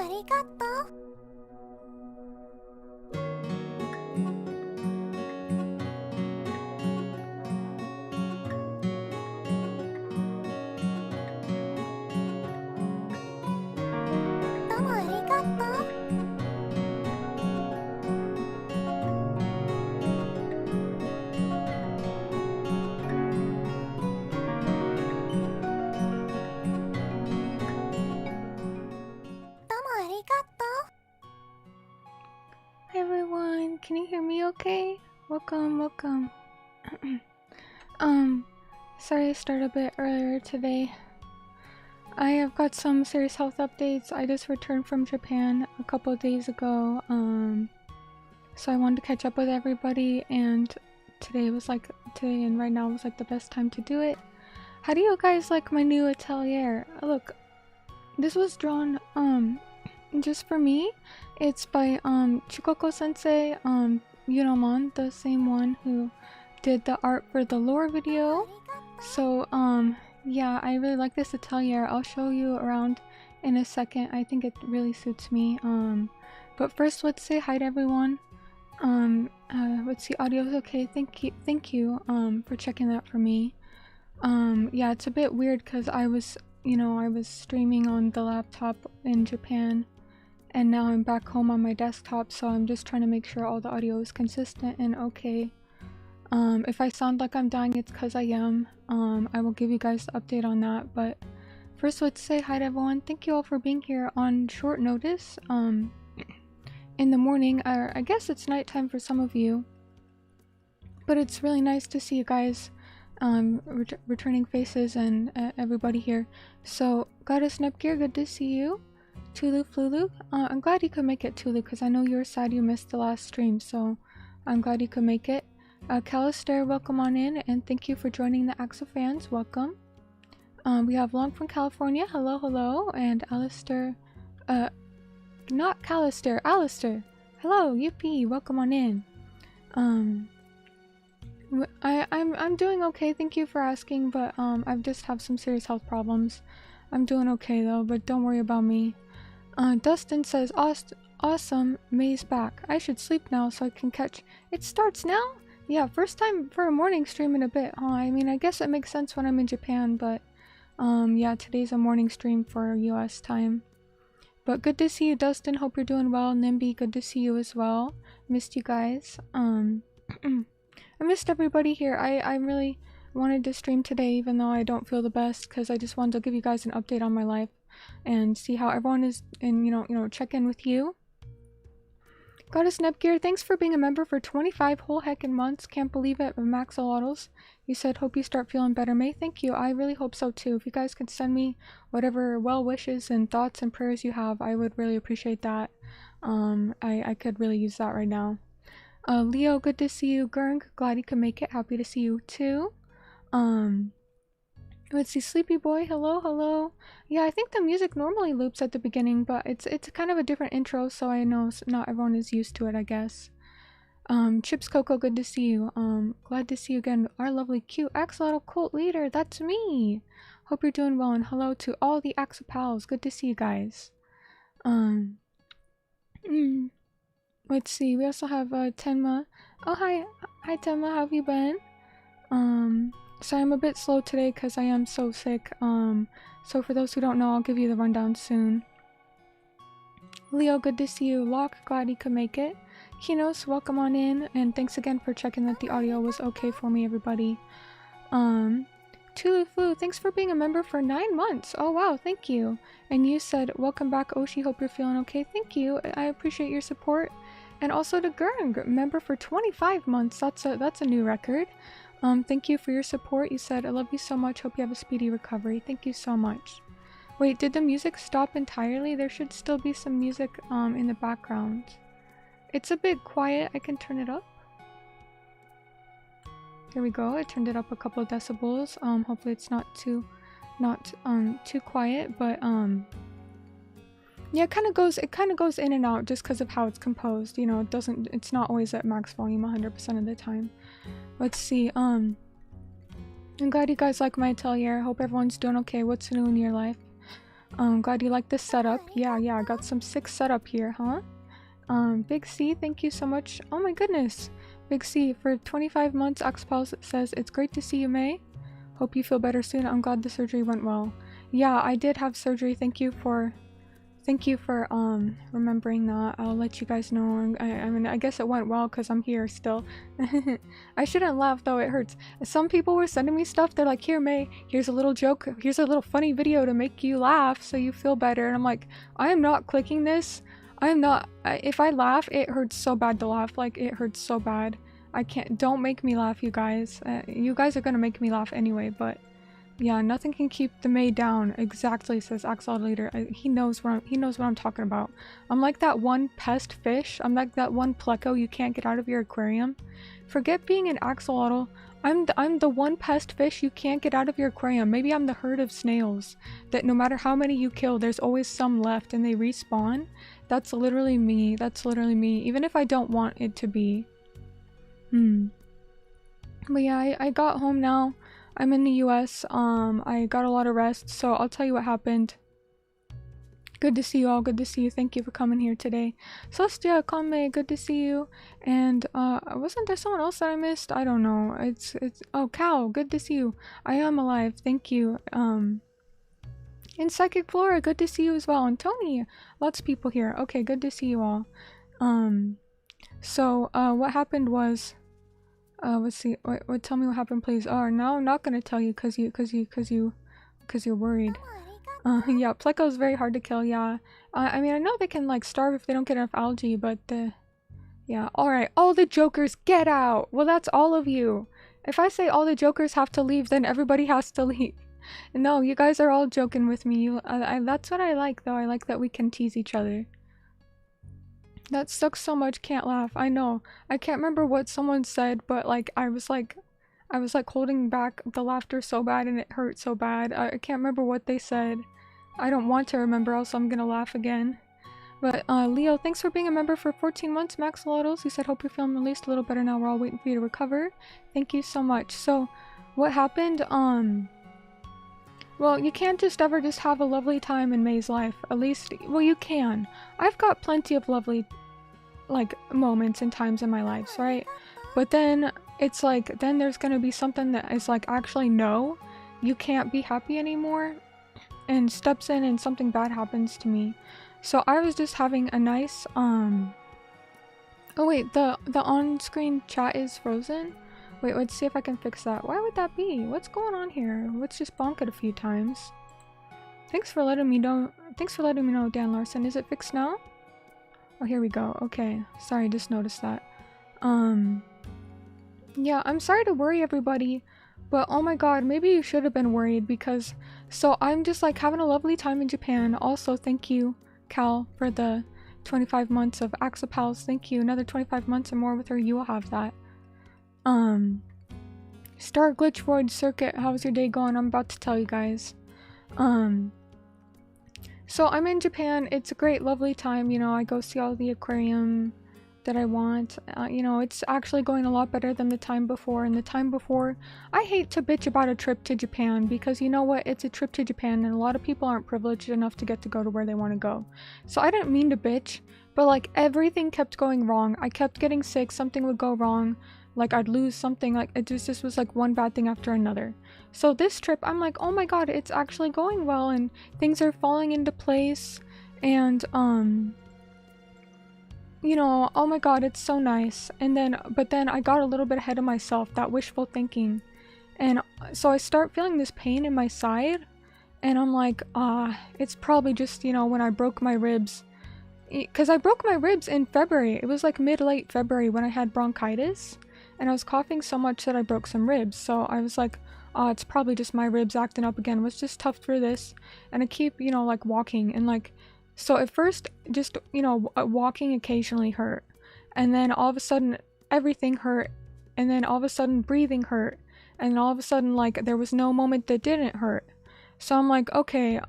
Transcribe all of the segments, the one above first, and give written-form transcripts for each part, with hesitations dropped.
arigato. Domo arigato. Domo arigato. Hi everyone, can you hear me okay? Welcome, welcome. Sorry I started a bit earlier today. I have got some serious health updates. I just returned from Japan a couple of days ago, so I wanted to catch up with everybody, and today and right now was like the best time to do it. How do you guys like my new atelier? Look, this was drawn just for me. It's by Chikoko sensei, Yunomon, the same one who did the art for the lore video. So yeah, I really like this atelier. I'll show you around in a second. I think it really suits me. But first let's say hi to everyone. Let's see, audio's okay. Thank you for checking that for me. Yeah, it's a bit weird because I was streaming on the laptop in Japan, and now I'm back home on my desktop, so I'm just trying to make sure all the audio is consistent and okay. If I sound like I'm dying, it's because I am. I will give you guys the update on that, but first let's say hi to everyone. Thank you all for being here on short notice. In the morning, or I guess it's nighttime for some of you, but it's really nice to see you guys, returning faces and everybody here. So, Goddess Nepgear, good to see you. Tulu Flulu, I'm glad you could make it, Tulu, because I know you were sad you missed the last stream, so I'm glad you could make it. Callister, welcome on in, and thank you for joining the Axo fans. Welcome. We have Long from California, hello, hello, and Alistair, not Callister, Alistair, hello, yippee, welcome on in. I'm doing okay, thank you for asking, but I just have some serious health problems. I'm doing okay though, but don't worry about me. Dustin says, awesome, Mei's back. I should sleep now so I can catch. It starts now? Yeah, first time for a morning stream in a bit, huh? I mean, I guess it makes sense when I'm in Japan, but yeah, today's a morning stream for US time. But good to see you, Dustin. Hope you're doing well. Nimby, good to see you as well. Missed you guys. I missed everybody here. I really wanted to stream today, even though I don't feel the best, because I just wanted to give you guys an update on my life and see how everyone is, and you know, check in with you. Goddess Nepgear, thanks for being a member for 25 whole heckin' months. Can't believe it. Axolotls. You said, hope you start feeling better, May. Thank you. I really hope so too. If you guys could send me whatever well wishes and thoughts and prayers you have, I would really appreciate that. I could really use that right now. Leo, good to see you. Gurng, glad you could make it. Happy to see you too. Let's see, Sleepy Boy, hello, hello. Yeah, I think the music normally loops at the beginning, but it's kind of a different intro, so I know not everyone is used to it, I guess. Chips Coco, good to see you. Glad to see you again. Our lovely cute axolotl cult leader, that's me. Hope you're doing well, and hello to all the Axo pals. Good to see you guys. Let's see, we also have Tenma. Oh, hi Tenma, how have you been? Sorry I'm a bit slow today because I am so sick. So for those who don't know, I'll give you the rundown soon. Leo, good to see you. Locke, glad you could make it. Kinos, welcome on in, and thanks again for checking that the audio was okay for me, everybody. Tulu Flu, thanks for being a member for 9 months. Oh wow, thank you. And you said, welcome back, Oshi, hope you're feeling okay. Thank you, I appreciate your support. And also to Gurng, member for 25 months. That's a new record. Thank you for your support. You said, I love you so much. Hope you have a speedy recovery. Thank you so much. Wait, did the music stop entirely? There should still be some music in the background. It's a bit quiet. I can turn it up. Here we go. I turned it up a couple of decibels. Hopefully it's not too quiet, but yeah, it kind of goes in and out just because of how it's composed. You know, it's not always at max volume 100% of the time. Let's see, I'm glad you guys like my atelier. Hope everyone's doing okay. What's new in your life? Glad you like this setup. Yeah, I got some sick setup here, huh? Big C, thank you so much. Oh my goodness. Big C, for 25 months, Axpals says, it's great to see you, Mei. Hope you feel better soon. I'm glad the surgery went well. Yeah, I did have surgery. Thank you for remembering that. I'll let you guys know. I mean, I guess it went well because I'm here still. I shouldn't laugh though, it hurts. Some people were sending me stuff. They're like, here, Mei, here's a little joke. Here's a little funny video to make you laugh so you feel better. And I'm like, I am not clicking this. I am not. If I laugh, it hurts so bad to laugh. Like, it hurts so bad. I can't. Don't make me laugh, you guys. You guys are gonna make me laugh anyway, but yeah, nothing can keep the Mei down. Exactly, says Axolotl Leader. He knows what I'm talking about. I'm like that one pest fish. I'm like that one pleco you can't get out of your aquarium. Forget being an axolotl. I'm the one pest fish you can't get out of your aquarium. Maybe I'm the herd of snails that no matter how many you kill, there's always some left and they respawn. That's literally me. That's literally me. Even if I don't want it to be. But yeah, I got home now. I'm in the US. I got a lot of rest, so I'll tell you what happened. Good to see you all. Good to see you. Thank you for coming here today. Sostya, Kame, good to see you. And wasn't there someone else that I missed? I don't know. Oh, Cal, good to see you. I am alive. Thank you. And Psychic Flora, good to see you as well. And Tony, lots of people here. Okay, good to see you all. So what happened was, let's see. What? Tell me what happened, please. Oh, no, I'm not gonna tell you, cause you're worried. Yeah, Pleco is very hard to kill. Yeah. I mean, I know they can like starve if they don't get enough algae, but yeah. All right, all the jokers get out. Well, that's all of you. If I say all the jokers have to leave, then everybody has to leave. No, you guys are all joking with me. That's what I like, though. I like that we can tease each other. That sucks so much, can't laugh. I know. I can't remember what someone said, but like I was like holding back the laughter so bad and it hurt so bad. I can't remember what they said. I don't want to remember, else I'm gonna laugh again. But Leo, thanks for being a member for 14 months, Max Lottles. He said, hope you're feeling at least a little better now. We're all waiting for you to recover. Thank you so much. So what happened? Well, you can't just ever just have a lovely time in Mei's life. At least, well, you can. I've got plenty of lovely, like, moments and times in my life, right? But then, it's like, then there's gonna be something that is like, actually, no, you can't be happy anymore, and steps in and something bad happens to me. So I was just having a nice, oh wait, the on-screen chat is frozen? Wait, let's see if I can fix that. Why would that be? What's going on here? Let's just bonk it a few times. Thanks for letting me know. Thanks for letting me know, Dan Larson. Is it fixed now? Oh, here we go. Okay. Sorry, just noticed that. Yeah, I'm sorry to worry everybody, but oh my god, maybe you should have been worried because... So I'm just like having a lovely time in Japan. Also, thank you, Cal, for the 25 months of Axopals. Thank you. Another 25 months or more with her, you will have that. Star Glitch Void Circuit, how's your day going? I'm about to tell you guys. So I'm in Japan. It's a great, lovely time. You know, I go see all the aquarium that I want. You know, it's actually going a lot better than the time before. And the time before, I hate to bitch about a trip to Japan because you know what? It's a trip to Japan and a lot of people aren't privileged enough to get to go to where they want to go. So I didn't mean to bitch, but like everything kept going wrong. I kept getting sick. Something would go wrong. Like I'd lose something, like it just was like one bad thing after another. So this trip, I'm like, oh my god, it's actually going well and things are falling into place and you know, oh my god, it's so nice. And then, but then I got a little bit ahead of myself, that wishful thinking. And so I start feeling this pain in my side and I'm like, it's probably just, you know, when I broke my ribs. Because I broke my ribs in February. It was like mid-late February when I had bronchitis. And I was coughing so much that I broke some ribs. So I was like, it's probably just my ribs acting up again. It was just tough for this. And I keep, you know, like walking. And like, so at first, just, you know, walking occasionally hurt. And then all of a sudden, everything hurt. And then all of a sudden, breathing hurt. And all of a sudden, like, there was no moment that didn't hurt. So I'm like, okay,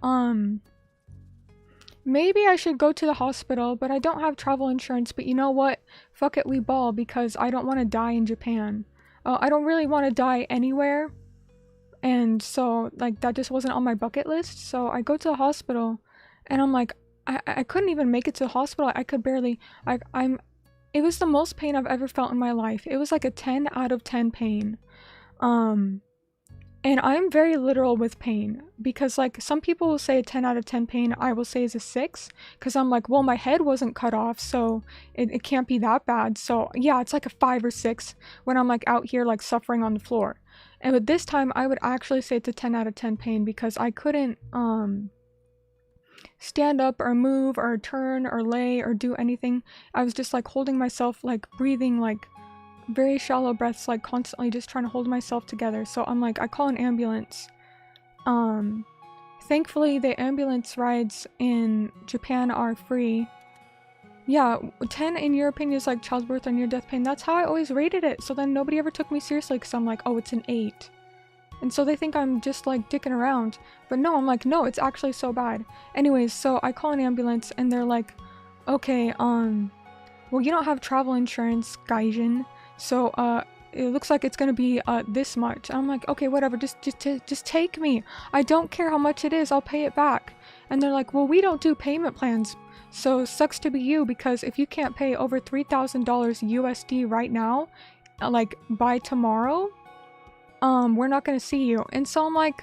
maybe I should go to the hospital, but I don't have travel insurance. But you know what? Fuck it, we ball, because I don't want to die in Japan. I don't really want to die anywhere. And so like that just wasn't on my bucket list. So I go to the hospital and I'm like, I couldn't even make it to the hospital. I could barely, it was the most pain I've ever felt in my life. It was like a 10 out of 10 pain. And I'm very literal with pain, because like some people will say a 10 out of 10 pain, I will say is a 6, because I'm like, well, my head wasn't cut off, so it can't be that bad. So yeah, it's like a 5 or 6 when I'm like out here like suffering on the floor. And with this time, I would actually say it's a 10 out of 10 pain, because I couldn't stand up or move or turn or lay or do anything. I was just like holding myself, like breathing like very shallow breaths, like constantly just trying to hold myself together. So I'm like, I call an ambulance. Thankfully the ambulance rides in Japan are free. Yeah, 10 in your opinion is like childbirth or near death pain. That's how I always rated it. So then nobody ever took me seriously, because I'm like, oh, it's an 8. And so they think I'm just like dicking around. But no, I'm like, no, it's actually so bad. Anyways, so I call an ambulance and they're like, okay, well, you don't have travel insurance, Gaijin. So, it looks like it's gonna be, this much. I'm like, okay, whatever, just take me. I don't care how much it is, I'll pay it back. And they're like, well, we don't do payment plans. So, sucks to be you, because if you can't pay over $3,000 USD right now, like, by tomorrow, we're not gonna see you. And so I'm like,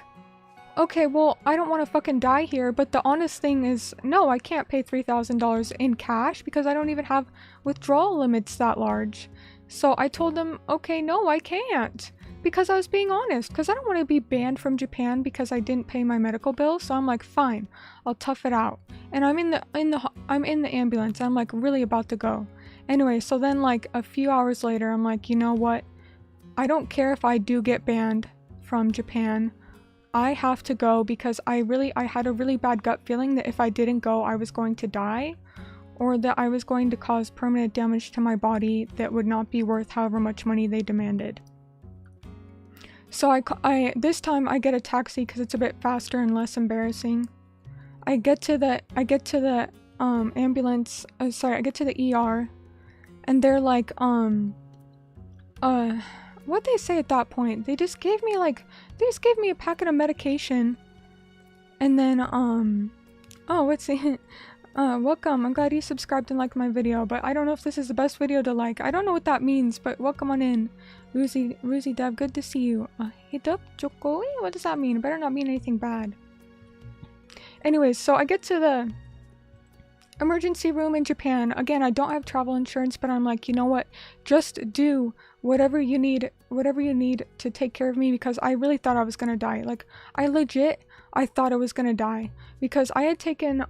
okay, well, I don't want to fucking die here, but the honest thing is, no, I can't pay $3,000 in cash, because I don't even have withdrawal limits that large. So I told them, okay, no, I can't, because I was being honest, because I don't want to be banned from Japan because I didn't pay my medical bill. So I'm like, fine, I'll tough it out. And I'm in the ambulance. I'm like really about to go. Anyway, so then like a few hours later, I'm like, you know what? I don't care if I do get banned from Japan. I have to go, because I had a really bad gut feeling that if I didn't go, I was going to die, or that I was going to cause permanent damage to my body that would not be worth however much money they demanded. So this time I get a taxi because it's a bit faster and less embarrassing. I get to the ambulance, I get to the ER, and they're like, what'd they say at that point? They just gave me a packet of medication, and then, oh, let's see. Welcome. I'm glad you subscribed and liked my video, but I don't know if this is the best video to like. I don't know what that means, but welcome on in. Ruzy Dev, good to see you. Hit up Chokoi? What does that mean? It better not mean anything bad. Anyways, so I get to the emergency room in Japan. Again, I don't have travel insurance, but I'm like, you know what? Just do whatever you need to take care of me, because I really thought I was gonna die. Like, I thought I was gonna die, because I had taken,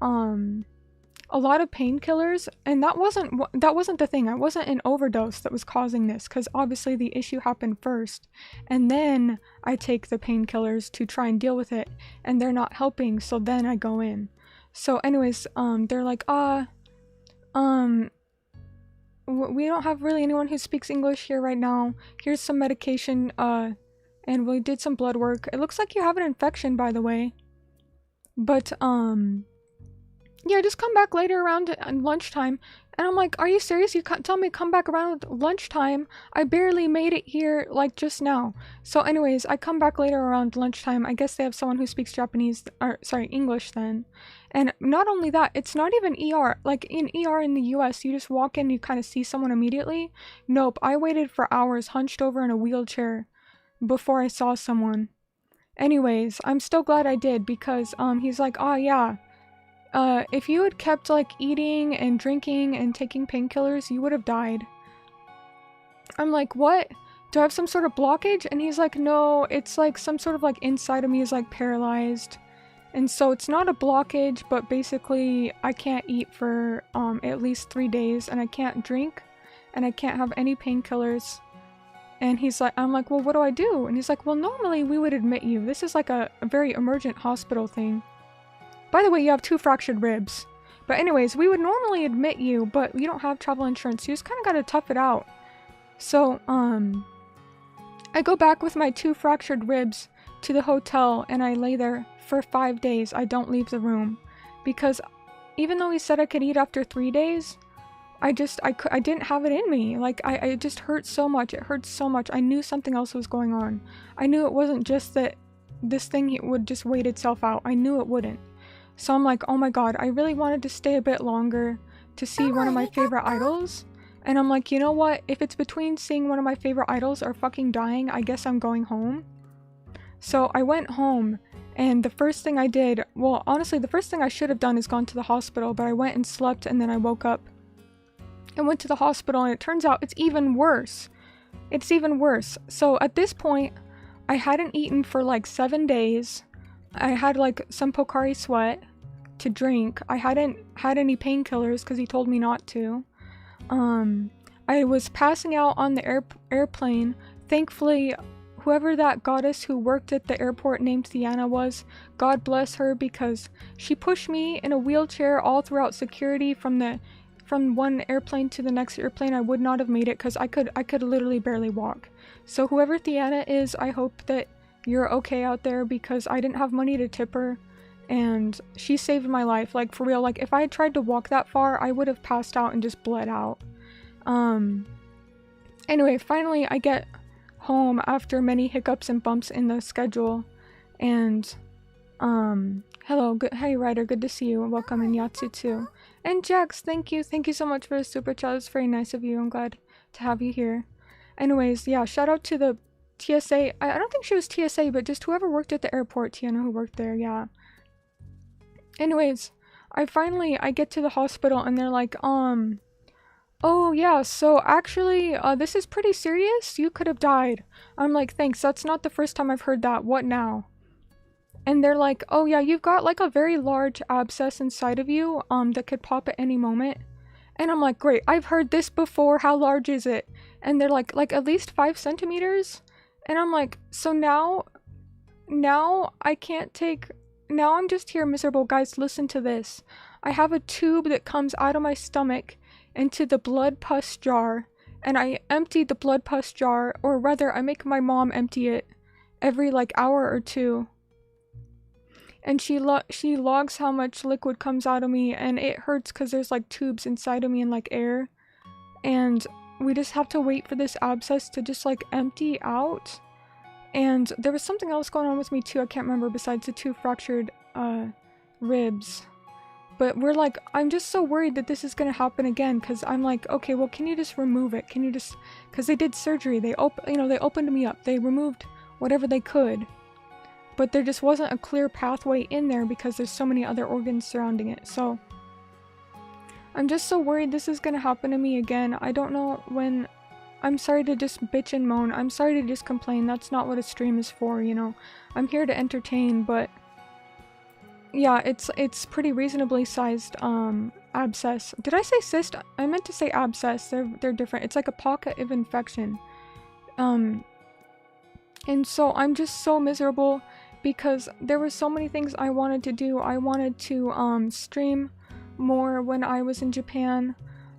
a lot of painkillers, and that wasn't the thing. I wasn't an overdose that was causing this, because obviously the issue happened first, and then I take the painkillers to try and deal with it, and they're not helping, so then I go in. So anyways, they're like, we don't have really anyone who speaks English here right now. Here's some medication, and we did some blood work. It looks like you have an infection, by the way. But, yeah, just come back later around lunchtime. And I'm like, are you serious? You can't tell me to come back around lunchtime? I barely made it here, like, just now. So anyways, I come back later around lunchtime. I guess they have someone who speaks English then. And not only that, it's not even ER. Like, in ER in the US, you just walk in, you kind of see someone immediately. Nope, I waited for hours, hunched over in a wheelchair before I saw someone. Anyways, I'm still glad I did, because, he's like, oh yeah, if you had kept, like, eating and drinking and taking painkillers, you would have died. I'm like, what? Do I have some sort of blockage? And he's like, no, it's like some sort of, like, inside of me is, like, paralyzed. And so it's not a blockage, but basically I can't eat for, at least 3 days, and I can't drink, and I can't have any painkillers. And he's like, I'm like, well, what do I do? And he's like, well, normally we would admit you. This is like a very emergent hospital thing. By the way, you have 2 fractured ribs. But anyways, we would normally admit you, but you don't have travel insurance. You just kind of got to tough it out. So, I go back with my 2 fractured ribs to the hotel, and I lay there for 5 days. I don't leave the room, because even though he said I could eat after 3 days, I didn't have it in me. Like, it just hurt so much. It hurt so much. I knew something else was going on. I knew it wasn't just that this thing would just wait itself out. I knew it wouldn't. So I'm like, oh my god, I really wanted to stay a bit longer to see one of my favorite idols. And I'm like, you know what? If it's between seeing one of my favorite idols or fucking dying, I guess I'm going home. So I went home, and the first thing I did, well, honestly, the first thing I should have done is gone to the hospital, but I went and slept, and then I woke up and went to the hospital, and it turns out it's even worse. It's even worse. So at this point, I hadn't eaten for like 7 days. I had like some Pocari Sweat to drink. I hadn't had any painkillers because he told me not to. I was passing out on the airplane. Thankfully, whoever that goddess who worked at the airport named Diana was, God bless her, because she pushed me in a wheelchair all throughout security from one airplane to the next airplane. I would not have made it because I could literally barely walk. So whoever Diana is, I hope that you're okay out there, because I didn't have money to tip her, and she saved my life. Like, for real, like if I had tried to walk that far, I would have passed out and just bled out. Anyway, finally I get home after many hiccups and bumps in the schedule, and hello, hey Ryder, good to see you, welcome, and Yatsu too, and Jax, thank you so much for the super chat. It's very nice of you. I'm glad to have you here. Anyways, yeah, shout out to the TSA. I don't think she was TSA, but just whoever worked at the airport, Tiana, who worked there, yeah. Anyways, I get to the hospital, and they're like, oh yeah, so actually, this is pretty serious. You could have died. I'm like, thanks, that's not the first time I've heard that. What now? And they're like, oh yeah, you've got like a very large abscess inside of you, that could pop at any moment. And I'm like, great, I've heard this before. How large is it? And they're like at least 5 centimeters. And I'm like, so now I can't take, now I'm just here miserable. Guys, listen to this. I have a tube that comes out of my stomach into the blood pus jar, and I empty the blood pus jar, or rather I make my mom empty it every like hour or two, and she logs how much liquid comes out of me, and it hurts because there's like tubes inside of me and like air, and we just have to wait for this abscess to just like empty out. And there was something else going on with me too, I can't remember, besides the 2 fractured ribs. But we're like, I'm just so worried that this is gonna happen again, because I'm like, okay, well, can you just remove it? Can you just, because they did surgery, they opened me up, they removed whatever they could, but there just wasn't a clear pathway in there because there's so many other organs surrounding it. So I'm just so worried this is gonna happen to me again. I don't know when. I'm sorry to just bitch and moan. I'm sorry to just complain. That's not what a stream is for, you know. I'm here to entertain, but yeah, it's pretty reasonably sized abscess. Did I say cyst? I meant to say abscess. They're different. It's like a pocket of infection. And so I'm just so miserable because there were so many things I wanted to do. I wanted to stream more when I was in Japan.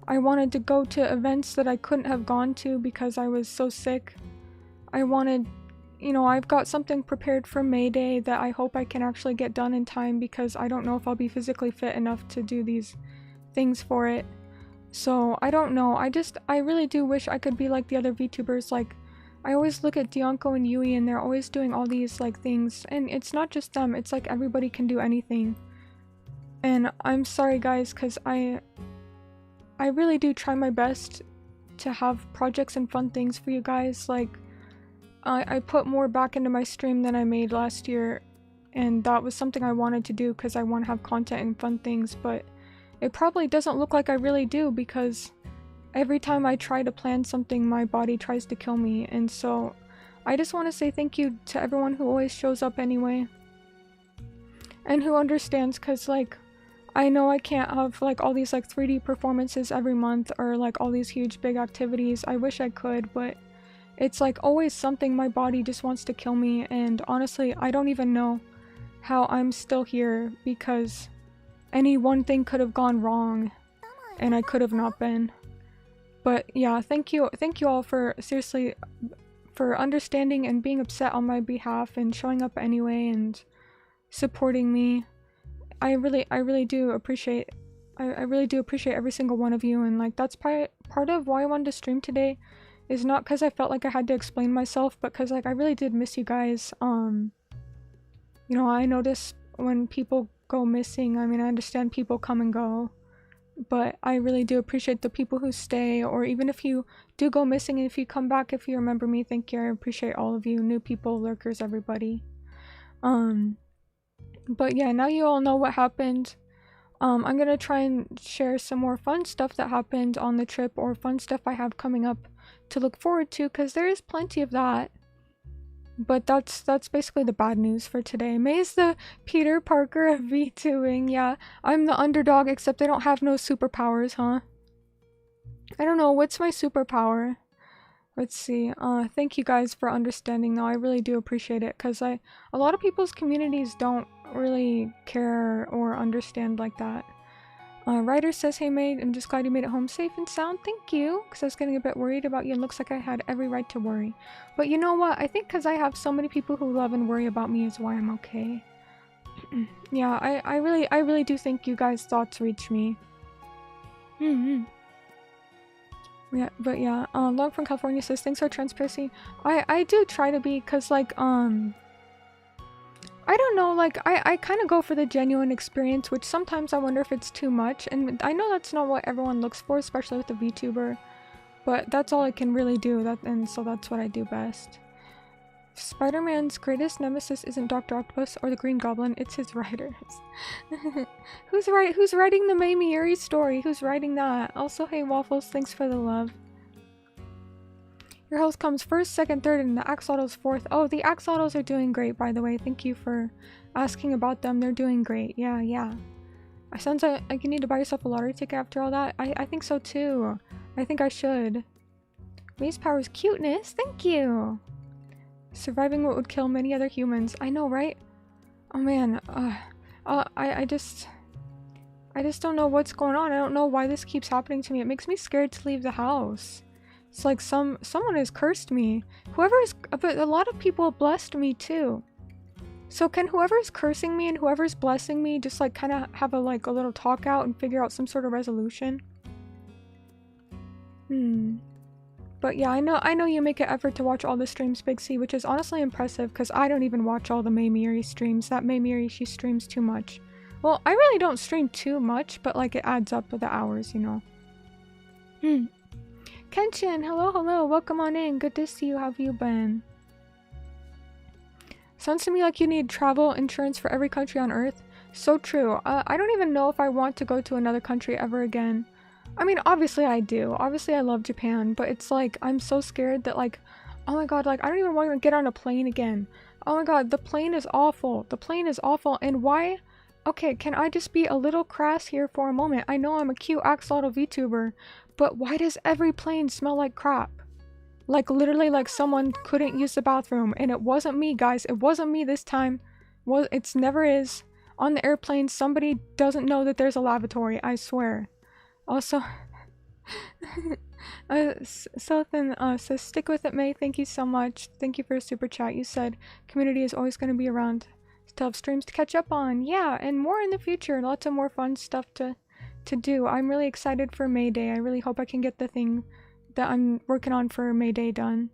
I wanted to go to events that I couldn't have gone to because I was so sick. I wanted, you know, I've got something prepared for May Day that I hope I can actually get done in time, because I don't know if I'll be physically fit enough to do these things for it. So I don't know. I really do wish I could be like the other VTubers. Like, I always look at Dianko and Yui, and they're always doing all these like things, and it's not just them, it's like everybody can do anything. And I'm sorry guys, because I really do try my best to have projects and fun things for you guys. Like, I put more back into my stream than I made last year, and that was something I wanted to do because I want to have content and fun things, but it probably doesn't look like I really do, because every time I try to plan something, my body tries to kill me. And so I just want to say thank you to everyone who always shows up anyway, and who understands, because like, I know I can't have like all these like 3D performances every month, or like all these huge big activities. I wish I could, but it's like always something. My body just wants to kill me, and honestly I don't even know how I'm still here, because any one thing could have gone wrong and I could have not been. But yeah, thank you all for seriously for understanding and being upset on my behalf and showing up anyway and supporting me. I really do appreciate every single one of you, and like that's part of why I wanted to stream today, is not because I felt like I had to explain myself, but because like I really did miss you guys. You know, I notice when people go missing. I mean, I understand people come and go, but I really do appreciate the people who stay, or even if you do go missing and if you come back, if you remember me, thank you. I appreciate all of you, new people, lurkers, everybody. But yeah, now you all know what happened. I'm gonna try and share some more fun stuff that happened on the trip, or fun stuff I have coming up to look forward to, because there is plenty of that. But that's basically the bad news for today. May's the Peter Parker of VTubing. Yeah, I'm the underdog, except I don't have no superpowers, huh? I don't know, what's my superpower? Let's see. Thank you guys for understanding though. I really do appreciate it, because a lot of people's communities don't really care or understand like that. Ryder says, hey Mei, I'm just glad you made it home safe and sound. Thank you, because I was getting a bit worried about you and looks like I had every right to worry. But you know what? I think because I have so many people who love and worry about me is why I'm okay. Yeah, I really do think you guys' thoughts reach me. Yeah, but yeah, Long from California says, thanks for transparency. I do try to be, because like, I don't know, like, I kind of go for the genuine experience, which sometimes I wonder if it's too much, and I know that's not what everyone looks for, especially with the VTuber, but that's all I can really do, and so that's what I do best. Spider-Man's greatest nemesis isn't Dr. Octopus or the Green Goblin, it's his writers. Who's writing the Mei Miyuri story? Who's writing that? Also, hey Waffles, thanks for the love. Your host comes first, second, third, and the axolotls fourth. Oh, the axolotls are doing great, by the way. Thank you for asking about them. They're doing great. Yeah. It sounds like you need to buy yourself a lottery ticket after all that. I think so too. I think I should. Mei's power is cuteness. Thank you. Surviving what would kill many other humans. I know, right? Oh man. I just don't know what's going on. I don't know why this keeps happening to me. It makes me scared to leave the house. It's like someone has cursed me. But a lot of people blessed me too. So can whoever's cursing me and whoever's blessing me just like kind of have a little talk out and figure out some sort of resolution? But yeah, I know you make an effort to watch all the streams, Big C, which is honestly impressive, because I don't even watch all the Mei Miyuri streams. That Mei Miyuri, she streams too much. Well, I really don't stream too much, but like it adds up with the hours, you know. Kenshin, hello, welcome on in. Good to see you. How have you been? Sounds to me like you need travel insurance for every country on Earth. So true. I don't even know if I want to go to another country ever again. I mean, obviously I do. Obviously I love Japan, but it's like, I'm so scared that like, oh my god, like I don't even want to get on a plane again. Oh my god, the plane is awful. The plane is awful. And why? Okay, can I just be a little crass here for a moment? I know I'm a cute axolotl VTuber, but why does every plane smell like crap? Like literally like someone couldn't use the bathroom, and it wasn't me, guys. It wasn't me this time. It's never is. On the airplane, somebody doesn't know that there's a lavatory, I swear. Also, Sothan says, stick with it, Mei. Thank you so much. Thank you for a super chat. You said community is always going to be around. Still have streams to catch up on. Yeah, and more in the future. Lots of more fun stuff to do. I'm really excited for May Day. I really hope I can get the thing that I'm working on for May Day done.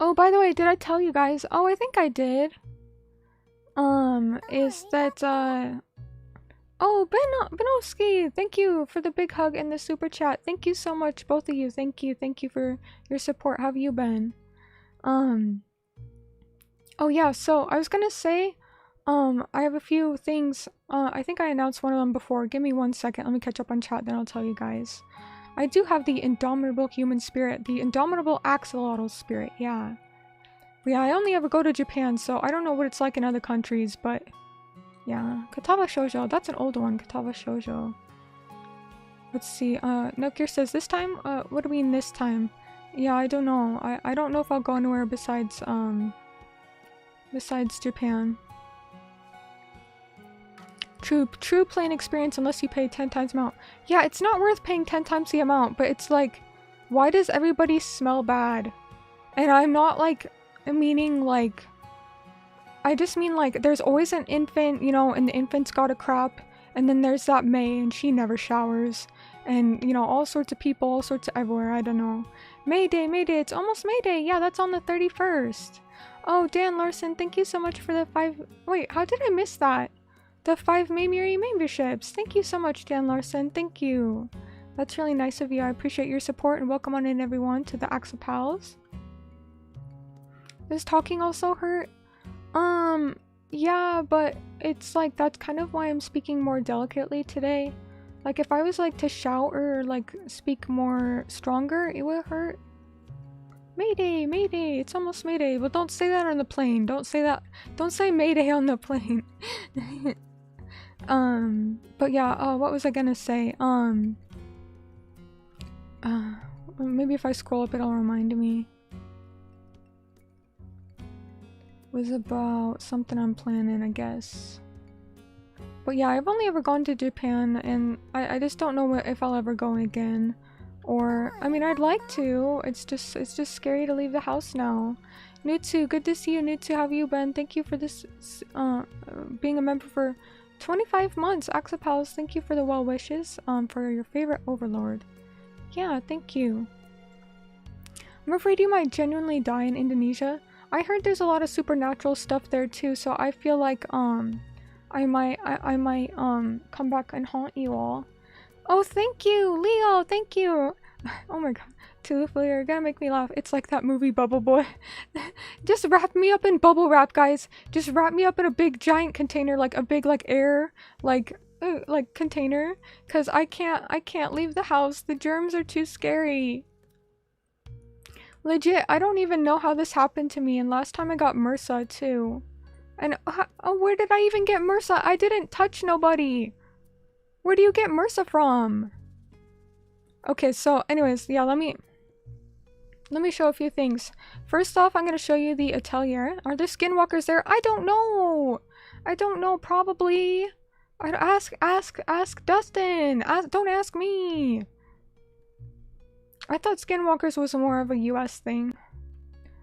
Oh, by the way, did I tell you guys? Oh, I think I did. Is that, oh, Benowski, thank you for the big hug and the super chat. Thank you so much, both of you. Thank you for your support. How have you been? Oh yeah, so I was gonna say, I have a few things. I think I announced one of them before. Give me 1 second. Let me catch up on chat, then I'll tell you guys. I do have the indomitable human spirit, the indomitable axolotl spirit, yeah. But yeah, I only ever go to Japan, so I don't know what it's like in other countries, but yeah. Katava Shoujo, that's an old one, Katava Shoujo. Let's see, Nokir says, this time? What do we mean this time? Yeah, I don't know. I don't know if I'll go anywhere besides Japan. True plane experience unless you pay 10 times the amount. Yeah, it's not worth paying 10 times the amount, but it's like, why does everybody smell bad? And I'm not like, meaning like, I just mean like, there's always an infant, you know, and the infant's got a crap, and then there's that Mei, and she never showers, and you know, all sorts of people, all sorts of everywhere, I don't know. May Day, it's almost May Day, yeah, that's on the 31st. Oh, Dan Larson, thank you so much for the 5... Wait, how did I miss that? The 5 Mei Miyuri memberships. Thank you so much, Dan Larson. Thank you. That's really nice of you. I appreciate your support, and welcome on in, everyone, to the Axel Pals. Does talking also hurt? Yeah, but it's like, that's kind of why I'm speaking more delicately today. Like, if I was like to shout or like speak more stronger, it would hurt. Mayday, Mayday, it's almost Mayday, but don't say that on the plane. Don't say that. Don't say Mayday on the plane. But yeah, what was I gonna say? Maybe if I scroll up, it'll remind me. It was about something I'm planning, I guess. But yeah, I've only ever gone to Japan, and I just don't know if I'll ever go again. Or, I mean, I'd like to. It's just scary to leave the house now. Nutsu, good to see you. Nutsu, how have you been? Thank you for this, being a member for 25 months. Axopals, thank you for the well wishes, for your favorite overlord. Yeah, thank you. I'm afraid you might genuinely die in Indonesia. I heard there's a lot of supernatural stuff there too, so I feel like, I might come back and haunt you all. Oh, thank you, Leo, thank you. Oh my god, Tulip, you're gonna make me laugh. It's like that movie Bubble Boy. Just wrap me up in bubble wrap, guys. Just wrap me up in a big giant container, like a big like air like container, cause I can't leave the house. The germs are too scary. Legit, I don't even know how this happened to me, and last time I got MRSA too. And oh, where did I even get MRSA? I didn't touch nobody. Where do you get MRSA from? Okay, so anyways, yeah, let me show a few things. First off, I'm gonna show you the Atelier. Are there skinwalkers there? I don't know. I don't know, probably. I'd ask Dustin. Don't ask me. I thought skinwalkers was more of a US thing.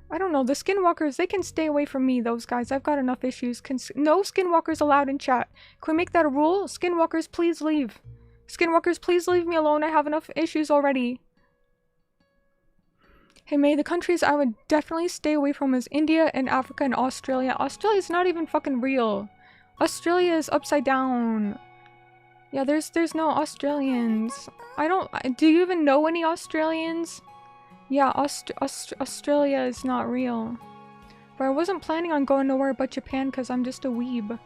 I don't know, the skinwalkers, they can stay away from me, those guys. I've got enough issues. No skinwalkers allowed in chat. Can we make that a rule? Skinwalkers, please leave. Skinwalkers, please leave me alone. I have enough issues already. Hey May, the countries I would definitely stay away from is India and Africa and Australia. Australia's not even fucking real. Australia is upside down. Yeah, there's no Australians. Do you even know any Australians? Yeah, Australia is not real. But I wasn't planning on going nowhere but Japan because I'm just a weeb.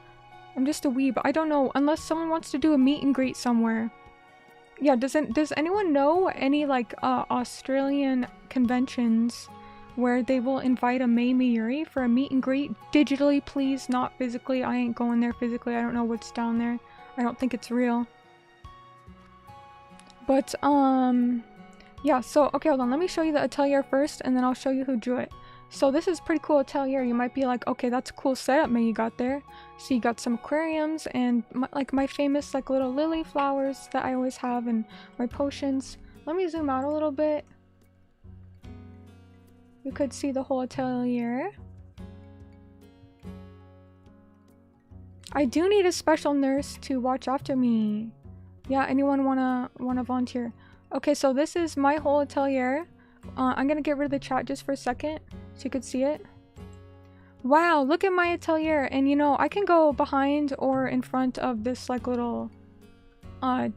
I don't know, unless someone wants to do a meet and greet somewhere. Yeah, does anyone know any like Australian conventions where they will invite a Mei Miyuri for a meet and greet digitally, please, not physically? I ain't going there physically. I don't know what's down there. I don't think it's real. But yeah, so, okay, hold on. Let me show you the Atelier first, and then I'll show you who drew it. So this is pretty cool Atelier. You might be like, okay, that's a cool setup, May, you got there. So you got some aquariums and my famous like little lily flowers that I always have, and my potions. Let me zoom out a little bit. You could see the whole Atelier. I do need a special nurse to watch after me. Yeah, anyone wanna volunteer? Okay, so this is my whole Atelier. I'm gonna get rid of the chat just for a second so you could see it. Wow, look at my Atelier, and you know, I can go behind or in front of this like little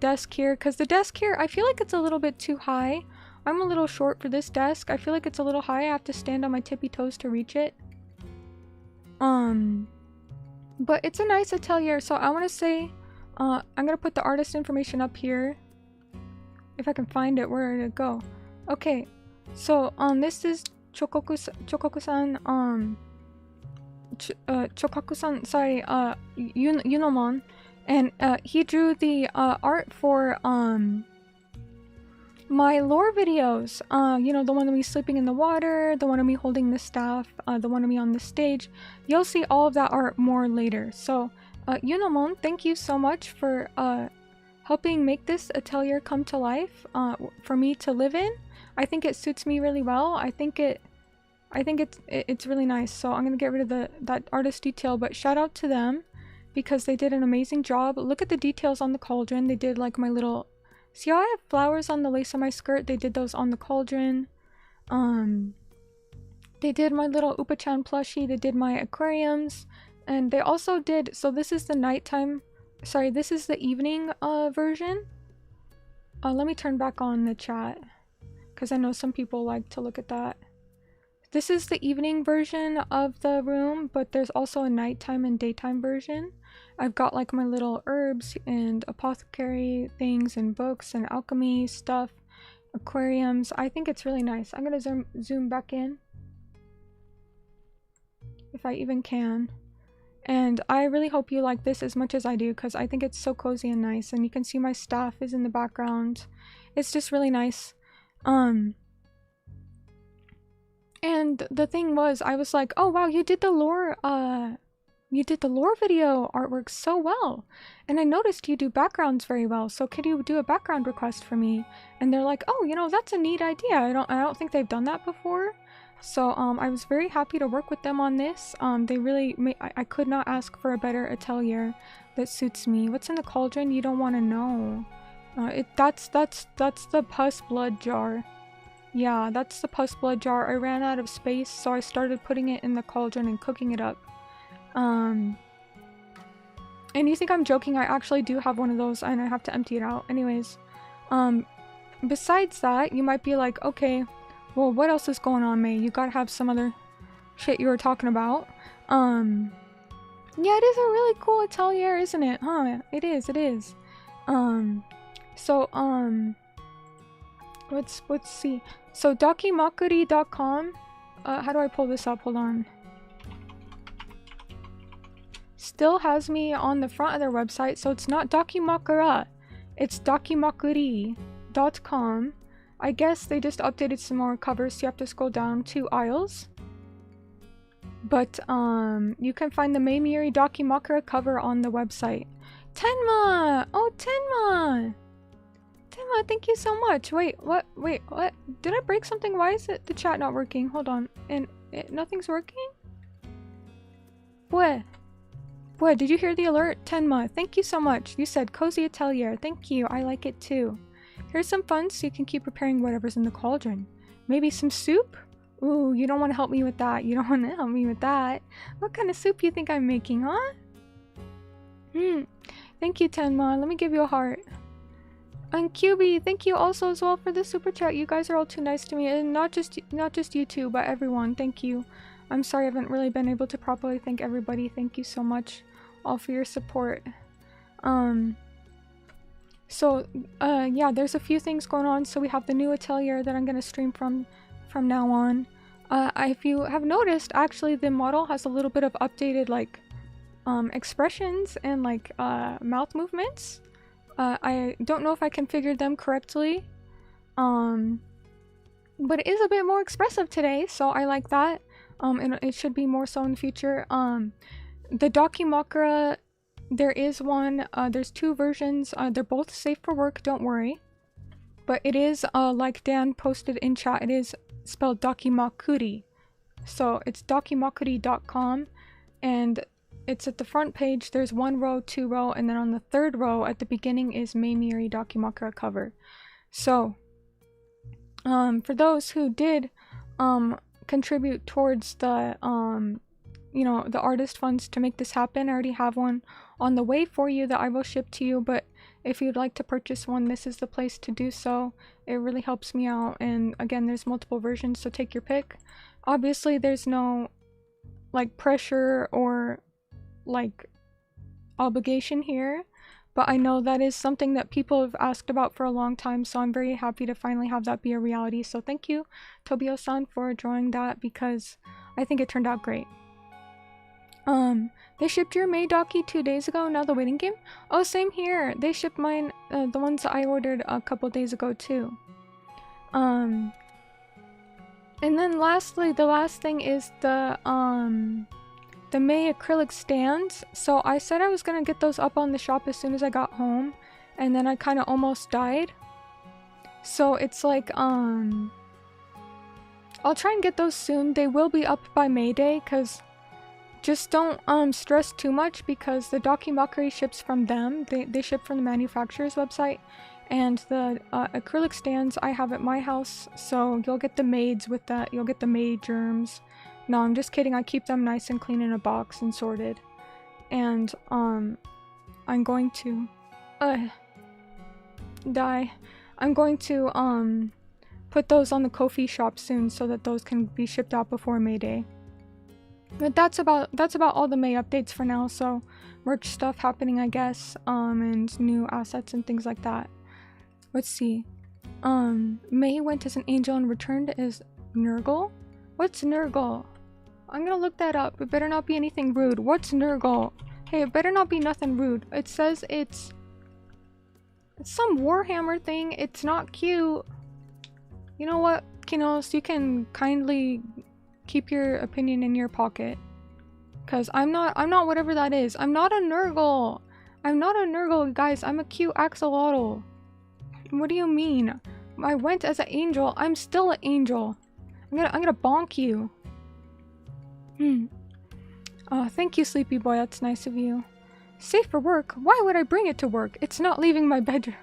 desk here, because the desk here, I feel like it's a little bit too high. I'm a little short for this desk. I feel like it's a little high. I have to stand on my tippy toes to reach it. But it's a nice Atelier, so I want to say, I'm gonna put the artist information up here. If I can find it, where did it go? Okay, so this is Chokoku-san, Chokaku-san, sorry, Yunomon, and he drew the art for my lore videos. You know, the one of me sleeping in the water, the one of me holding the staff, the one of me on the stage. You'll see all of that art more later. So, Yunomon, thank you so much for helping make this Atelier come to life for me to live in. I think it suits me really well. I think it's really nice. So I'm gonna get rid of that artist detail, but shout out to them because they did an amazing job. Look at the details on the cauldron. They did like my little, see how I have flowers on the lace of my skirt? They did those on the cauldron. They did my little Upa-chan plushie, they did my aquariums, and they also did, so this is the nighttime, sorry, this is the evening version. Let me turn back on the chat, because I know some people like to look at that. This is the evening version of the room, but there's also a nighttime and daytime version. I've got like my little herbs and apothecary things and books and alchemy stuff, aquariums. I think it's really nice. I'm gonna zoom back in, if I even can. And I really hope you like this as much as I do, because I think it's so cozy and nice. And you can see my staff is in the background. It's just really nice. And the thing was, I was like, oh wow, you did the lore video artwork so well. And I noticed you do backgrounds very well, so could you do a background request for me? And they're like, oh, you know, that's a neat idea. I don't think they've done that before. So I was very happy to work with them on this. They really I could not ask for a better atelier that suits me. What's in the cauldron? You don't want to know. That's the pus blood jar. Yeah, that's the pus blood jar. I ran out of space, so I started putting it in the cauldron and cooking it up. And you think I'm joking, I actually do have one of those and I have to empty it out. Anyways, besides that, you might be like, okay, well, what else is going on, Mei? You gotta have some other shit you were talking about. Yeah, it is a really cool atelier, isn't it? Huh, it is. Let's see. So dakimakuri.com, how do I pull this up? Hold on. Still has me on the front of their website, so it's not Dakimakura, it's dakimakuri.com. I guess they just updated some more covers, so you have to scroll down 2 aisles. But you can find the Mei Miyuri Dakimakura cover on the website. Tenma! Oh, Tenma! Tenma, thank you so much. Wait, what? Did I break something? Why is the chat not working? Hold on. And nothing's working? What? Did you hear the alert? Tenma, thank you so much. You said cozy atelier. Thank you. I like it too. Here's some fun so you can keep preparing whatever's in the cauldron. Maybe some soup? Ooh, you don't want to help me with that. What kind of soup you think I'm making, huh? Thank you, Tenma. Let me give you a heart. And QB, thank you also as well for the super chat. You guys are all too nice to me, and not just you two, but everyone. Thank you. I'm sorry I haven't really been able to properly thank everybody. Thank you so much, all, for your support. Yeah, there's a few things going on. So we have the new atelier that I'm gonna stream from now on. If you have noticed, actually the model has a little bit of updated like expressions and like mouth movements. I don't know if I configured them correctly, but it is a bit more expressive today, so I like that. And it should be more so in the future. The Dakimakura, there is one, there's 2 versions. They're both safe for work, don't worry. But it is, like Dan posted in chat, it is spelled Dakimakuri. So it's dakimakuri.com, and it's at the front page. There's 1 row, 2 row, and then on the 3rd row at the beginning is Mei Miyuri Dakimakura cover. So, for those who did contribute towards the you know, the artist funds to make this happen, I already have one on the way for you that I will ship to you, but if you'd like to purchase one, this is the place to do so. It really helps me out, and again, there's multiple versions, so take your pick. Obviously there's no like pressure or like obligation here, but I know that is something that people have asked about for a long time, so I'm very happy to finally have that be a reality. So thank you, Tobio-san, for drawing that, because I think it turned out great. They shipped your Mei Daki 2 days ago, now the waiting game? Oh, same here. They shipped mine, the ones that I ordered a couple days ago too. And then lastly, the last thing is the Mei acrylic stands. So I said I was gonna get those up on the shop as soon as I got home, and then I kind of almost died. So it's like, I'll try and get those soon. They will be up by May Day, because just don't stress too much, because the Dakimakuri ships from them. They ship from the manufacturer's website, and the acrylic stands I have at my house, so you'll get the maids with that. You'll get the maid germs No, I'm just kidding. I keep them nice and clean in a box and sorted. And, I'm going to, die. I'm going to, put those on the Ko-fi shop soon so that those can be shipped out before May Day. But that's about all the May updates for now, so merch stuff happening, I guess, and new assets and things like that. Let's see. May went as an angel and returned as Nurgle? What's Nurgle? I'm gonna look that up. It better not be anything rude. What's Nurgle? Hey, it better not be nothing rude. It says it's some Warhammer thing. It's not cute. You know what, Kinos? You can kindly keep your opinion in your pocket. Cause I'm not whatever that is. I'm not a Nurgle. I'm not a Nurgle, guys. I'm a cute axolotl. What do you mean? I went as an angel. I'm still an angel. I'm gonna bonk you. Thank you, Sleepy Boy. That's nice of you. Safe for work? Why would I bring it to work? It's not leaving my bedroom.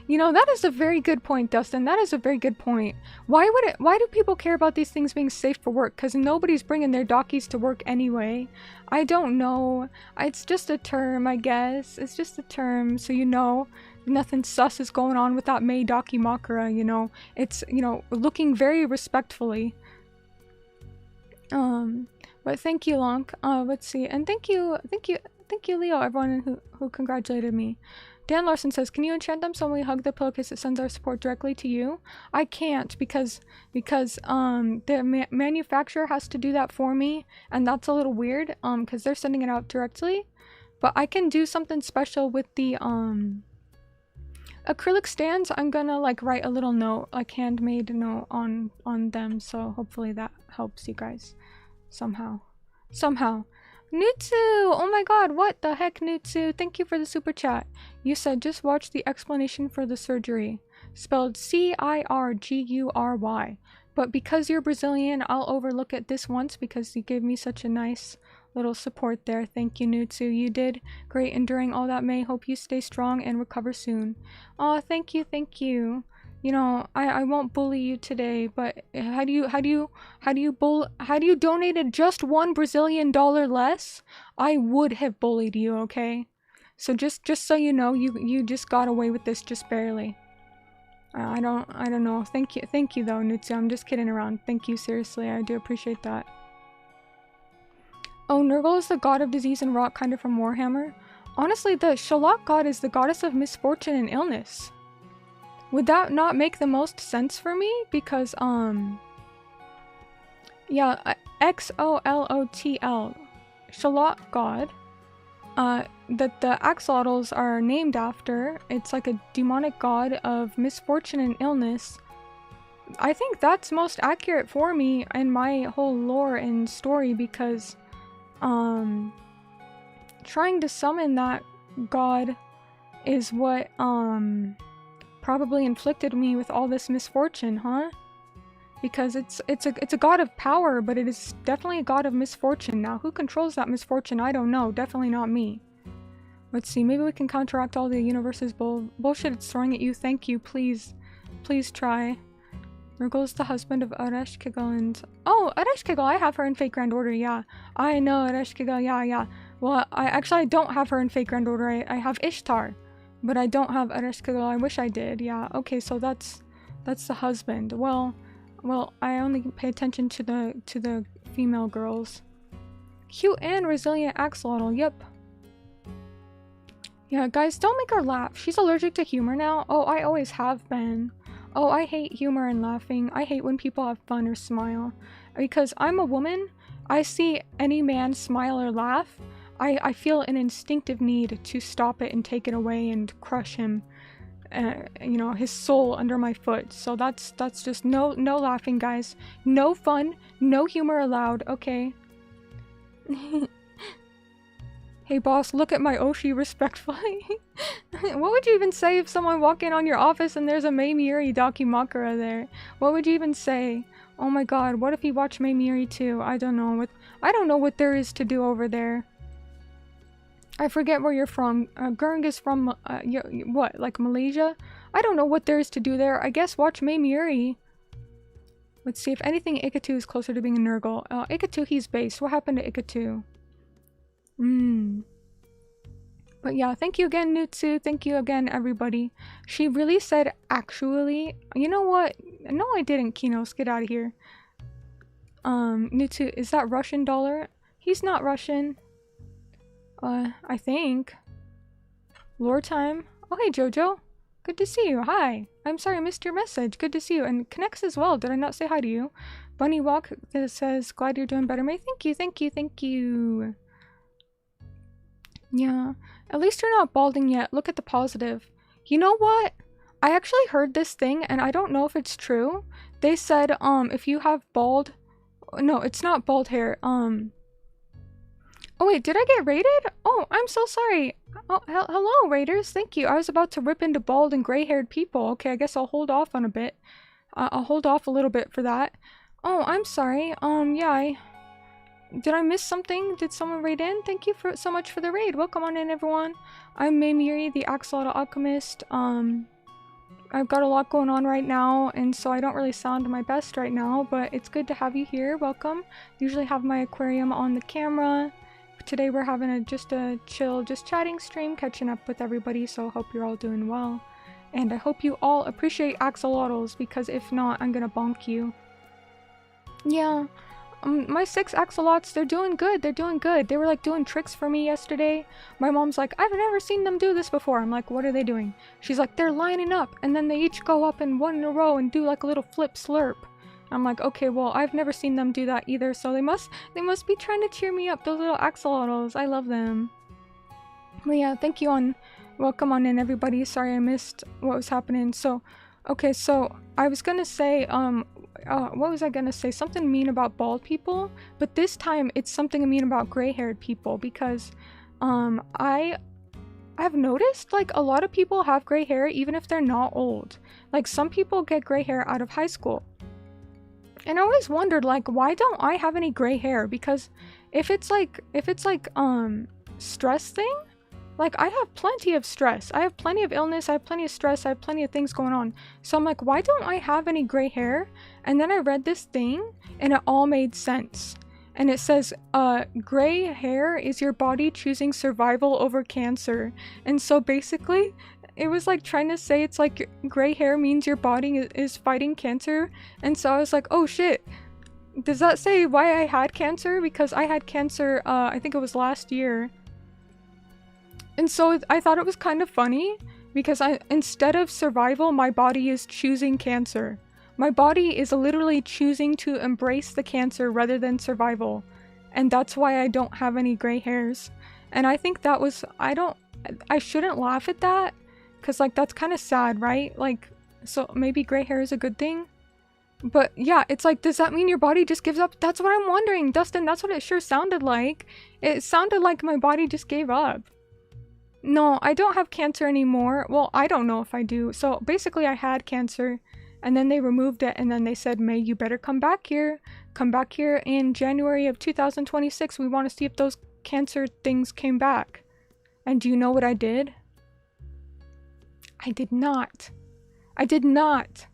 You know, that is a very good point, Dustin. That is a very good point. Why do people care about these things being safe for work? Because nobody's bringing their dockies to work anyway. I don't know. It's just a term, I guess. It's just a term, so you know nothing sus is going on with that Mei Dakimakura, you know. It's, you know, looking very respectfully. But thank you, Lonk. Let's see. And thank you, Leo, everyone who congratulated me. Dan Larson says, can you enchant them so when we hug the pillowcase it sends our support directly to you? I can't because the manufacturer has to do that for me, and that's a little weird because they're sending it out directly. But I can do something special with the acrylic stands. I'm gonna like write a little note, like handmade note on them, so hopefully that helps you guys somehow. Nutsu! Oh my god, what the heck, Nutsu? Thank you for the super chat. You said just watch the explanation for the surgery. Spelled C-I-R-G-U-R-Y. But because you're Brazilian, I'll overlook it this once because you gave me such a nice little support there. Thank you, Nutsu. You did great enduring all that, May. Hope you stay strong and recover soon. Aw, thank you. You know, I won't bully you today, but had you donated just $1 Brazilian less, I would have bullied you, okay? So just so you know, you just got away with this just barely. I don't know. Thank you though, Nutsu. I'm just kidding around. Thank you, seriously. I do appreciate that. Oh, Nurgle is the god of disease and rot, kind of from Warhammer. Honestly, the Shalak god is the goddess of misfortune and illness. Would that not make the most sense for me? Because, yeah, X-O-L-O-T-L, Shalak god, that the axolotls are named after. It's like a demonic god of misfortune and illness. I think that's most accurate for me in my whole lore and story because, trying to summon that god is what, probably inflicted me with all this misfortune, huh? Because it's a god of power, but it is definitely a god of misfortune. Now, who controls that misfortune? I don't know. Definitely not me. Let's see. Maybe we can counteract all the universe's bullshit it's throwing at you. Thank you. Please try. Nurgle is the husband of Ereshkigal and... Oh, Ereshkigal! I have her in Fate Grand Order, yeah. I know, Ereshkigal, yeah. Well, I don't have her in Fate Grand Order. I have Ishtar. But I don't have Ereshkigal. I wish I did. Yeah. Okay. So that's the husband. Well, I only pay attention to the female girls. Cute and resilient axolotl. Yep. Yeah, guys, don't make her laugh. She's allergic to humor now. Oh, I always have been. Oh, I hate humor and laughing. I hate when people have fun or smile. Because I'm a woman. I see any man smile or laugh. I feel an instinctive need to stop it and take it away and crush him, you know, his soul under my foot. So that's just no laughing, guys. No fun, no humor allowed, okay? Hey boss, look at my Oshi respectfully. What would you even say if someone walked in on your office and there's a Mei Miyuri Dakimakura there? What would you even say? Oh my god, what if he watched Mei Miyuri too? I don't know what there is to do over there. I forget where you're from. Gurng is from, what, like Malaysia? I don't know what there is to do there. I guess watch Mei Miyuri. Let's see if anything. Ikatu is closer to being a Nurgle. Ikatu, he's based. What happened to Ikatu? But yeah, thank you again, Nutsu. Thank you again, everybody. She really said actually. You know what? No, I didn't, Kinos. Get out of here. Nutsu, is that Russian dollar? He's not Russian. I think. Lore time. Oh, hey, Jojo. Good to see you. Hi. I'm sorry I missed your message. Good to see you. And connects as well. Did I not say hi to you? Bunny Walk that says, glad you're doing better, May. Thank you, thank you, thank you. Yeah. At least you're not balding yet. Look at the positive. You know what? I actually heard this thing, and I don't know if it's true. They said, if you have bald... No, it's not bald hair. Oh wait, did I get raided? Oh, I'm so sorry. Oh, hello, raiders. Thank you. I was about to rip into bald and gray-haired people. Okay, I guess I'll hold off on a bit. I'll hold off a little bit for that. Oh, I'm sorry. Yeah, did I miss something? Did someone raid in? Thank you so much for the raid. Welcome on in, everyone. I'm Mei Miyuri, the axolotl alchemist. I've got a lot going on right now, and so I don't really sound my best right now, but it's good to have you here. Welcome. Usually have my aquarium on the camera. Today we're having just a chill, just chatting stream, catching up with everybody, so hope you're all doing well. And I hope you all appreciate axolotls, because if not, I'm gonna bonk you. Yeah, my 6 axolotls, they're doing good, they're doing good. They were like doing tricks for me yesterday. My mom's like, I've never seen them do this before. I'm like, what are they doing? She's like, they're lining up, and then they each go up in one in a row and do like a little flip slurp. I'm like, okay, well, I've never seen them do that either, so they must be trying to cheer me up, those little axolotls. I love them. But yeah, thank you on, welcome on in, everybody. Sorry I missed what was happening. So, okay, so I was gonna say, what was I gonna say? Something mean about bald people, but this time it's something mean about gray-haired people, because, I've noticed, like, a lot of people have gray hair even if they're not old. Like, some people get gray hair out of high school. And I always wondered, like, why don't I have any gray hair? Because if it's like, stress thing, like, I have plenty of stress. I have plenty of illness, I have plenty of stress, I have plenty of things going on. So I'm like, why don't I have any gray hair? And then I read this thing, and it all made sense. And it says, gray hair is your body choosing survival over cancer. And so basically, it was like trying to say it's like gray hair means your body is fighting cancer. And so I was like, oh shit, does that say why I had cancer? Because I had cancer, I think it was last year. And so I thought it was kind of funny, because instead of survival, my body is choosing cancer. My body is literally choosing to embrace the cancer rather than survival. And that's why I don't have any gray hairs. And I think that was, I shouldn't laugh at that. Because, like, that's kind of sad, right? Like, so maybe gray hair is a good thing? But, yeah, it's like, does that mean your body just gives up? That's what I'm wondering, Dustin. That's what it sure sounded like. It sounded like my body just gave up. No, I don't have cancer anymore. Well, I don't know if I do. So, basically, I had cancer, and then they removed it, and then they said, May, you better come back here. Come back here in January of 2026. We want to see if those cancer things came back. And do you know what I did? I did not. I did not.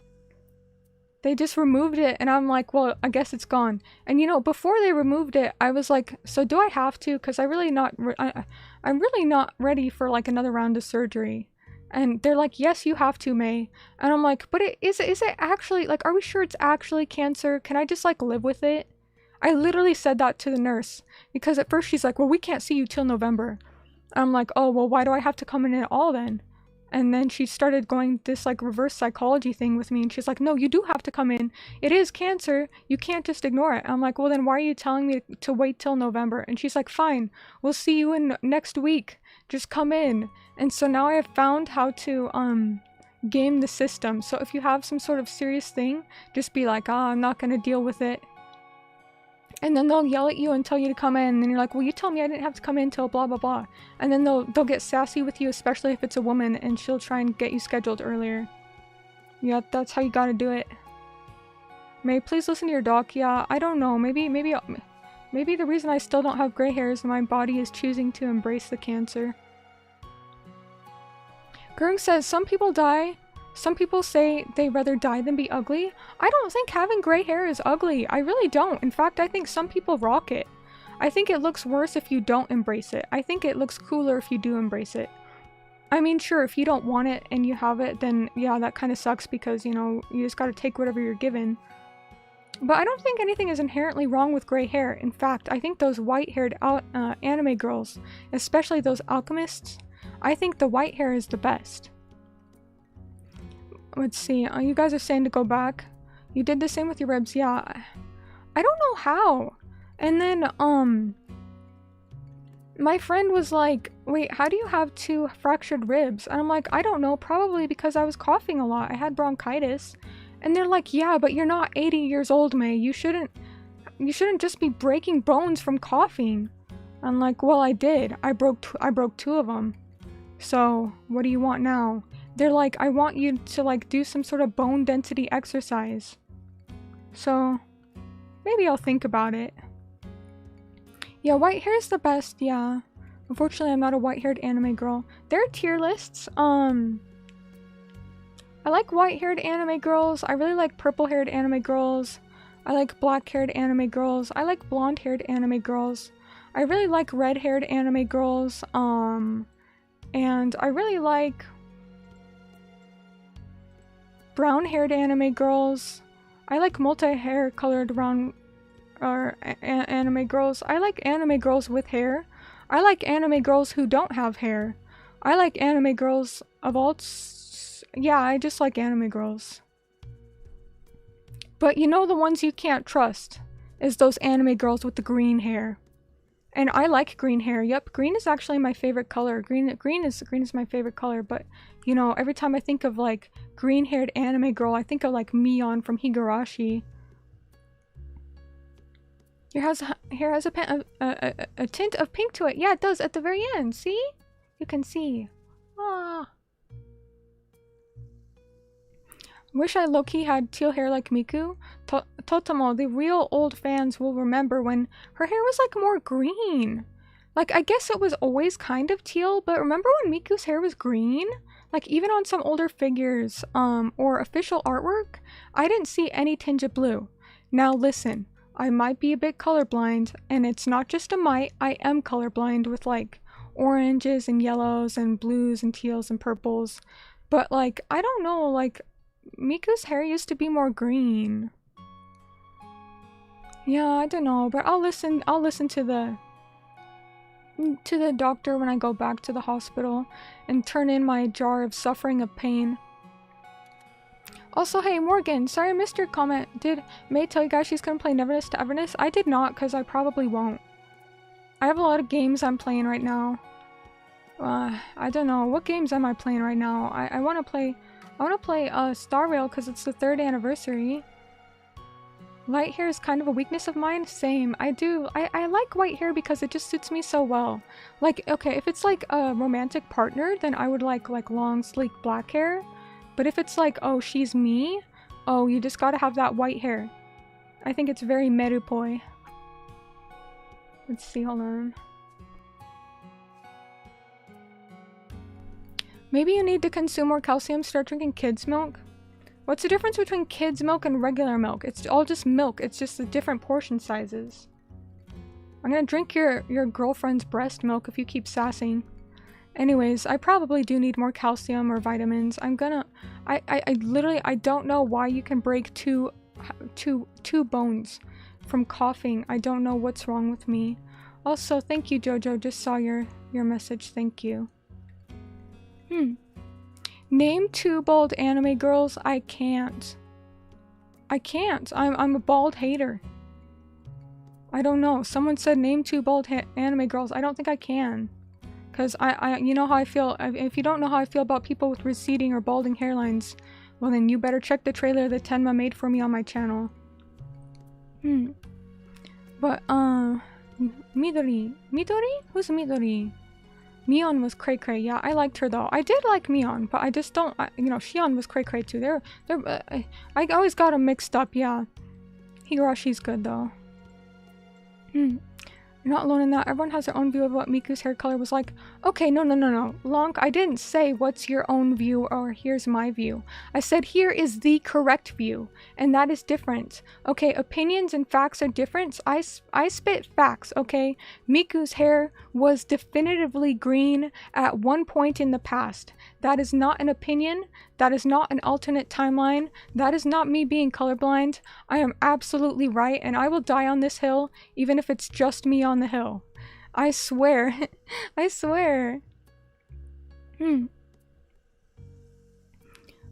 They just removed it, and I'm like, well, I guess it's gone. And you know, before they removed it, I was like, so do I have to? Because I'm really not ready for like another round of surgery. And they're like, yes, you have to, May. And I'm like, but is it actually, like, are we sure it's actually cancer? Can I just like live with it? I literally said that to the nurse, because at first she's like, well, we can't see you till November. I'm like, oh, well, why do I have to come in at all then? And then she started going this like reverse psychology thing with me, and she's like, no, you do have to come in. It is cancer. You can't just ignore it. I'm like, well, then why are you telling me to wait till November? And she's like, fine, we'll see you in next week. Just come in. And so now I have found how to game the system. So if you have some sort of serious thing, just be like, I'm not gonna deal with it. And then they'll yell at you and tell you to come in, and you're like, well, you told me I didn't have to come in till blah blah blah. And then they'll get sassy with you, especially if it's a woman, and she'll try and get you scheduled earlier. Yeah, that's how you gotta do it. May, please listen to your doc. Yeah, I don't know, maybe the reason I still don't have gray hair is my body is choosing to embrace the cancer. Gurung says, some people die Some people say they rather die than be ugly. I don't think having gray hair is ugly. I really don't. In fact, I think some people rock it. I think it looks worse if you don't embrace it. I think it looks cooler if you do embrace it. I mean, sure, if you don't want it and you have it, then yeah, that kind of sucks because, you know, you just gotta take whatever you're given. But I don't think anything is inherently wrong with gray hair. In fact, I think those white-haired anime girls, especially those alchemists, I think the white hair is the best. Let's see, you guys are saying to go back. You did the same with your ribs, yeah. I don't know how. And then, my friend was like, wait, how do you have 2 fractured ribs? And I'm like, I don't know, probably because I was coughing a lot. I had bronchitis. And they're like, yeah, but you're not 80 years old, Mei. You shouldn't just be breaking bones from coughing. I'm like, well, I did. I broke 2 of them. So, what do you want now? They're like, I want you to like do some sort of bone density exercise. So, maybe I'll think about it. Yeah, white hair is the best, yeah. Unfortunately, I'm not a white-haired anime girl. There are tier lists. I like white-haired anime girls. I really like purple-haired anime girls. I like black-haired anime girls. I like blonde-haired anime girls. I really like red-haired anime girls. And I really like brown-haired anime girls. I like multi-hair colored brown anime girls. I like anime girls with hair. I like anime girls who don't have hair. I like anime girls of all... Yeah, I just like anime girls. But you know the ones you can't trust is those anime girls with the green hair. And I like green hair. Yep, green is actually my favorite color. Green is my favorite color, but you know, every time I think of like green-haired anime girl, I think of like Mion from Higurashi. Hair has a tint of pink to it. Yeah, it does at the very end. See? You can see. Ah. Wish I low-key had teal hair like Miku. Totemo, the real old fans will remember when her hair was like more green. Like, I guess it was always kind of teal, but remember when Miku's hair was green? Like, even on some older figures, or official artwork, I didn't see any tinge of blue. Now listen, I might be a bit colorblind, and it's not just a might, I am colorblind with like oranges and yellows and blues and teals and purples. But like, I don't know, like, Miku's hair used to be more green. Yeah, I don't know, but I'll listen to the doctor when I go back to the hospital and turn in my jar of suffering of pain. Also, hey Morgan, sorry I missed your comment. Did Mei tell you guys she's gonna play Neverness to Everness? I did not, because I probably won't. I have a lot of games I'm playing right now. I don't know, what games am I playing right now? I want to play Star Rail because it's the 3rd anniversary. Light hair is kind of a weakness of mine. Same. I like white hair because it just suits me so well. Like, okay, if it's like a romantic partner, then I would like long, sleek black hair. But if it's like, oh, she's me, oh, you just gotta have that white hair. I think it's very merupoi. Let's see, hold on. Maybe you need to consume more calcium, start drinking kids' milk. What's the difference between kids' milk and regular milk? It's all just milk, it's just the different portion sizes. I'm gonna drink your girlfriend's breast milk if you keep sassing. Anyways, I probably do need more calcium or vitamins. I literally, I don't know why you can break two bones from coughing. I don't know what's wrong with me. Also, thank you, Jojo, just saw your message, thank you. Name 2 bald anime girls. I can't. I'm a bald hater. I don't know. Someone said name 2 bald anime girls. I don't think I can. Because you know how I feel. If you don't know how I feel about people with receding or balding hairlines, well then you better check the trailer that Tenma made for me on my channel. But, Midori? Who's Midori? Mion was cray cray. Yeah, I liked her though. I did like Mion, but I just don't. You know, Shion was cray cray too. I always got them mixed up. Yeah, Higurashi's good though. You're not alone in that. Everyone has their own view of what Miku's hair color was like. Okay, no. Lonk, I didn't say what's your own view or here's my view. I said here is the correct view, and that is different. Okay, opinions and facts are different. I spit facts, okay? Miku's hair was definitively green at one point in the past. That is not an opinion. That is not an alternate timeline. That is not me being colorblind. I am absolutely right, and I will die on this hill, even if it's just me on the hill. I swear. I swear.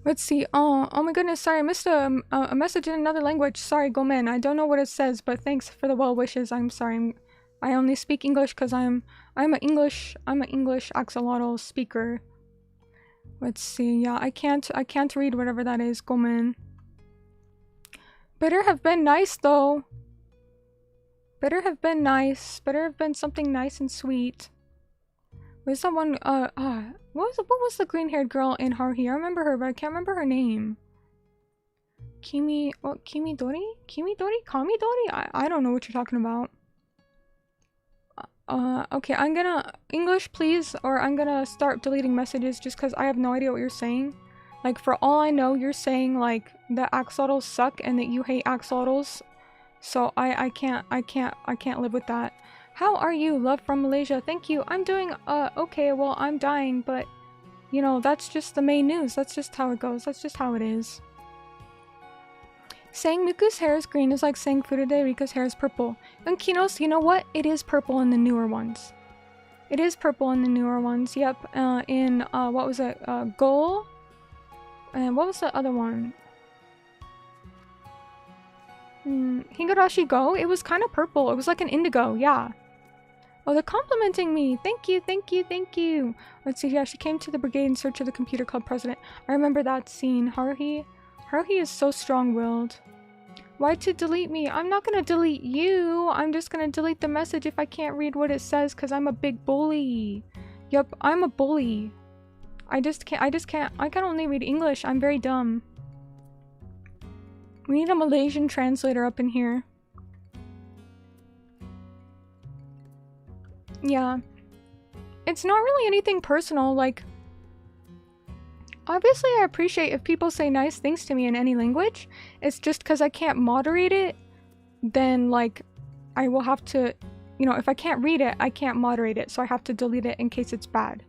Let's see. Oh my goodness, sorry, I missed a message in another language. Sorry, Gomen. I don't know what it says, but thanks for the well wishes. I'm sorry. I only speak English because I'm an English axolotl speaker. Let's see. Yeah, I can't read whatever that is, Gomen. Better have been nice though. Better have been nice. Better have been something nice and sweet. Was someone what was the green-haired girl in Haruhi? I remember her, but I can't remember her name. Kimidori? Kamidori? I don't know what you're talking about. Okay, I'm gonna English please, or I'm gonna start deleting messages just because I have no idea what you're saying. Like, for all I know, you're saying like that axolotls suck and that you hate axolotls. So I can't live with that. How are you? Love from Malaysia. Thank you. I'm doing okay. Well, I'm dying, but you know, that's just the main news. That's just how it goes. That's just how it is. Saying Miku's hair is green is like saying Furude Rika's hair is purple. And Kinos, you know what? It is purple in the newer ones. It is purple in the newer ones. Yep. In what was it? Goal. And what was the other one? Higurashi Go? It was kind of purple. It was like an indigo, yeah. Oh, they're complimenting me. Thank you, thank you, thank you. Let's see, yeah, she came to the brigade in search of the computer club president. I remember that scene. Haruhi is so strong-willed. Why to delete me? I'm not gonna delete you. I'm just gonna delete the message if I can't read what it says because I'm a big bully. Yup, I'm a bully. I can only read English. I'm very dumb. We need a Malaysian translator up in here. Yeah. It's not really anything personal, like... Obviously I appreciate if people say nice things to me in any language. It's just because I can't moderate it, then like, I will have to... You know, if I can't read it, I can't moderate it, so I have to delete it in case it's bad.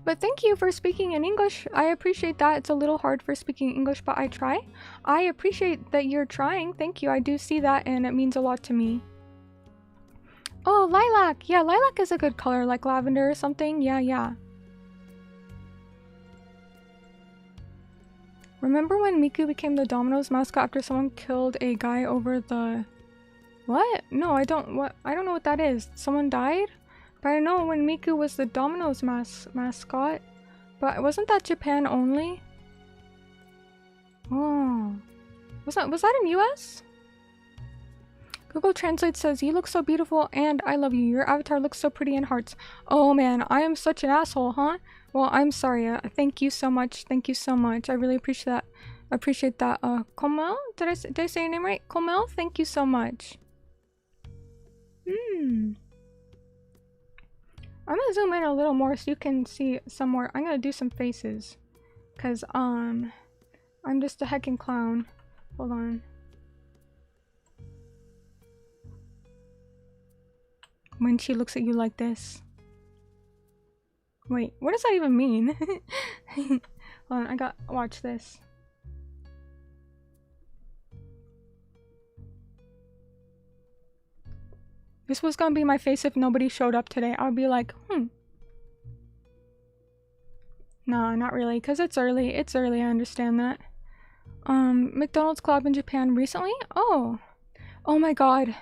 But thank you for speaking in English. I appreciate that. It's a little hard for speaking English, but I try. I appreciate that you're trying. Thank you. I do see that, and it means a lot to me. Oh, lilac. Yeah, lilac is a good color, like lavender or something. Yeah. Remember when Miku became the Domino's mascot after someone killed a guy over the... What? No, I don't know what that is. Someone died? But I know when Miku was the Domino's mascot. But wasn't that Japan only? Oh. Was that in US? Google Translate says, you look so beautiful and I love you. Your avatar looks so pretty in hearts. Oh man, I am such an asshole, huh? Well, I'm sorry. Thank you so much. Thank you so much. I really appreciate that. Komel? Did I say your name right? Komel? Thank you so much. I'm gonna zoom in a little more so you can see some more. I'm gonna do some faces. Cause, I'm just a heckin' clown. Hold on. When she looks at you like this. Wait, what does that even mean? Hold on, watch this. This was gonna be my face if nobody showed up today. I would be like, Nah, not really, because it's early. It's early, I understand that. McDonald's club in Japan recently? Oh my god.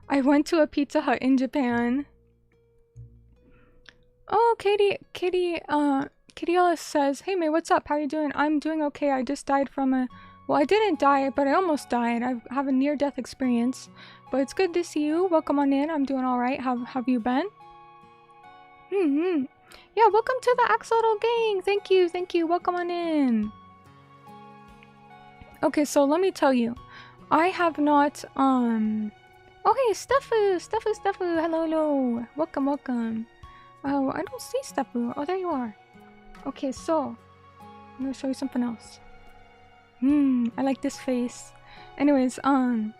I went to a Pizza Hut in Japan. Oh, Katie Ellis says, hey Mei, what's up? How you doing? I'm doing okay. I just died from a... Well, I didn't die, but I almost died. I have a near-death experience. But it's good to see you. Welcome on in. I'm doing alright. How have you been? Yeah, welcome to the Axolotl gang. Thank you. Welcome on in. Okay, so let me tell you. I have not, Oh hey, Steffu, hello. Welcome. Oh, I don't see Steffu. Oh, there you are. Okay, so I'm gonna show you something else. I like this face. Anyways, I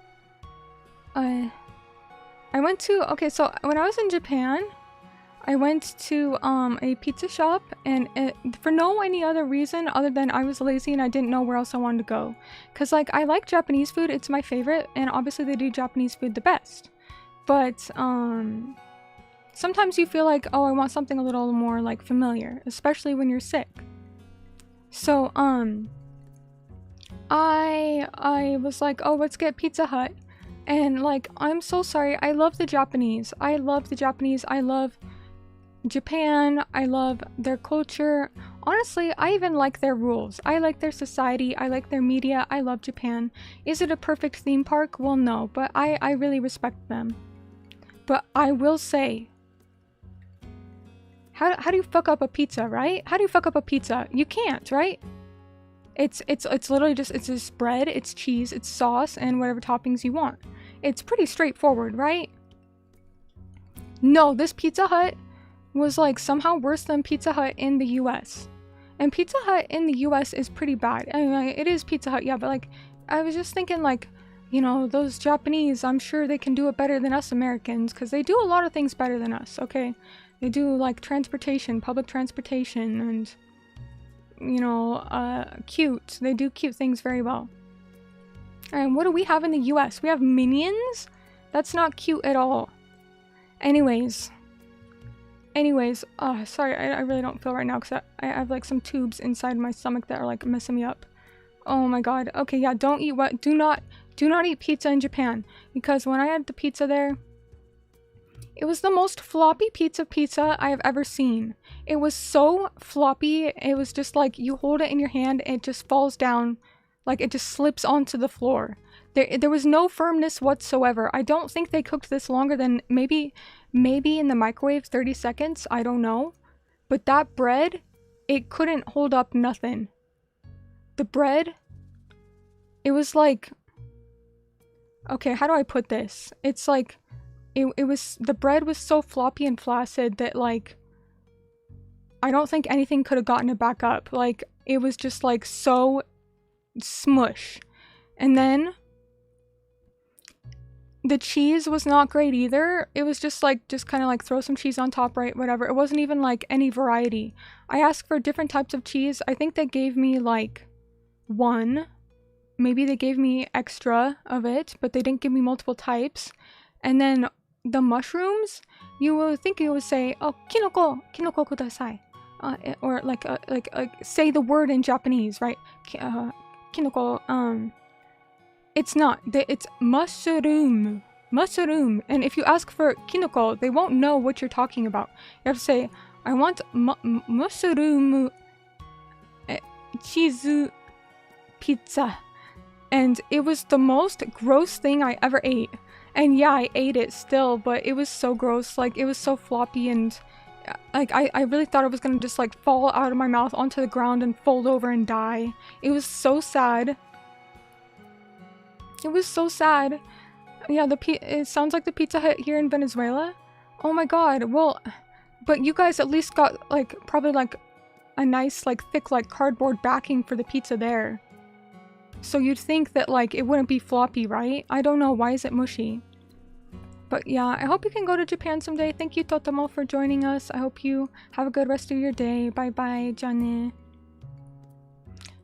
went to, okay, so when I was in Japan, I went to a pizza shop, and for no any other reason other than I was lazy and I didn't know where else I wanted to go. Cause like I like Japanese food, it's my favorite, and obviously they do Japanese food the best. But sometimes you feel like, oh, I want something a little more like familiar, especially when you're sick. So I was like, oh, let's get Pizza Hut. And like, I'm so sorry, I love the Japanese. I love Japan, I love their culture. Honestly, I even like their rules. I like their society, I like their media, I love Japan. Is it a perfect theme park? Well, no, but I really respect them. But I will say, how do you fuck up a pizza, right? How do you fuck up a pizza? You can't, right? It's literally just, it's just bread, it's cheese, it's sauce, and whatever toppings you want. It's pretty straightforward, right? No, this Pizza Hut was like somehow worse than Pizza Hut in the US. And Pizza Hut in the US is pretty bad. I mean, it is Pizza Hut, yeah, but like, I was just thinking like, you know, those Japanese, I'm sure they can do it better than us Americans, because they do a lot of things better than us, okay? They do like transportation, public transportation, and, you know, cute. They do cute things very well. And what do we have in the US? We have Minions? That's not cute at all. Anyways, sorry, I really don't feel right now because I have like some tubes inside my stomach that are like messing me up. Oh my god. Okay, yeah, don't eat what? Do not eat pizza in Japan, because when I had the pizza there, it was the most floppy pizza I have ever seen. It was so floppy. It was just like you hold it in your hand and it just falls down, like it just slips onto the floor. There was no firmness whatsoever. I don't think they cooked this longer than maybe in the microwave 30 seconds. I don't know. But that bread, it couldn't hold up nothing. The bread, it was like, okay, how do I put this? It's like, it was, the bread was so floppy and flaccid that like, I don't think anything could have gotten it back up. Like, it was just like so smush. And then the cheese was not great either. It was just like, just kind of like throw some cheese on top, right? Whatever. It wasn't even like any variety. I asked for different types of cheese. I think they gave me like one. Maybe they gave me extra of it, but they didn't give me multiple types. And then the mushrooms, you would think it would say, oh, kinoko kudasai. Or like say the word in Japanese, right? Kinoko, it's not. It's mushroom. And if you ask for kinoko, they won't know what you're talking about. You have to say, I want mushroom cheese pizza. And it was the most gross thing I ever ate. And yeah, I ate it still, but it was so gross. Like, it was so floppy, and like I really thought it was gonna just like fall out of my mouth onto the ground and fold over and die. It was so sad. It was so sad. Yeah, it sounds like the Pizza Hut here in Venezuela. Oh my god. Well, but you guys at least got like probably like a nice like thick like cardboard backing for the pizza there. So you'd think that like it wouldn't be floppy, right? I don't know, why is it mushy? But yeah, I hope you can go to Japan someday. Thank you, Totomo, for joining us. I hope you have a good rest of your day. Bye bye, Jane.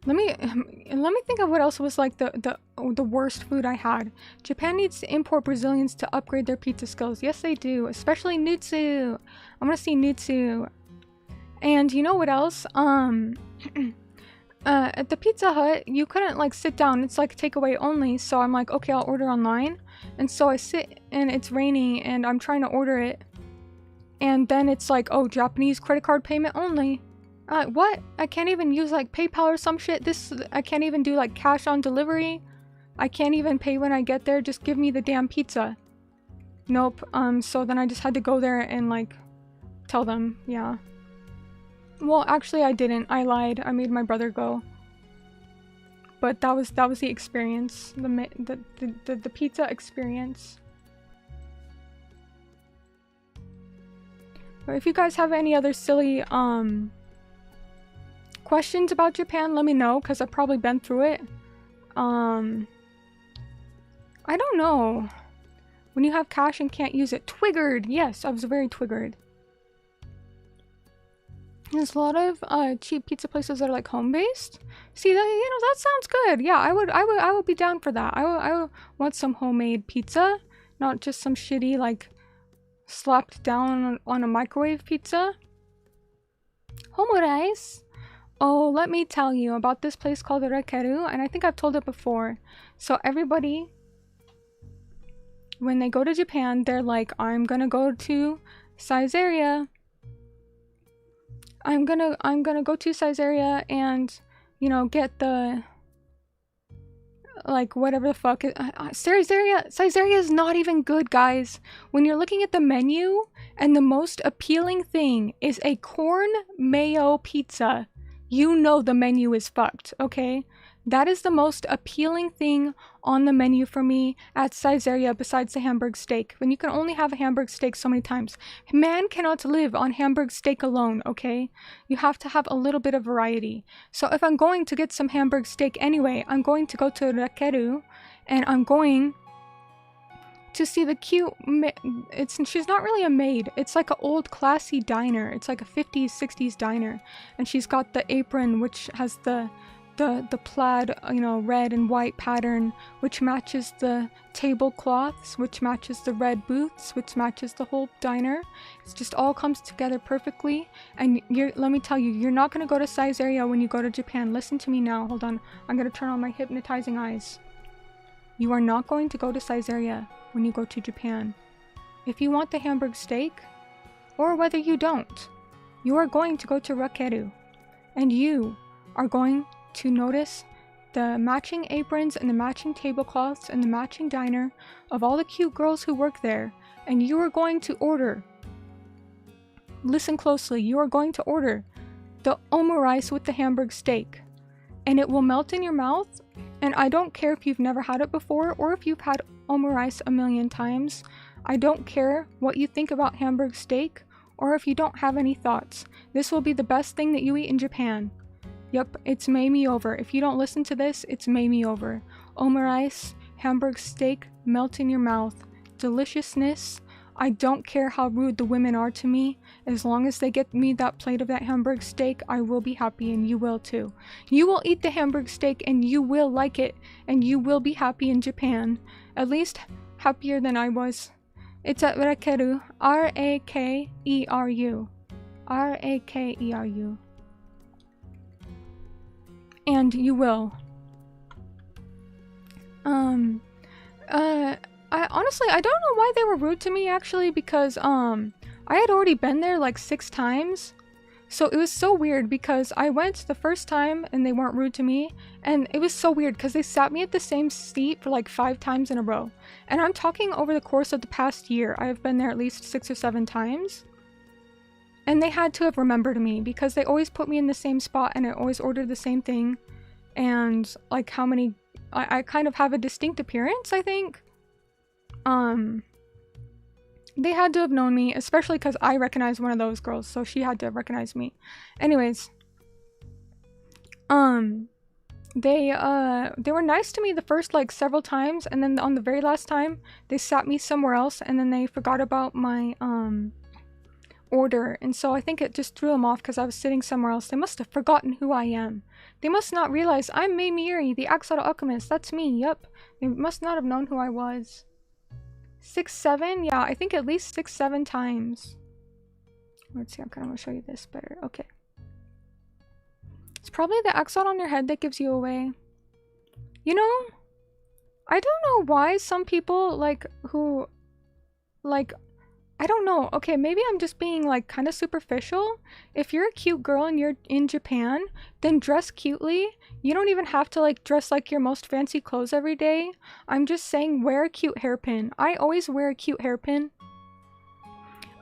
Let me think of what else was like the worst food I had. Japan needs to import Brazilians to upgrade their pizza skills. Yes, they do, especially Nutsu. I want to see Nutsu. And you know what else? At the Pizza Hut, you couldn't like sit down. It's like takeaway only. So I'm like, okay, I'll order online. And so I sit, and it's raining, and I'm trying to order it. And then it's like, oh, Japanese credit card payment only. What? I can't even use like PayPal or some shit. I can't even do like cash on delivery. I can't even pay when I get there. Just give me the damn pizza. Nope. So then I just had to go there and like tell them, yeah. Well, actually I didn't. I lied. I made my brother go. But that was the experience. The pizza experience. if you guys have any other silly questions about Japan, let me know, because I've probably been through it. I don't know. When you have cash and can't use it. Twiggered! Yes, I was very twiggered. There's a lot of cheap pizza places that are like home-based. See, that, you know, that sounds good. Yeah, I would be down for that. I would want some homemade pizza, not just some shitty like slapped down on a microwave pizza. Omurice. Oh, let me tell you about this place called Rekeru, and I think I've told it before. So everybody, when they go to Japan, they're like, I'm gonna go to Caesarea. I'm gonna go to Caesarea and, you know, get the, like, whatever the fuck. Caesarea is not even good, guys. When you're looking at the menu and the most appealing thing is a corn mayo pizza, you know the menu is fucked, okay? That is the most appealing thing on the menu for me at Caesarea besides the Hamburg steak. When you can only have a Hamburg steak so many times. Man cannot live on Hamburg steak alone, okay? You have to have a little bit of variety. So if I'm going to get some Hamburg steak anyway, I'm going to go to Rekeru and I'm going to see the cute, she's not really a maid, it's like an old classy diner. It's like a 50s, 60s diner. And she's got the apron which has the plaid, you know, red and white pattern, which matches the tablecloths, which matches the red booths, which matches the whole diner. It just all comes together perfectly. And let me tell you, you're not going to go to Caesarea when you go to Japan. Listen to me now. Hold on. I'm going to turn on my hypnotizing eyes. You are not going to go to Caesarea when you go to Japan. If you want the Hamburg steak, or whether you don't, you are going to go to Rekeru. And you are going to notice the matching aprons and the matching tablecloths and the matching diner of all the cute girls who work there. And you are going to order, listen closely, you are going to order the omurice with the Hamburg steak. And it will melt in your mouth. And I don't care if you've never had it before or if you've had omurice a million times. I don't care what you think about Hamburg steak or if you don't have any thoughts. This will be the best thing that you eat in Japan. Yep, it's Mei Miyuri. If you don't listen to this, it's Mei Miyuri. Omurice, Hamburg steak, melt in your mouth. Deliciousness. I don't care how rude the women are to me. As long as they get me that plate of that Hamburg steak, I will be happy, and you will too. You will eat the Hamburg steak and you will like it, and you will be happy in Japan. At least happier than I was. It's at Rekeru. R-A-K-E-R-U. R-A-K-E-R-U. And you will. I honestly, I don't know why they were rude to me actually, because I had already been there like 6 times. So it was so weird because I went the first time and they weren't rude to me, and it was so weird because they sat me at the same seat for like 5 times in a row. And I'm talking over the course of the past year. I have been there at least 6 or 7 times. And they had to have remembered me because they always put me in the same spot and I always ordered the same thing. And like how many, I kind of have a distinct appearance, I think. They had to have known me, especially because I recognized one of those girls, so she had to have recognized me. Anyways, they were nice to me the first like several times, and then on the very last time they sat me somewhere else, and then they forgot about my order, and so I think it just threw them off because I was sitting somewhere else. They must have forgotten who I am. They must not realize I'm Mei Miyuri, the axolotl alchemist. That's me. Yep. They must not have known who I was. 6, 7? Yeah, I think at least 6, 7 times. Let's see, I kind of want to show you this better. Okay. It's probably the axolotl on your head that gives you away. You know, I don't know why some people, like, who, like, I don't know. Okay, maybe I'm just being, like, kind of superficial. If you're a cute girl and you're in Japan, then dress cutely. You don't even have to, like, dress like your most fancy clothes every day. I'm just saying wear a cute hairpin. I always wear a cute hairpin.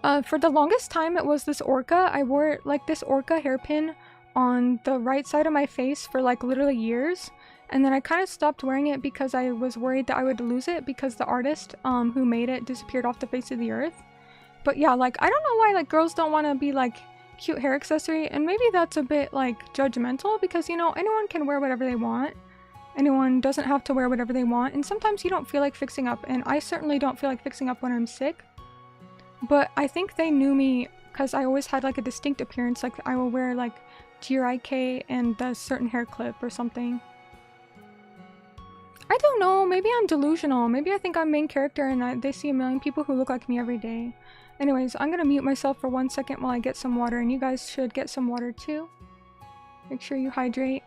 For the longest time, it was this orca. I wore, like, this orca hairpin on the right side of my face for, like, literally years. And then I kind of stopped wearing it because I was worried that I would lose it because the artist who made it disappeared off the face of the earth. But yeah, like, I don't know why, like, girls don't want to be, like, cute hair accessory. And maybe that's a bit, like, judgmental because, you know, anyone can wear whatever they want. Anyone doesn't have to wear whatever they want. And sometimes you don't feel like fixing up. And I certainly don't feel like fixing up when I'm sick. But I think they knew me because I always had, like, a distinct appearance. Like, I will wear, like, GRIK and a certain hair clip or something. I don't know, maybe I'm delusional. Maybe I think I'm main character and they see a million people who look like me every day. Anyways, I'm gonna mute myself for 1 second while I get some water, and you guys should get some water too. Make sure you hydrate.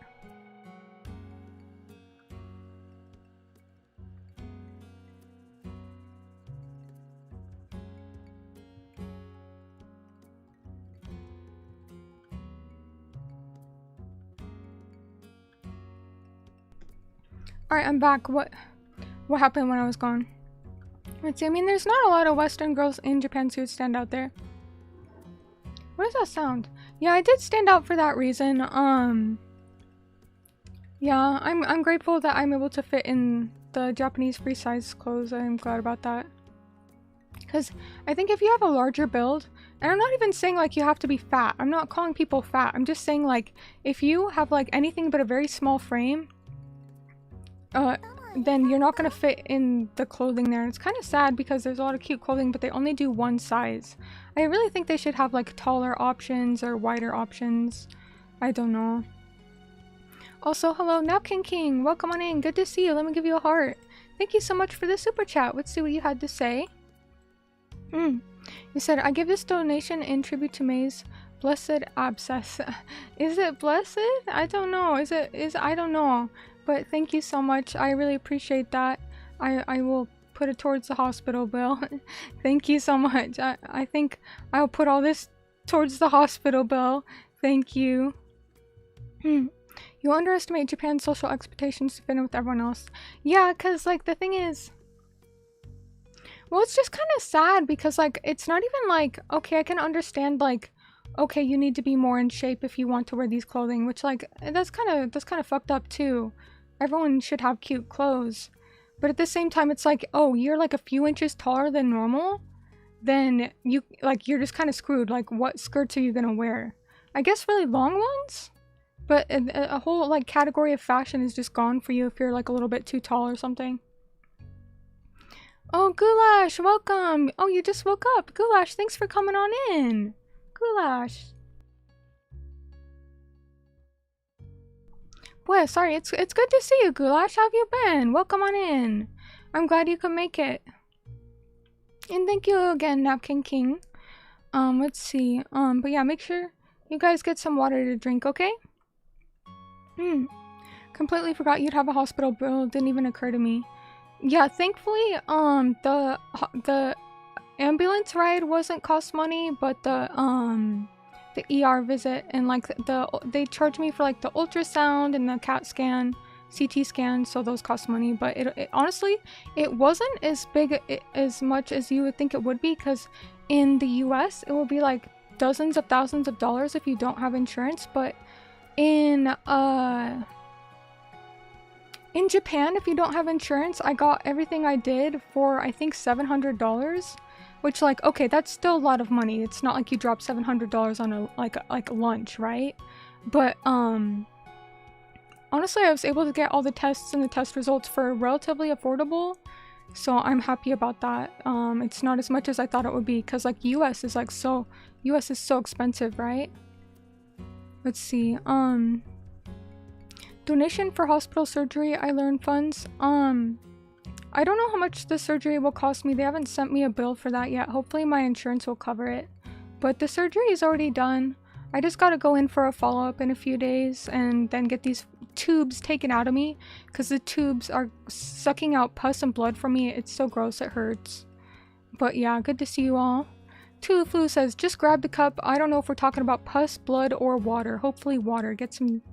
Alright, I'm back. What happened when I was gone? Let's see, I mean, there's not a lot of Western girls in Japan who would stand out there. What does that sound? Yeah, I did stand out for that reason. Yeah, I'm grateful that I'm able to fit in the Japanese free size clothes. I'm glad about that. Because I think if you have a larger build, and I'm not even saying like you have to be fat. I'm not calling people fat. I'm just saying like if you have like anything but a very small frame, then you're not going to fit in the clothing there. It's kind of sad because there's a lot of cute clothing, but they only do one size. I really think they should have like taller options or wider options. I don't know. Also, hello, Napkin King. Welcome on in. Good to see you. Let me give you a heart. Thank you so much for the super chat. Let's see what you had to say. You said, I give this donation in tribute to Mei's blessed abscess. Is it blessed? I don't know. I don't know. But thank you so much. I really appreciate that. I will put it towards the hospital bill. Thank you so much. I think I'll put all this towards the hospital bill. Thank you. You underestimate Japan's social expectations to fit in with everyone else. Yeah, because like the thing is, well, it's just kind of sad because like it's not even like, okay, I can understand like, okay, you need to be more in shape if you want to wear these clothing, which like that's kind of fucked up too. Everyone should have cute clothes, but at the same time it's like, oh, you're like a few inches taller than normal, then you're just kind of screwed. Like, what skirts are you gonna wear? I guess really long ones, but a whole like category of fashion is just gone for you if you're like a little bit too tall or something. Oh, Goulash, welcome. Oh, you just woke up. Goulash, thanks for coming on in. Goulash. Boy, sorry, it's good to see you, Goulash. How have you been? Welcome on in. I'm glad you could make it. And thank you again, Napkin King. Let's see. But yeah, make sure you guys get some water to drink, okay? Completely forgot you'd have a hospital bill. Didn't even occur to me. Yeah, thankfully, the ambulance ride wasn't cost money, but the ER visit and like they charged me for like the ultrasound and the CAT scan, CT scan, so those cost money. But it honestly, it wasn't as big as much as you would think it would be, because in the US it will be like dozens of thousands of dollars if you don't have insurance. But in Japan, if you don't have insurance, I got everything I did for I think $700. Which, like, okay, that's still a lot of money. It's not like you drop $700 on a like lunch, right? But honestly, I was able to get all the tests and the test results for relatively affordable, so I'm happy about that. It's not as much as I thought it would be, because like US is so expensive, right? Let's see. Donation for hospital surgery. I learned funds. I don't know how much the surgery will cost me. They haven't sent me a bill for that yet. Hopefully my insurance will cover it. But the surgery is already done. I just gotta go in for a follow-up in a few days and then get these tubes taken out of me, because the tubes are sucking out pus and blood from me. It's so gross, it hurts. But yeah, good to see you all. Tuluflu says, just grab the cup. I don't know if we're talking about pus, blood, or water. Hopefully water. Get some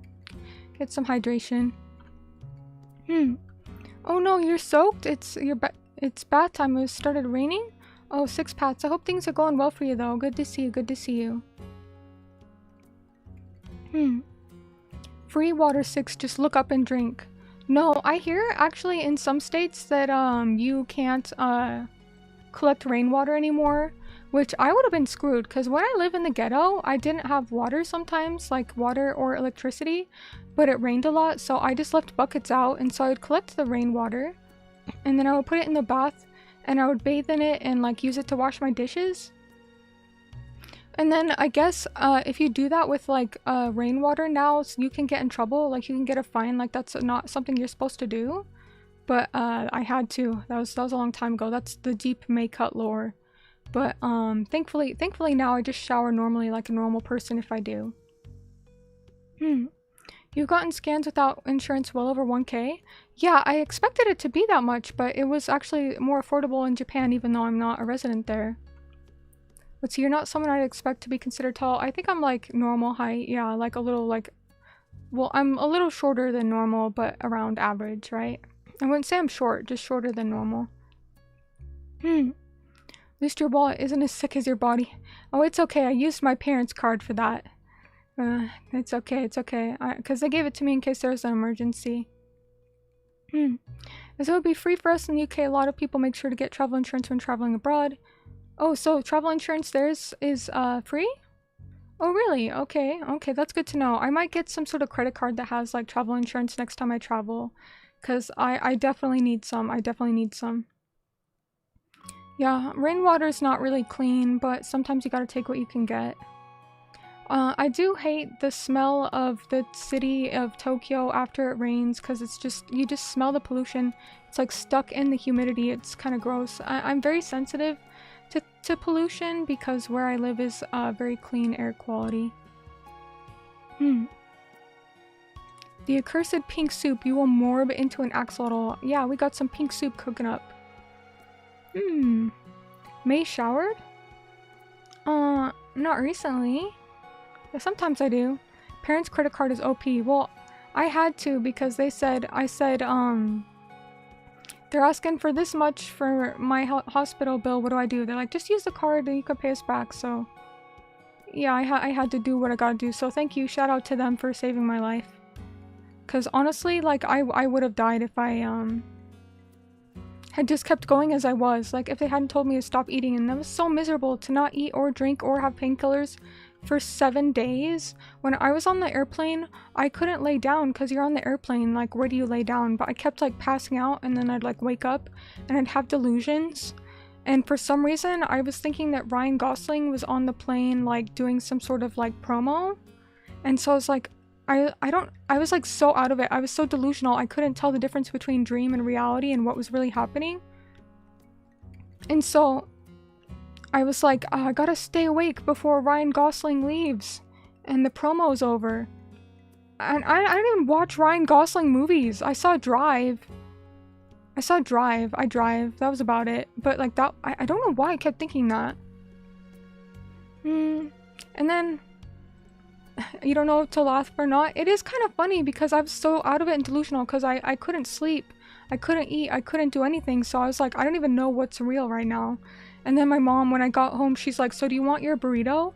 hydration. Oh no, you're soaked? It's bath time. It started raining? Oh, 6 pats. I hope things are going well for you though. Good to see you. Good to see you. Free water 6. Just look up and drink. No, I hear actually in some states that you can't collect rainwater anymore, which I would have been screwed because when I live in the ghetto, I didn't have water sometimes, like water or electricity, but it rained a lot, so I just left buckets out, and so I would collect the rainwater, and then I would put it in the bath, and I would bathe in it and like use it to wash my dishes. And then I guess if you do that with like rainwater now, you can get in trouble, like you can get a fine, like that's not something you're supposed to do. But I had to. That was a long time ago. That's the deep Mei cut lore. But thankfully now I just shower normally like a normal person if I do. You've gotten scans without insurance well over 1K? Yeah, I expected it to be that much, but it was actually more affordable in Japan even though I'm not a resident there. But so you're not someone I'd expect to be considered tall. I think I'm like normal height. Yeah, like a little like... Well, I'm a little shorter than normal, but around average, right? I wouldn't say I'm short, just shorter than normal. At least your wallet isn't as sick as your body. Oh, it's okay. I used my parents' card for that. It's okay, it's okay. Because they gave it to me in case there was an emergency. As it would be free for us in the UK, a lot of people make sure to get travel insurance when traveling abroad. Oh, so travel insurance theirs is free? Oh, really? Okay, okay, that's good to know. I might get some sort of credit card that has like travel insurance next time I travel. Because I definitely need some. I definitely need some. Yeah, rainwater is not really clean, but sometimes you gotta take what you can get. I do hate the smell of the city of Tokyo after it rains because it's just, you just smell the pollution. It's like stuck in the humidity. It's kind of gross. I'm very sensitive to pollution because where I live is very clean air quality. The accursed pink soup, you will morb into an axolotl. Yeah, we got some pink soup cooking up. Mei showered? Not recently. Yeah, sometimes I do. Parents' credit card is OP. Well, I had to because I said, they're asking for this much for my hospital bill. What do I do? They're like, just use the card and you can pay us back. So, yeah, I had to do what I gotta do. So thank you. Shout out to them for saving my life. Because honestly, like, I would have died if I, had just kept going as I was. Like, if they hadn't told me to stop eating. And that was so miserable to not eat or drink or have painkillers for 7 days. When I was on the airplane, I couldn't lay down because you're on the airplane, like where do you lay down? But I kept like passing out and then I'd like wake up and I'd have delusions. And for some reason I was thinking that Ryan Gosling was on the plane like doing some sort of like promo. And so I was like, I was like so out of it. I was so delusional. I couldn't tell the difference between dream and reality and what was really happening. And so I was like, I gotta stay awake before Ryan Gosling leaves and the promo's over. And I didn't even watch Ryan Gosling movies. I saw Drive. I Drive. That was about it. But like that, I don't know why I kept thinking that. And then, you don't know to laugh or not. It is kind of funny because I was so out of it and delusional because I couldn't sleep. I couldn't eat. I couldn't do anything. So I was like, I don't even know what's real right now. And then my mom, when I got home, she's like, so do you want your burrito?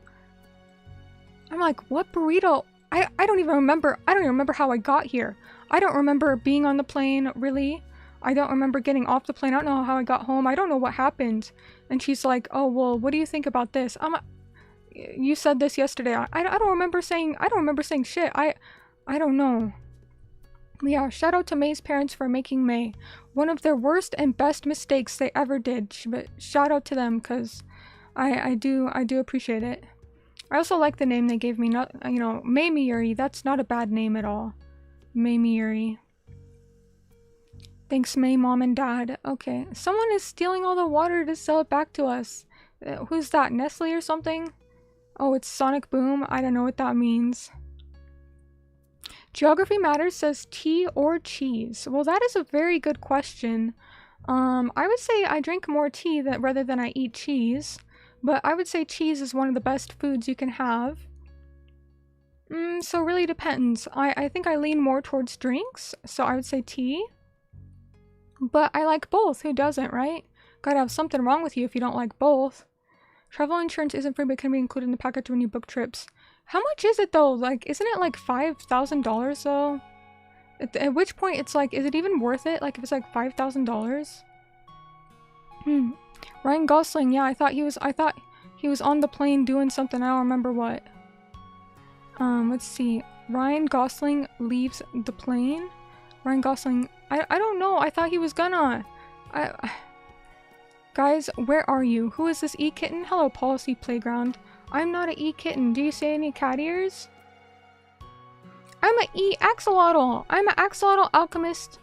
I'm like, what burrito? I don't even remember. I don't even remember how I got here. I don't remember being on the plane, really. I don't remember getting off the plane. I don't know how I got home. I don't know what happened. And she's like, oh, well, what do you think about this? You said this yesterday. I don't remember saying shit. I don't know. Yeah, shout out to Mei's parents for making Mei one of their worst and best mistakes they ever did. But shout out to them because I do appreciate it. I also like the name they gave me. Not, you know, Mei Miyuri. That's not a bad name at all. Mei Miyuri. Thanks, Mei, mom and dad. Okay, someone is stealing all the water to sell it back to us. Who's that? Nestle or something? Oh, it's Sonic Boom. I don't know what that means. Geography Matters says tea or cheese. Well, that is a very good question. I would say I drink more tea rather than I eat cheese. But I would say cheese is one of the best foods you can have. So it really depends. I think I lean more towards drinks, so I would say tea. But I like both. Who doesn't, right? Gotta have something wrong with you if you don't like both. Travel insurance isn't free but can be included in the package when you book trips. How much is it though? Like, isn't it like $5,000 though? At which point it's like, is it even worth it? Like if it's like $5,000? Ryan Gosling, yeah, I thought He was on the plane doing something, I don't remember what. Let's see. Ryan Gosling leaves the plane? Ryan Gosling, I don't know, I thought he was gonna. Guys, where are you? Who is this e-kitten? Hello, Policy Playground. I'm not an e-kitten. Do you see any cat ears? I'm an e-axolotl. I'm an axolotl alchemist.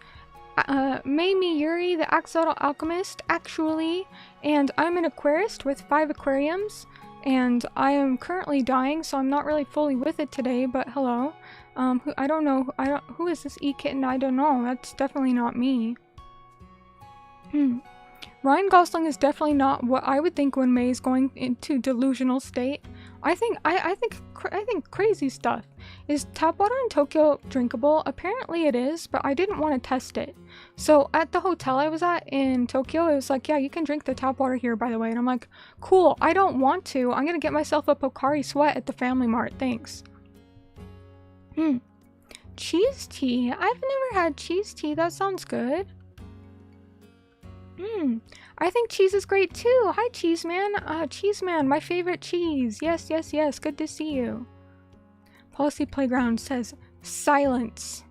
Mei Miyuri, the axolotl alchemist, actually. And I'm an aquarist with 5 aquariums. And I am currently dying, so I'm not really fully with it today, but hello. I don't know. Who is this e-kitten? I don't know. That's definitely not me. Ryan Gosling is definitely not what I would think when Mei is going into delusional state. I think crazy stuff. Is tap water in Tokyo drinkable? Apparently it is, but I didn't want to test it. So at the hotel I was at in Tokyo, it was like, yeah, you can drink the tap water here, by the way. And I'm like, cool, I don't want to. I'm gonna get myself a Pocari Sweat at the Family Mart, thanks. Cheese tea? I've never had cheese tea, that sounds good. I think cheese is great too. Hi, Cheese Man. Cheese Man, my favorite cheese. Yes, yes, yes. Good to see you. Policy Playground says, silence.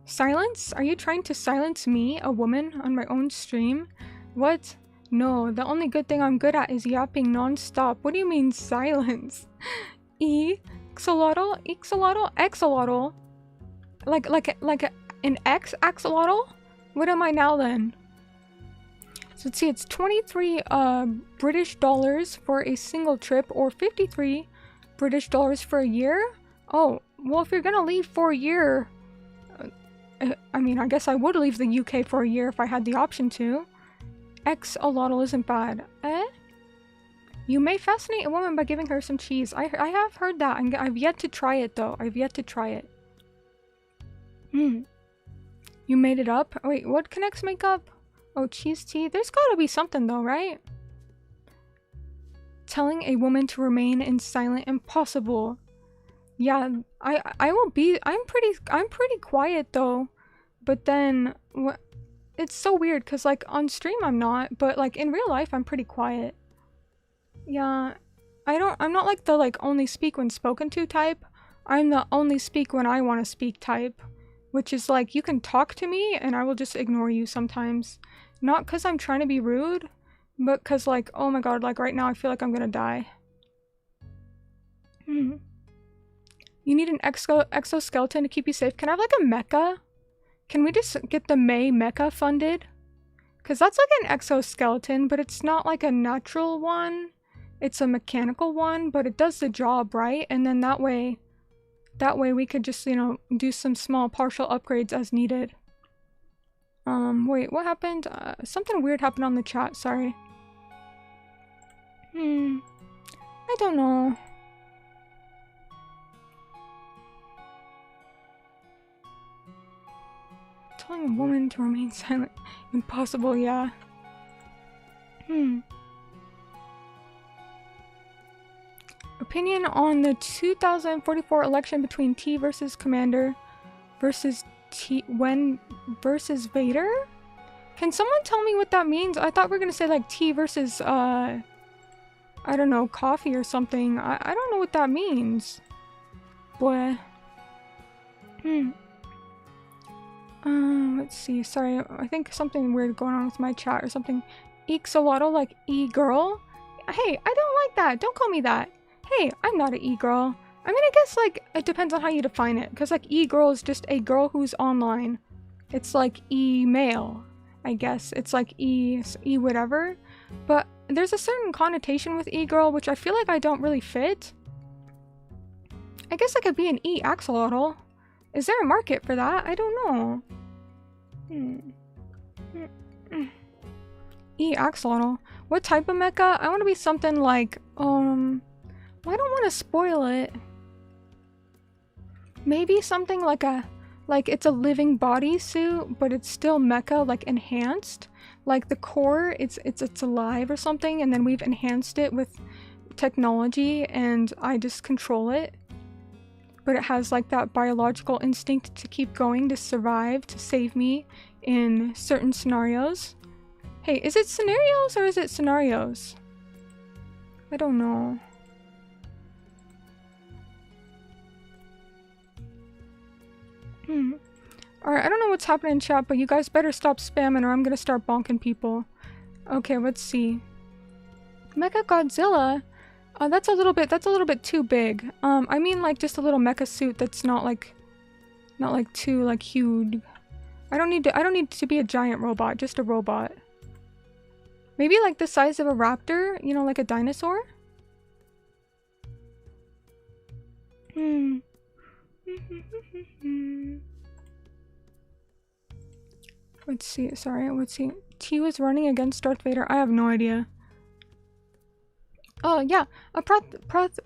Silence? Are you trying to silence me, a woman, on my own stream? What? No, the only good thing I'm good at is yapping non-stop. What do you mean, silence? Axolotl? Axolotl? Axolotl? Like an axolotl? What am I now then? So let's see, it's 23 British dollars for a single trip, or 53 British dollars for a year? Oh, well, if you're gonna leave for a year, I mean, I guess I would leave the UK for a year if I had the option to. Axolotl isn't bad. You may fascinate a woman by giving her some cheese. I have heard that. I've yet to try it, though. I've yet to try it. You made it up? Wait, what connects makeup? Oh, cheese tea? There's gotta be something though, right? Telling a woman to remain in silent, impossible. Yeah, I won't be. I'm pretty quiet though. But then it's so weird because like on stream I'm not, but like in real life I'm pretty quiet. Yeah, I'm not like the like only speak when spoken to type. I'm the only speak when I want to speak type, which is like you can talk to me and I will just ignore you sometimes. Not because I'm trying to be rude, but because like, oh my god, like right now I feel like I'm gonna die. You need an exoskeleton to keep you safe. Can I have like a mecha? Can we just get the Mei mecha funded? Because that's like an exoskeleton, but it's not like a natural one. It's a mechanical one, but it does the job, right? And then that way we could just, you know, do some small partial upgrades as needed. Wait, what happened? Something weird happened on the chat, sorry. I don't know. Telling a woman to remain silent. Impossible, yeah. Opinion on the 2044 election between T versus Commander versus versus Vader? Can someone tell me what that means? I thought we were gonna say like tea versus I don't know, coffee or something. I don't know what that means. Boy. Let's see. Sorry, I think something weird going on with my chat or something. Axolotl, like e-girl? Hey, I don't like that. Don't call me that. Hey, I'm not an e-girl. I mean, I guess, like, it depends on how you define it. Because, like, e-girl is just a girl who's online. It's like e-male, I guess. It's like e-whatever. But there's a certain connotation with e-girl, which I feel like I don't really fit. I guess I could be an e-axolotl. Is there a market for that? I don't know. E-axolotl. What type of mecha? I want to be something like, well, I don't want to spoil it. Maybe something like it's a living bodysuit, but it's still mecha, like enhanced. Like the core, it's alive or something, and then we've enhanced it with technology, and I just control it. But it has like that biological instinct to keep going, to survive, to save me in certain scenarios. Hey, is it scenarios or is it scenarios? I don't know. Alright, I don't know what's happening in chat, but you guys better stop spamming or I'm gonna start bonking people. Okay, let's see. Mecha Godzilla? That's a little bit too big. I mean like just a little mecha suit that's not like too like huge. I don't need to be a giant robot, just a robot. Maybe like the size of a raptor, you know, like a dinosaur? Let's see, sorry, let's see. T was running against Darth Vader. I have no idea. Oh, yeah. A prosthetic.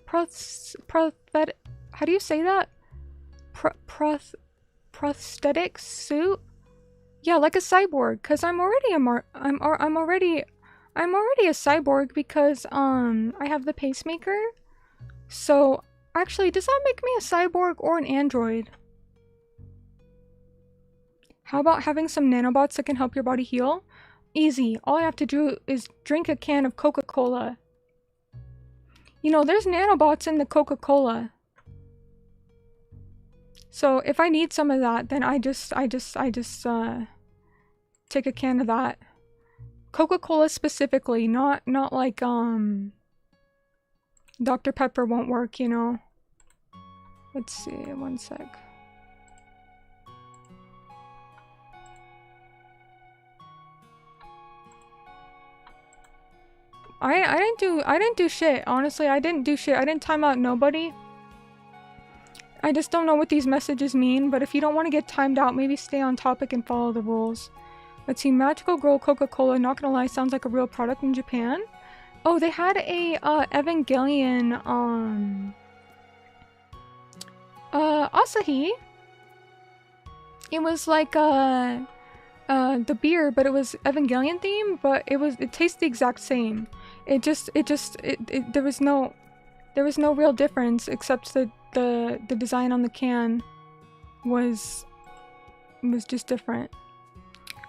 How do you say that? Prosthetic suit? Yeah, like a cyborg. Cause I'm already a cyborg because I have the pacemaker. So actually, does that make me a cyborg or an android? How about having some nanobots that can help your body heal? Easy. All I have to do is drink a can of Coca-Cola. You know, there's nanobots in the Coca-Cola. So if I need some of that, then I just take a can of that. Coca-Cola specifically, not like Dr. Pepper won't work, you know. Let's see, one sec. I didn't do shit. Honestly, I didn't do shit. I didn't time out nobody. I just don't know what these messages mean, but if you don't want to get timed out, maybe stay on topic and follow the rules. Let's see, Magical Girl Coca-Cola, not gonna lie, sounds like a real product in Japan. Oh, they had a Evangelion Asahi. It was like the beer, but it was Evangelion theme, but it tastes the exact same. There was no real difference except that the design on the can was just different.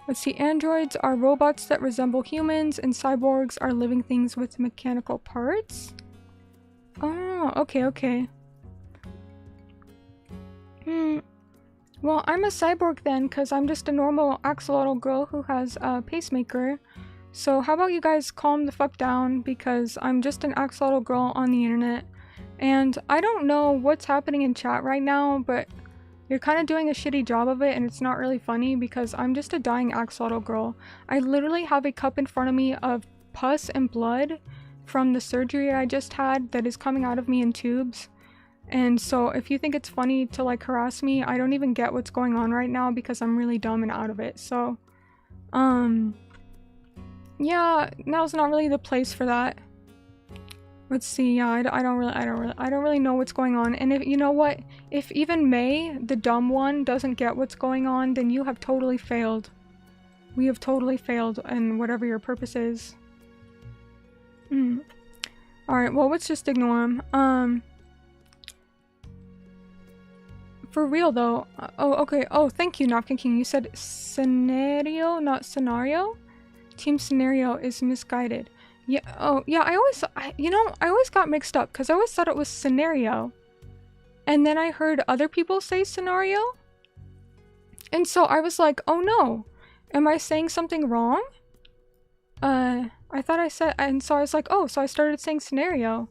Let's see, androids are robots that resemble humans and cyborgs are living things with mechanical parts. Oh, okay. Well, I'm a cyborg then, because I'm just a normal axolotl girl who has a pacemaker. So how about you guys calm the fuck down, because I'm just an axolotl girl on the internet. And I don't know what's happening in chat right now, but you're kind of doing a shitty job of it and it's not really funny because I'm just a dying axolotl girl. I literally have a cup in front of me of pus and blood from the surgery I just had that is coming out of me in tubes. And so if you think it's funny to like harass me, I don't even get what's going on right now because I'm really dumb and out of it. So, yeah, now's not really the place for that. Let's see, yeah, I don't really know what's going on. And if, you know what, if even Mei, the dumb one, doesn't get what's going on, then you have totally failed. We have totally failed in whatever your purpose is. Alright, well, let's just ignore him. For real though, oh, okay, oh, thank you, Napkin King. You said scenario, not scenario? Team Scenario is misguided. Yeah, oh, yeah, I always got mixed up because I always thought it was scenario. And then I heard other people say scenario. And so I was like, oh no, am I saying something wrong? I thought I said, and so I was like, oh, so I started saying scenario.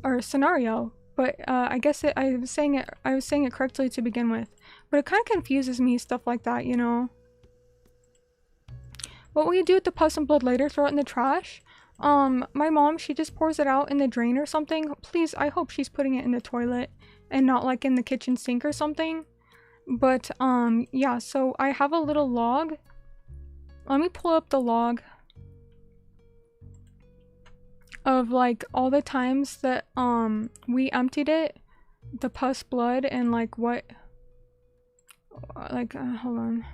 Or scenario. But I guess I was saying it correctly to begin with. But it kind of confuses me, stuff like that, you know. What will you do with the pus and blood later? Throw it in the trash? My mom, she just pours it out in the drain or something. Please, I hope she's putting it in the toilet and not like in the kitchen sink or something. But, yeah, so I have a little log. Let me pull up the log of like all the times that, we emptied it, the pus blood, and like what, like, hold on.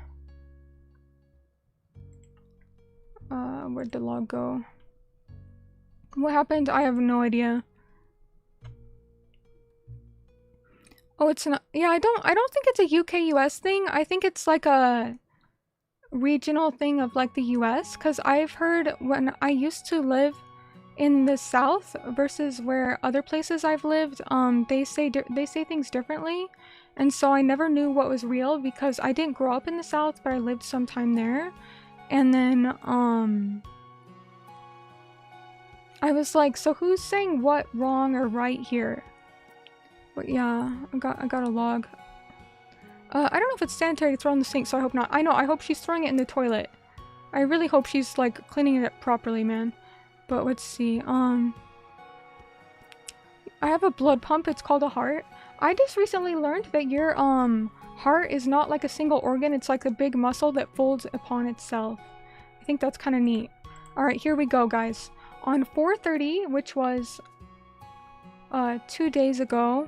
Where'd the log go? What happened? I have no idea. Oh, it's not. Yeah, I don't think it's a UK-US thing. I think it's like a regional thing of like the US, because I've heard when I used to live in the South versus where other places I've lived, they say things differently, and so I never knew what was real because I didn't grow up in the South, but I lived some time there, and then I was like, so who's saying what wrong or right here? But yeah, I got a log. I don't know if it's sanitary to throw in the sink, so I hope not. I hope she's throwing it in the toilet. I really hope she's like cleaning it properly, man. But let's see, I have a blood pump, it's called a heart. I just recently learned that your heart is not like a single organ, it's like a big muscle that folds upon itself. I think that's kind of neat. Alright, here we go, guys. On 4:30, which was 2 days ago,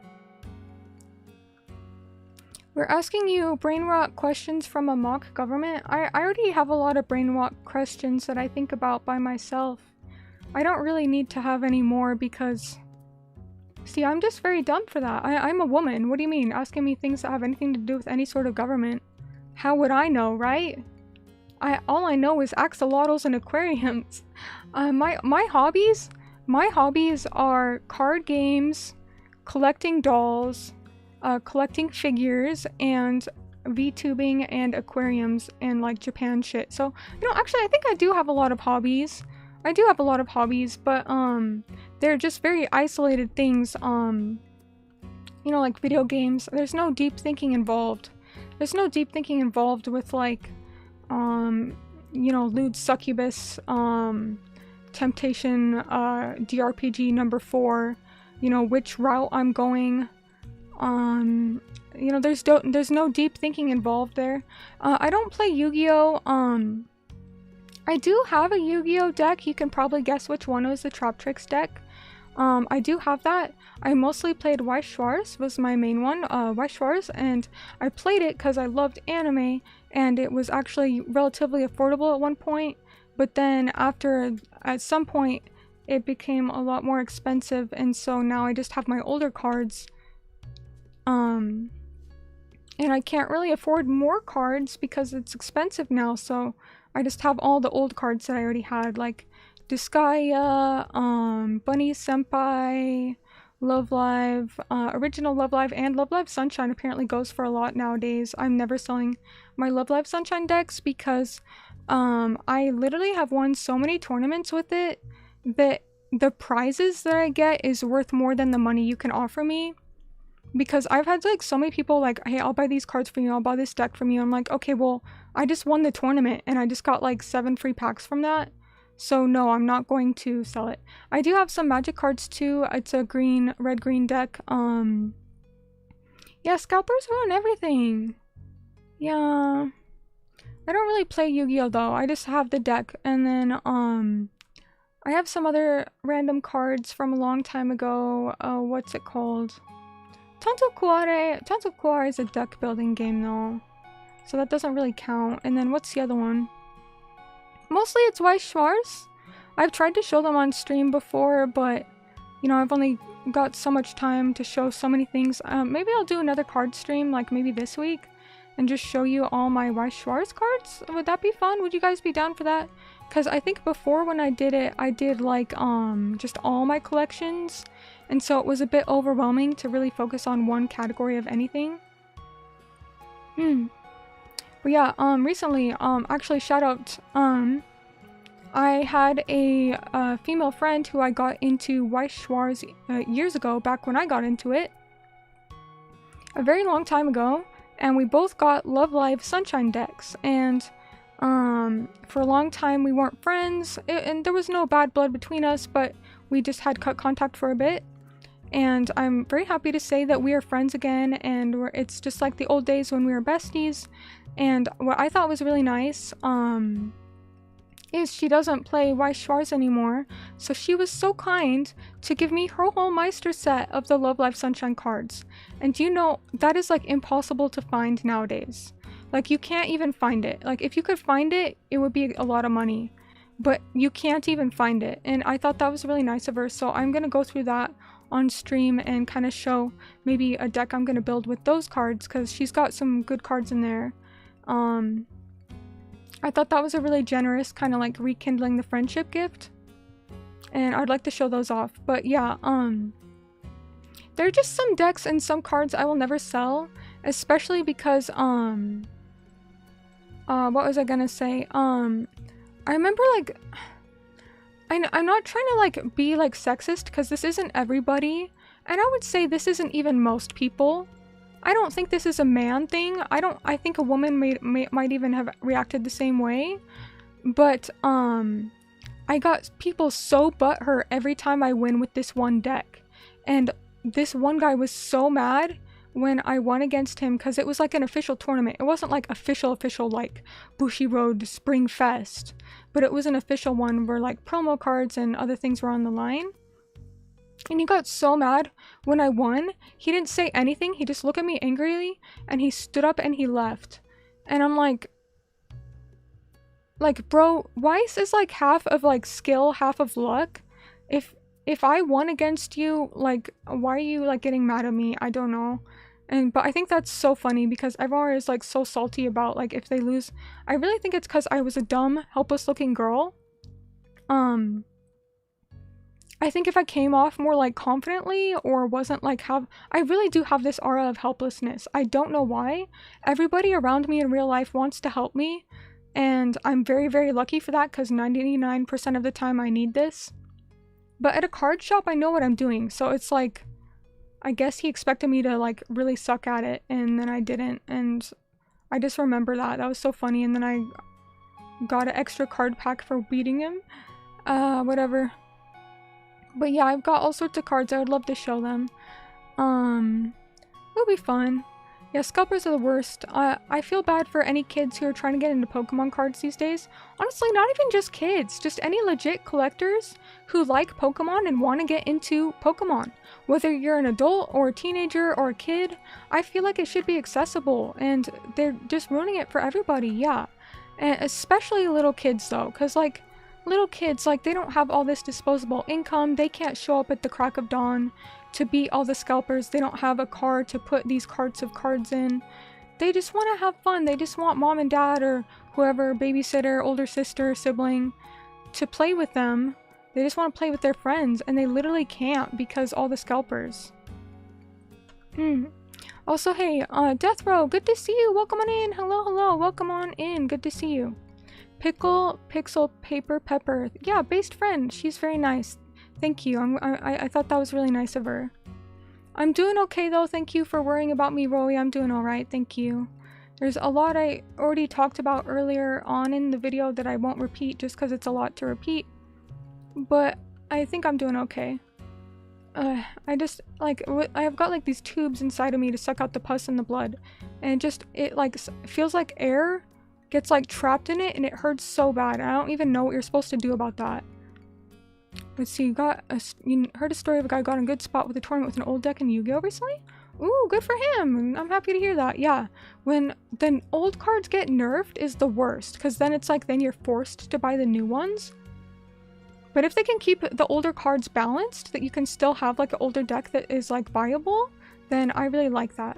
we're asking you brain rot questions from a mock government. I already have a lot of brain rot questions that I think about by myself. I don't really need to have any more because, see, I'm just very dumb for that. I'm a woman. What do you mean? Asking me things that have anything to do with any sort of government. How would I know, right? All I know is axolotls and aquariums. My hobbies are card games, collecting dolls, collecting figures, and VTubing and aquariums and like Japan shit. So, you know, actually I think I do have a lot of hobbies. But they're just very isolated things, you know, like video games. There's no deep thinking involved. There's no deep thinking involved with like, you know, lewd succubus, temptation, DRPG number 4, you know, which route I'm going, you know, there's no deep thinking involved there. I don't play Yu-Gi-Oh! I do have a Yu-Gi-Oh! Deck. You can probably guess which one was the Trap Tricks deck. I do have that. I mostly played Weiss Schwarz, was my main one, Weiss Schwarz, and I played it because I loved anime, and it was actually relatively affordable at one point, but then at some point, it became a lot more expensive, and so now I just have my older cards, and I can't really afford more cards because it's expensive now, so I just have all the old cards that I already had, like Disgaea, Bunny Senpai, Love Live, original Love Live, and Love Live Sunshine apparently goes for a lot nowadays. I'm never selling my Love Live Sunshine decks because I literally have won so many tournaments with it that the prizes that I get is worth more than the money you can offer me. Because I've had like so many people like, hey, I'll buy these cards for you, I'll buy this deck from you. I'm like, okay, well, I just won the tournament and I just got like 7 free packs from that. So no, I'm not going to sell it. I do have some magic cards too. It's a red-green deck. Yeah, scalpers ruin everything. Yeah. I don't really play Yu-Gi-Oh! Though. I just have the deck. And then, I have some other random cards from a long time ago. What's it called? Tanto Kuare is a deck building game though, so that doesn't really count. And then what's the other one? Mostly it's Weiss Schwarz. I've tried to show them on stream before, but you know, I've only got so much time to show so many things. Maybe I'll do another card stream like maybe this week and just show you all my Weiss Schwarz cards. Would that be fun? Would you guys be down for that? Because I think before when I did it, I did like just all my collections. And so it was a bit overwhelming to really focus on one category of anything. But yeah, recently, actually shout out, I had a female friend who I got into Weiss Schwarz years ago, back when I got into it. A very long time ago. And we both got Love Live Sunshine decks. And for a long time we weren't friends. And there was no bad blood between us, but we just had cut contact for a bit. And I'm very happy to say that we are friends again, and it's just like the old days when we were besties. And what I thought was really nice is she doesn't play Weiss Schwarz anymore, so she was so kind to give me her whole Meister set of the Love Live Sunshine cards. And do you know, that is like impossible to find nowadays. Like you can't even find it. Like if you could find it, it would be a lot of money, but you can't even find it. And I thought that was really nice of her, so I'm gonna go through that on stream and kind of show maybe a deck I'm gonna build with those cards, because she's got some good cards in there. I thought that was a really generous kind of like rekindling the friendship gift. and I'd like to show those off. But yeah, there are just some decks and some cards I will never sell, especially because what was I gonna say? I remember like I'm not trying to like be like sexist because this isn't everybody, and I would say this isn't even most people. I don't think this is a man thing. I think a woman might even have reacted the same way. But I got people so butthurt every time I win with this one deck. And this one guy was so mad when I won against him because it was like an official tournament. It wasn't like official like Bushiroad Spring Fest, but it was an official one where like promo cards and other things were on the line. And he got so mad when I won. He didn't say anything. He just looked at me angrily and he stood up and he left. And I'm like, bro, Weiss is like half of like skill, half of luck. If I won against you, like, why are you like getting mad at me? I don't know. But I think that's so funny because everyone is like so salty about like if they lose. I really think it's because I was a dumb, helpless looking girl. I think if I came off more like confidently or wasn't like I really do have this aura of helplessness. I don't know why. Everybody around me in real life wants to help me, and I'm very, very lucky for that because 99% of the time I need this. But at a card shop, I know what I'm doing, so it's like, I guess he expected me to like really suck at it, and then I didn't, and I just remember that. That was so funny, and then I got an extra card pack for beating him. Whatever. But yeah, I've got all sorts of cards. I would love to show them. It'll be fun. Yeah, scalpers are the worst. I feel bad for any kids who are trying to get into Pokemon cards these days. Honestly, not even just kids. Just any legit collectors who like Pokemon and want to get into Pokemon. Whether you're an adult or a teenager or a kid, I feel like it should be accessible. And they're just ruining it for everybody, yeah. And especially little kids though, because like, little kids, like, they don't have all this disposable income. They can't show up at the crack of dawn to beat all the scalpers. They don't have a car to put these carts of cards in. They just want to have fun. They just want mom and dad or whoever, babysitter, older sister, sibling, to play with them. They just want to play with their friends, and they literally can't because all the scalpers. Also, hey, Death Row, good to see you. Welcome on in. Hello, welcome on in. Good to see you. Pickle, Pixel, Paper, Pepper. Yeah, based friend. She's very nice. Thank you. I thought that was really nice of her. I'm doing okay though. Thank you for worrying about me, Rowie. I'm doing alright. Thank you. There's a lot I already talked about earlier on in the video that I won't repeat just because it's a lot to repeat. But I think I'm doing okay. I just, like, I've got like these tubes inside of me to suck out the pus and the blood. And it like feels like air gets like trapped in it and it hurts so bad. I don't even know what you're supposed to do about that. Let's see, you heard a story of a guy got in a good spot with a tournament with an old deck in Yu-Gi-Oh recently? Ooh, good for him. I'm happy to hear that. Yeah, when the old cards get nerfed is the worst, because then it's like then you're forced to buy the new ones. But if they can keep the older cards balanced, that you can still have like an older deck that is like viable, then I really like that.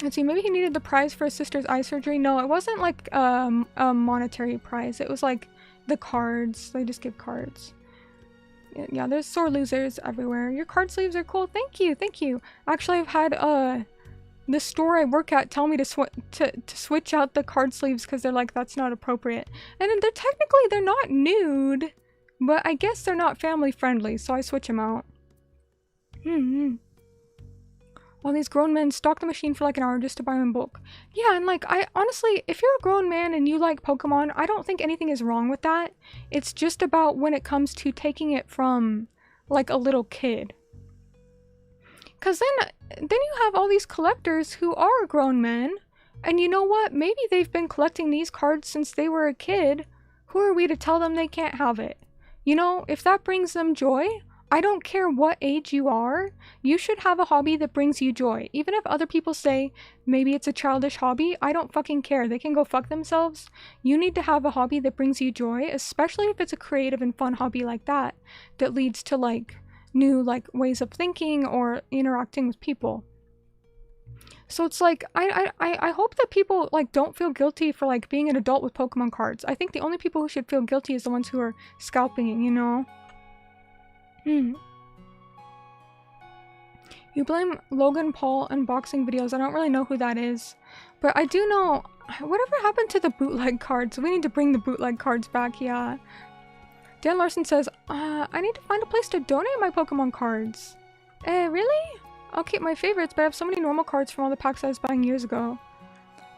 Let's see, maybe he needed the prize for his sister's eye surgery. No, it wasn't like a monetary prize. It was like the cards. They just give cards. Yeah, there's sore losers everywhere. Your card sleeves are cool. Thank you, thank you. Actually, I've had the store I work at tell me to switch out the card sleeves because they're like, that's not appropriate. And they're not nude, but I guess they're not family friendly, so I switch them out. All these grown men stalk the machine for like an hour just to buy them in bulk. Yeah, and like, I honestly, if you're a grown man and you like Pokemon, I don't think anything is wrong with that. It's just about when it comes to taking it from like a little kid. Cause then you have all these collectors who are grown men, and you know what? Maybe they've been collecting these cards since they were a kid. Who are we to tell them they can't have it? You know, if that brings them joy, I don't care what age you are, you should have a hobby that brings you joy. Even if other people say maybe it's a childish hobby, I don't fucking care. They can go fuck themselves. You need to have a hobby that brings you joy, especially if it's a creative and fun hobby like that leads to like new like ways of thinking or interacting with people. So it's like, I hope that people like don't feel guilty for like being an adult with Pokemon cards. I think the only people who should feel guilty is the ones who are scalping, you know? You blame Logan Paul unboxing videos. I don't really know who that is. But I do know, whatever happened to the bootleg cards? We need to bring the bootleg cards back, yeah. Dan Larson says, I need to find a place to donate my Pokemon cards. Really? I'll keep my favorites, but I have so many normal cards from all the packs I was buying years ago.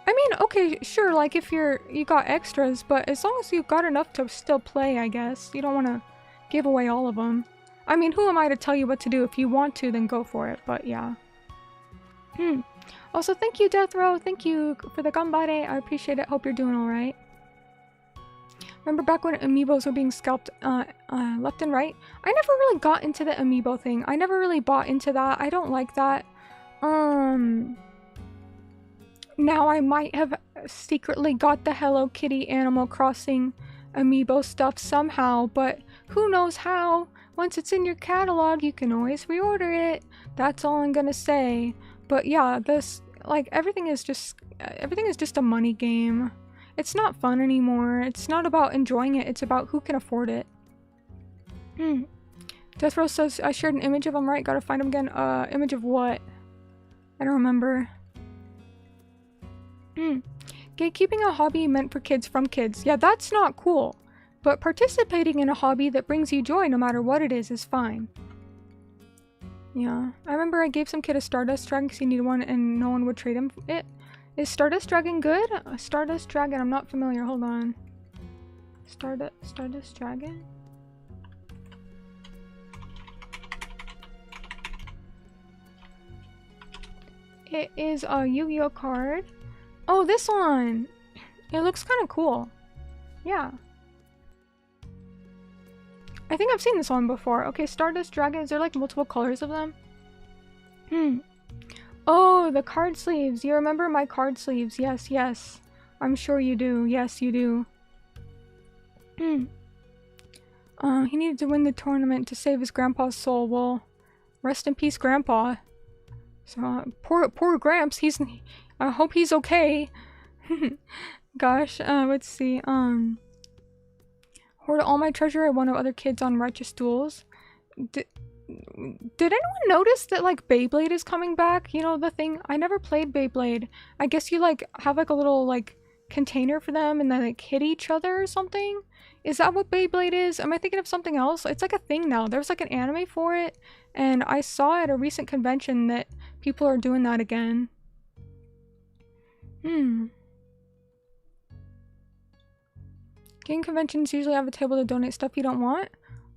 I mean, okay, sure, like if you got extras, but as long as you got enough to still play, I guess. You don't want to give away all of them. I mean, who am I to tell you what to do? If you want to, then go for it, but yeah. Also, thank you, Death Row. Thank you for the gambare. I appreciate it. Hope you're doing alright. Remember back when amiibos were being scalped left and right? I never really got into the amiibo thing. I never really bought into that. I don't like that. Now I might have secretly got the Hello Kitty Animal Crossing amiibo stuff somehow, but who knows how? Once it's in your catalog, you can always reorder it. That's all I'm gonna say. But yeah, this, like, everything is just a money game. It's not fun anymore. It's not about enjoying it. It's about who can afford it. Death Row says, I shared an image of him, right? Gotta find him again. Image of what? I don't remember. Gatekeeping a hobby meant for kids from kids. Yeah, that's not cool. But participating in a hobby that brings you joy no matter what it is fine. Yeah. I remember I gave some kid a Stardust Dragon because he needed one and no one would trade him it. Is Stardust Dragon good? Stardust Dragon, I'm not familiar. Hold on. Stardust Dragon? It is a Yu-Gi-Oh card. Oh, this one! It looks kind of cool. Yeah. I think I've seen this one before. Okay, Stardust Dragon. Is there like multiple colors of them? Oh, the card sleeves. You remember my card sleeves. Yes, yes. I'm sure you do. Yes, you do. He needed to win the tournament to save his grandpa's soul. Well, rest in peace, Grandpa. So, poor Gramps. I hope he's okay. Gosh, let's see. Hoard all my treasure. I won of other kids on righteous duels. Did anyone notice that, like, Beyblade is coming back? You know, the thing? I never played Beyblade. I guess you, like, have, like, a little, like, container for them and then, like, hit each other or something? Is that what Beyblade is? Am I thinking of something else? It's, like, a thing now. There's, like, an anime for it. And I saw at a recent convention that people are doing that again. Game conventions usually have a table to donate stuff you don't want.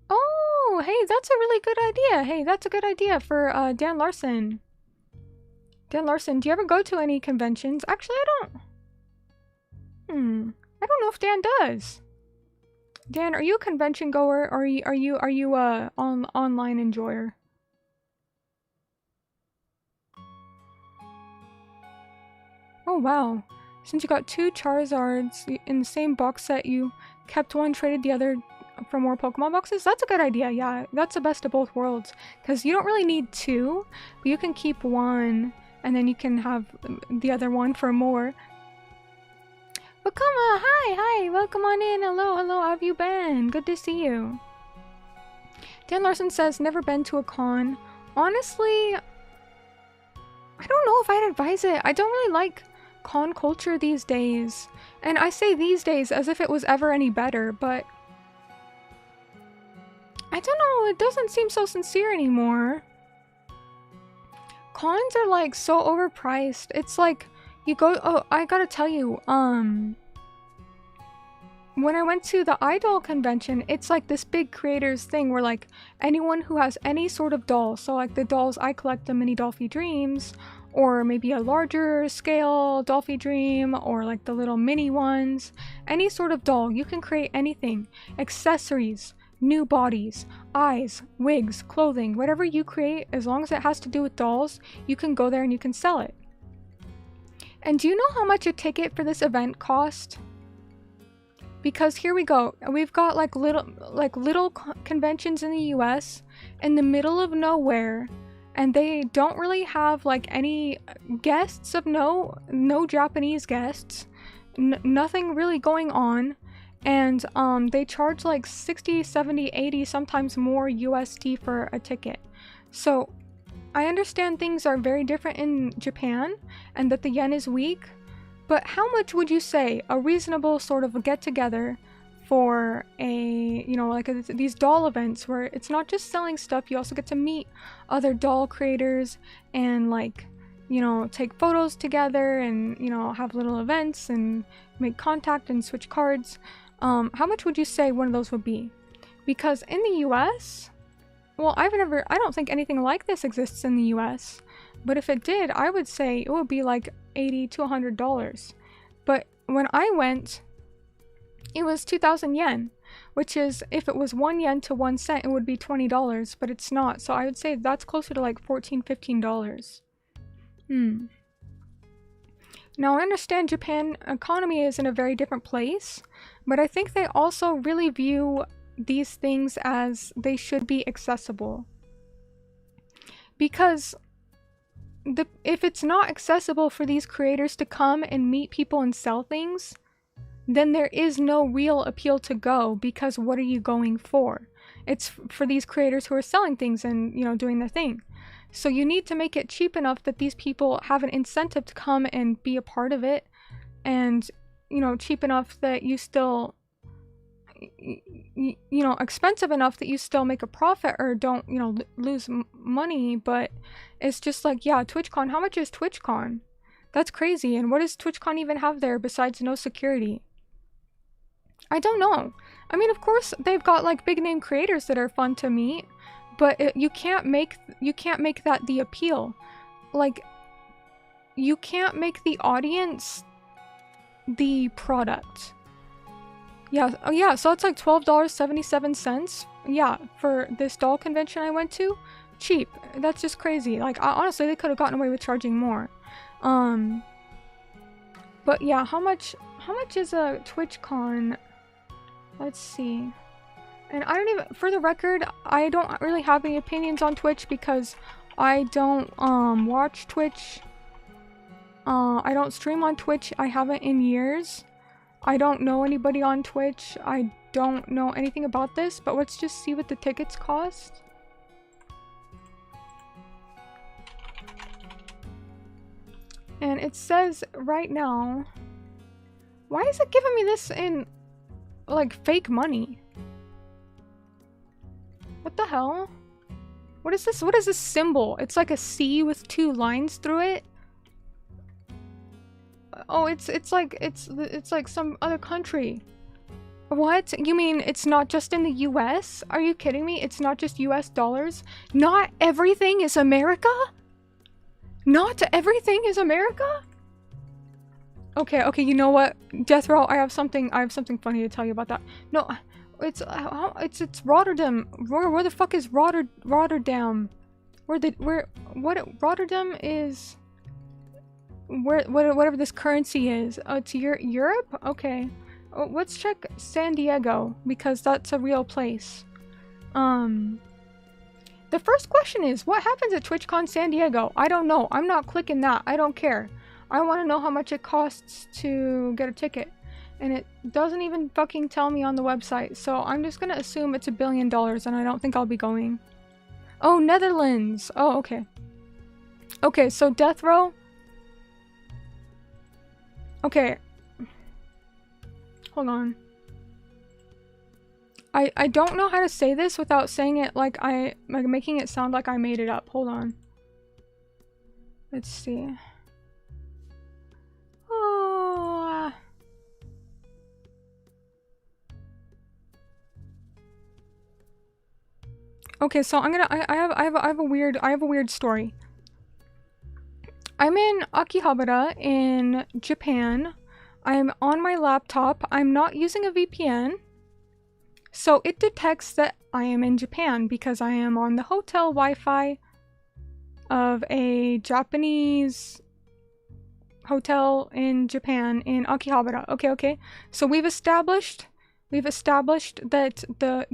Oh, hey, that's a really good idea. Hey, that's a good idea for Dan Larson. Dan Larson, do you ever go to any conventions? Actually, I don't. I don't know if Dan does. Dan, are you a convention goer or are you online enjoyer? Oh wow. Since you got 2 Charizards in the same box set, you kept one, traded the other for more Pokemon boxes? That's a good idea, yeah. That's the best of both worlds. Because you don't really need 2, but you can keep one, and then you can have the other one for more. But come on, hi, welcome on in, hello, how have you been? Good to see you. Dan Larson says, never been to a con. Honestly, I don't know if I'd advise it. I don't really like con culture these days. And I say these days as if it was ever any better, but I don't know, it doesn't seem so sincere anymore. Cons are like so overpriced. It's like you go, oh, I gotta tell you, when I went to the Idol convention, it's like this big creators thing where like anyone who has any sort of doll, so like the dolls I collect, the mini Dolphy Dreams, or maybe a larger scale Dolphy Dream, or like the little mini ones, any sort of doll, you can create anything, accessories, new bodies, eyes, wigs, clothing, whatever you create, as long as it has to do with dolls, you can go there and you can sell it. And do you know how much a ticket for this event cost? Because here we go, we've got like little conventions in the US in the middle of nowhere, and they don't really have like any guests of no Japanese guests, nothing really going on, and they charge like 60, 70, 80, sometimes more USD for a ticket. So I understand things are very different in Japan and that the yen is weak, but how much would you say a reasonable sort of a get-together for a, you know, like these doll events where it's not just selling stuff, you also get to meet other doll creators and, like, you know, take photos together and, you know, have little events and make contact and switch cards. How much would you say one of those would be? Because in the US, well, I don't think anything like this exists in the US, but if it did, I would say it would be like $80 to $100. But when I went, it was 2,000 yen, which is, if it was 1 yen to 1 cent, it would be $20, but it's not. So I would say that's closer to like $14, $15. Now I understand Japan economy is in a very different place, but I think they also really view these things as they should be accessible. Because if it's not accessible for these creators to come and meet people and sell things, then there is no real appeal to go, because what are you going for? It's for these creators who are selling things and, you know, doing their thing. So you need to make it cheap enough that these people have an incentive to come and be a part of it, and, you know, cheap enough that you still, you know, expensive enough that you still make a profit or don't, you know, lose money. But it's just like, yeah, TwitchCon, how much is TwitchCon? That's crazy. And what does TwitchCon even have there besides no security? I don't know. I mean, of course, they've got like big name creators that are fun to meet, but you can't make that the appeal. Like, you can't make the audience the product. Yeah, oh yeah, so it's like $12.77. Yeah, for this doll convention I went to. Cheap. That's just crazy. Like, honestly, they could have gotten away with charging more. But yeah, how much is a TwitchCon? Let's see. And I don't even, for the record, I don't really have any opinions on Twitch because I don't watch Twitch. I don't stream on Twitch. I haven't in years. I don't know anybody on Twitch. I don't know anything about this, but let's just see what the tickets cost. And it says right now, why is it giving me this in like fake money? What the hell? What is this? What is this symbol? It's like a C with 2 lines through it. Oh, it's like some other country. What? You mean it's not just in the US? Are you kidding me? It's not just US dollars? Not everything is America? Not everything is America? Okay, you know what? Death Row, I have something funny to tell you about that. No, it's Rotterdam. Where the fuck is Rotterdam? Rotterdam is whatever this currency is. Oh, it's Europe? Okay. Oh, let's check San Diego, because that's a real place. The first question is, what happens at TwitchCon San Diego? I don't know. I'm not clicking that. I don't care. I want to know how much it costs to get a ticket. And it doesn't even fucking tell me on the website. So I'm just gonna assume it's $1 billion, and I don't think I'll be going. Oh, Netherlands. Oh, okay. Okay, so Death Row. Okay. Hold on. I don't know how to say this without saying it like making it sound like I made it up. Hold on. Let's see. Oh. Okay, so I have a weird story. I'm in Akihabara in Japan. I'm on my laptop. I'm not using a VPN. So it detects that I am in Japan because I am on the hotel Wi-Fi of a Japanese hotel in Japan in Akihabara. Okay. So we've established that the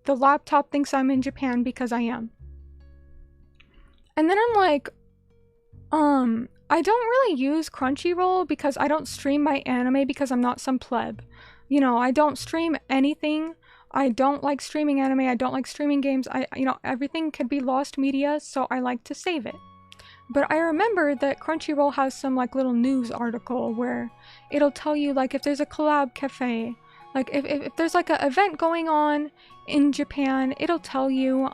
laptop thinks I'm in Japan because I am. And then I'm like, I don't really use Crunchyroll because I don't stream my anime because I'm not some pleb. You know, I don't stream anything. I don't like streaming anime. I don't like streaming games. You know, everything could be lost media, so I like to save it. But I remember that Crunchyroll has some like little news article where it'll tell you like if there's a collab cafe, like if there's like an event going on in Japan, it'll tell you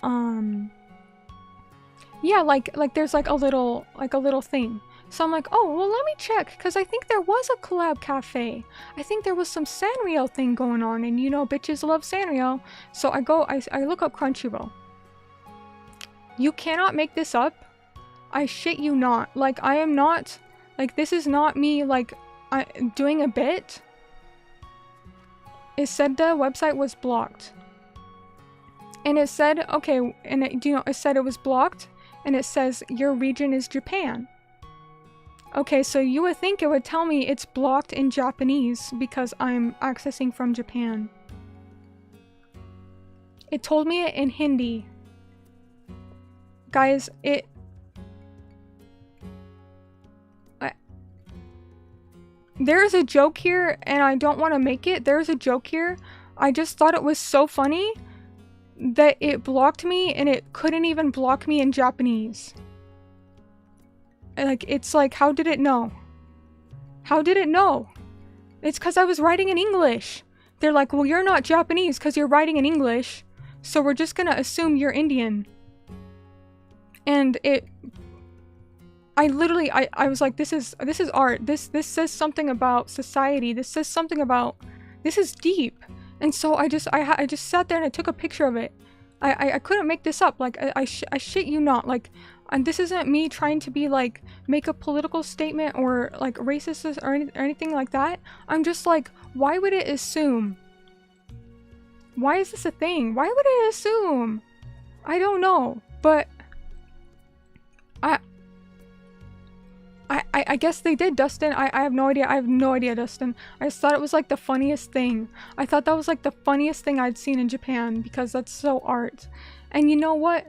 yeah, like there's like a little thing. So I'm like, oh, well, let me check, because I think there was a collab cafe. I think there was some Sanrio thing going on, and you know, bitches love Sanrio. So I look up Crunchyroll. You cannot make this up. I shit you not. Like, I am not, like, this is not me, like, doing a bit. It said the website was blocked. And it said, okay, and it said it was blocked, and it says your region is Japan. Okay, so you would think it would tell me it's blocked in Japanese because I'm accessing from Japan. It told me it in Hindi. Guys, there's a joke here, and I don't want to make it. There's a joke here. I just thought it was so funny that it blocked me, and it couldn't even block me in Japanese. Like, it's like, how did it know? How did it know? It's because I was writing in English. They're like, well, you're not Japanese because you're writing in English, so we're just gonna assume you're Indian. And I literally, I was like, this is art. This says something about society. This says something about, this is deep. And so I just sat there and I took a picture of it. I couldn't make this up. Like, I shit you not. Like, and this isn't me trying to be like, make a political statement or like racist or anything like that. I'm just like, why would it assume? Why is this a thing? Why would it assume? I don't know, but I guess they did, Dustin. I have no idea. I have no idea, Dustin. I just thought it was like the funniest thing. I thought that was like the funniest thing I'd seen in Japan because that's so art. And you know what?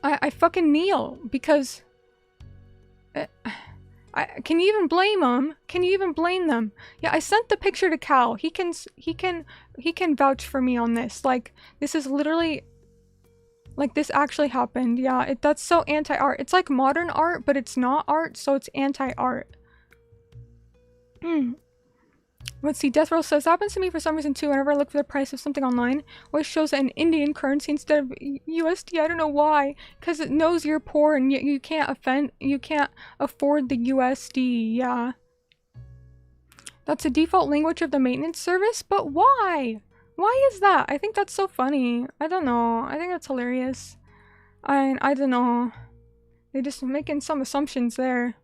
I fucking kneel because can you even blame them? Can you even blame them? Yeah, I sent the picture to Cal. He can vouch for me on this. Like, this is literally, like, this actually happened. Yeah, that's so anti-art. It's like modern art, but it's not art, so it's anti-art. Let's see, Death Row says, happens to me for some reason too. Whenever I look for the price of something online, always shows an Indian currency instead of USD. I don't know why. Because it knows you're poor and you can't afford the USD. Yeah. That's the default language of the maintenance service, but why? Why is that? I think that's so funny. I don't know. I think that's hilarious. I don't know. They're just making some assumptions there.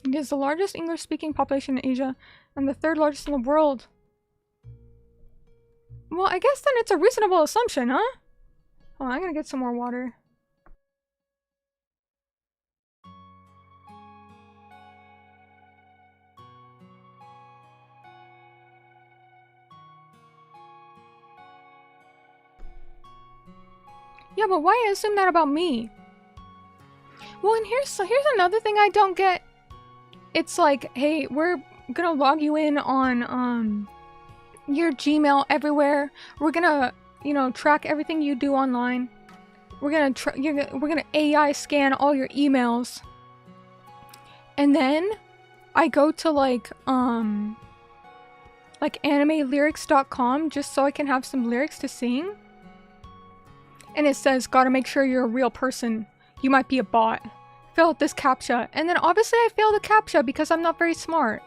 It is the largest English-speaking population in Asia and the third largest in the world. Well, I guess then it's a reasonable assumption, huh? Hold on, I'm gonna get some more water. Yeah, but why assume that about me? Well, and here's another thing I don't get. It's like, hey, we're gonna log you in on your Gmail everywhere. We're gonna, you know, track everything you do online. We're gonna AI scan all your emails. And then I go to like animelyrics.com just so I can have some lyrics to sing. And it says, gotta make sure you're a real person. You might be a bot. Fill out this CAPTCHA. And then obviously I fail the CAPTCHA because I'm not very smart.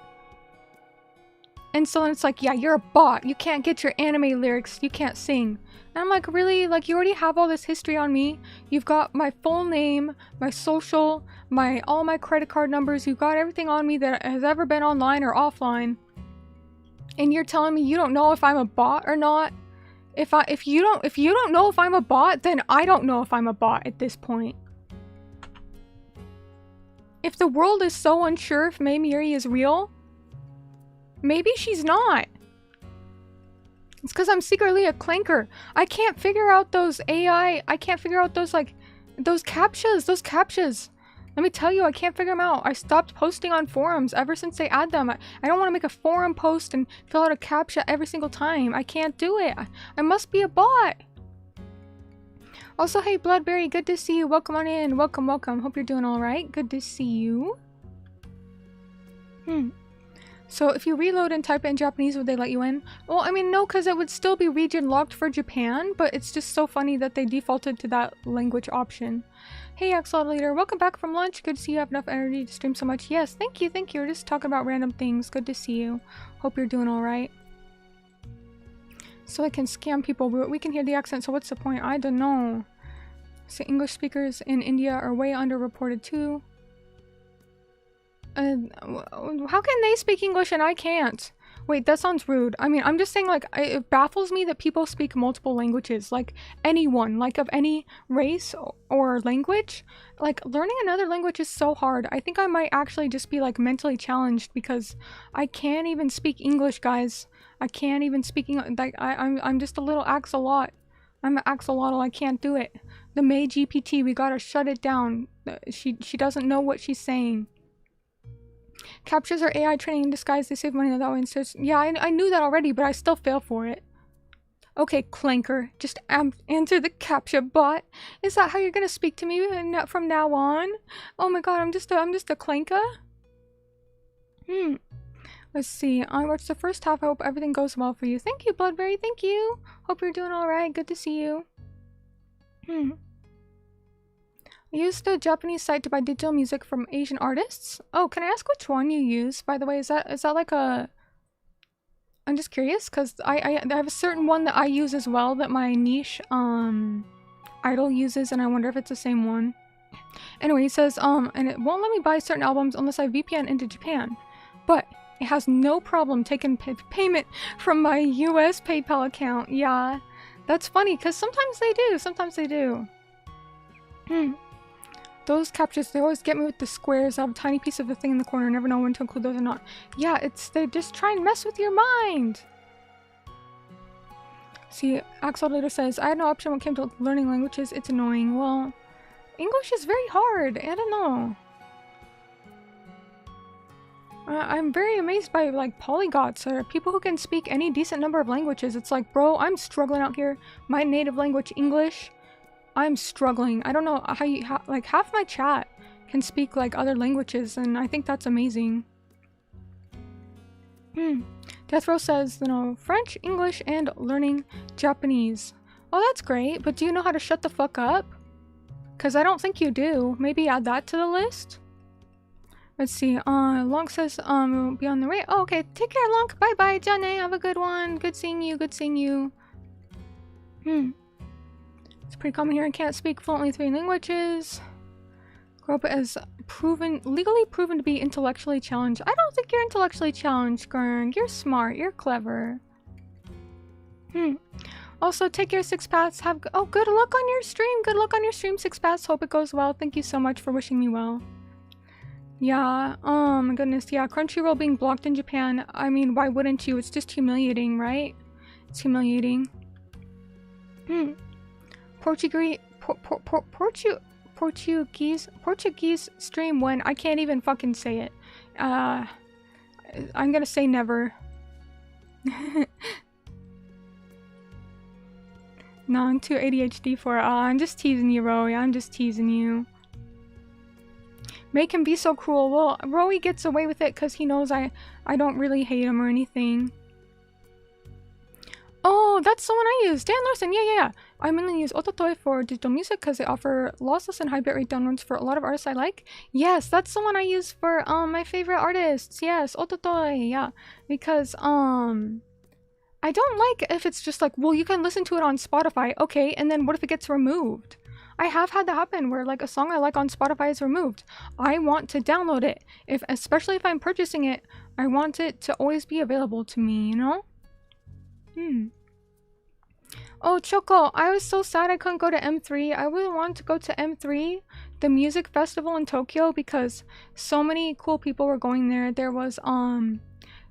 And so then it's like, yeah, you're a bot. You can't get your anime lyrics. You can't sing. And I'm like, really? Like, you already have all this history on me. You've got my full name, my social, all my credit card numbers. You've got everything on me that has ever been online or offline. And you're telling me you don't know if I'm a bot or not? If you don't know if I'm a bot, then I don't know if I'm a bot at this point. If the world is so unsure if Mei Miyuri is real, maybe she's not. It's because I'm secretly a clanker. I can't figure out those AI. I can't figure out those, like, those captchas. Those captchas. Let me tell you, I can't figure them out. I stopped posting on forums ever since they add them. I don't want to make a forum post and fill out a captcha every single time. I can't do it. I must be a bot. Also, hey, Bloodberry, good to see you. Welcome on in. Welcome, welcome. Hope you're doing all right. Good to see you. So if you reload and type it in Japanese, would they let you in? Well, I mean, no, because it would still be region locked for Japan, but it's just so funny that they defaulted to that language option. Hey, Axolotl Leader, welcome back from lunch. Good to see you have enough energy to stream so much. Yes, thank you, thank you. We're just talking about random things. Good to see you. Hope you're doing all right. So I can scam people, but we can hear the accent, so what's the point? I don't know. So English speakers in India are way underreported too. How can they speak English and I can't? Wait, that sounds rude. I mean, I'm just saying, like, it baffles me that people speak multiple languages. Like, anyone, like, of any race or language. Like, learning another language is so hard. I think I might actually just be, like, mentally challenged because I can't even speak English, guys. I can't even speak English. Like, I'm just a little axolotl. I'm an axolotl. I can't do it. The Mei GPT, we gotta shut it down. She doesn't know what she's saying. Captures are AI training in disguise. They save money that way instead. Yeah, I knew that already, but I still fail for it. Okay, clanker, just answer the captcha bot. Is that how you're gonna speak to me from now on? Oh my god, I'm just a clanker. Let's see. I watched the first half. I hope everything goes well for you. Thank you, Bloodberry. Thank you. Hope you're doing all right. Good to see you. I used a Japanese site to buy digital music from Asian artists. Oh, can I ask which one you use, by the way? Is that like a... I'm just curious, because I have a certain one that I use as well that my niche idol uses, and I wonder if it's the same one. Anyway, he says, and it won't let me buy certain albums unless I VPN into Japan. But it has no problem taking payment from my US PayPal account. Yeah, that's funny, because sometimes they do. Sometimes they do. Those captchas, they always get me with the squares. I have a tiny piece of the thing in the corner. I never know when to include those or not. Yeah, they just try and mess with your mind. See, Axel later says, I had no option when it came to learning languages. It's annoying. Well, English is very hard. I don't know. I'm very amazed by, like, polyglots or people who can speak any decent number of languages. It's like, bro, I'm struggling out here. My native language, English. I'm struggling. I don't know how you like half my chat can speak like other languages, and I think that's amazing. Death Row says, you know, French, English, and learning Japanese. Oh, that's great, but do you know how to shut the fuck up? Because I don't think you do. Maybe add that to the list. Let's see. Long says, we'll be on the way. Oh, okay. Take care, Long. Bye bye, Jane. Have a good one. Good seeing you. Good seeing you. It's pretty common here and can't speak fluently 3 languages. Grow up as legally proven to be intellectually challenged. I don't think you're intellectually challenged, Gurng. You're smart. You're clever. Also, take your 6 paths. Oh, good luck on your stream. Good luck on your stream, 6 paths. Hope it goes well. Thank you so much for wishing me well. Yeah. Oh my goodness. Yeah. Crunchyroll being blocked in Japan. I mean, why wouldn't you? It's just humiliating, right? It's humiliating. Portuguese stream when I can't even fucking say it. I'm gonna say never. No, I'm too ADHD for it. I'm just teasing you, Rowie. I'm just teasing you. Make him be so cruel. Well, Rowie gets away with it because he knows I don't really hate him or anything. Oh, that's the one I use. Dan Larson, yeah. I mainly use Ototoi for digital music because they offer lossless and high bitrate downloads for a lot of artists I like. Yes, that's the one I use for my favorite artists. Yes, Ototoi, yeah. Because I don't like if it's just like, well, you can listen to it on Spotify. Okay, and then what if it gets removed? I have had that happen where like a song I like on Spotify is removed. I want to download it. Especially if I'm purchasing it, I want it to always be available to me, you know? Oh, Choco, I was so sad I couldn't go to M3. I really wanted to go to M3, the music festival in Tokyo, because so many cool people were going there. There was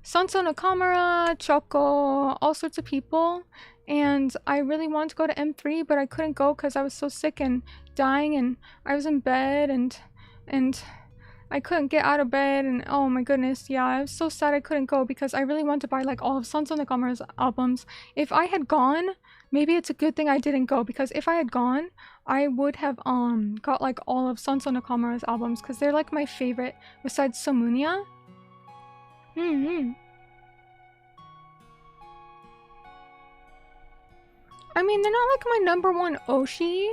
Sanso Nakamura, Choco, all sorts of people. And I really wanted to go to M3, but I couldn't go because I was so sick and dying, and I was in bed, and I couldn't get out of bed, and oh my goodness, yeah, I was so sad I couldn't go because I really wanted to buy like all of Sanso Nakamura's albums. If I had gone, maybe it's a good thing I didn't go, because if I had gone, I would have got like all of Sanso Nakamura's albums because they're like my favorite besides Somunia. I mean, they're not like my number one Oshi,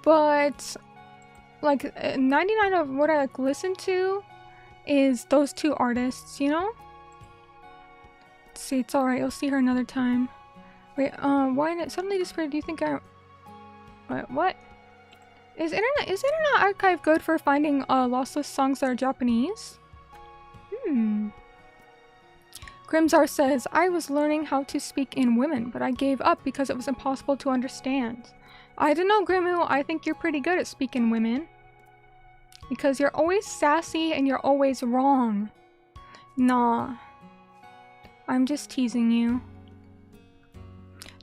but like 99 of what I like listen to is those two artists, you know? Let's see, it's alright, you'll see her another time. Wait, why did it suddenly disappear? Do you think I... What? Is Internet Archive good for finding lossless songs that are Japanese? Grimzar says, I was learning how to speak in women, but I gave up because it was impossible to understand. I don't know, Grimu, I think you're pretty good at speaking women. Because you're always sassy and you're always wrong. Nah. I'm just teasing you.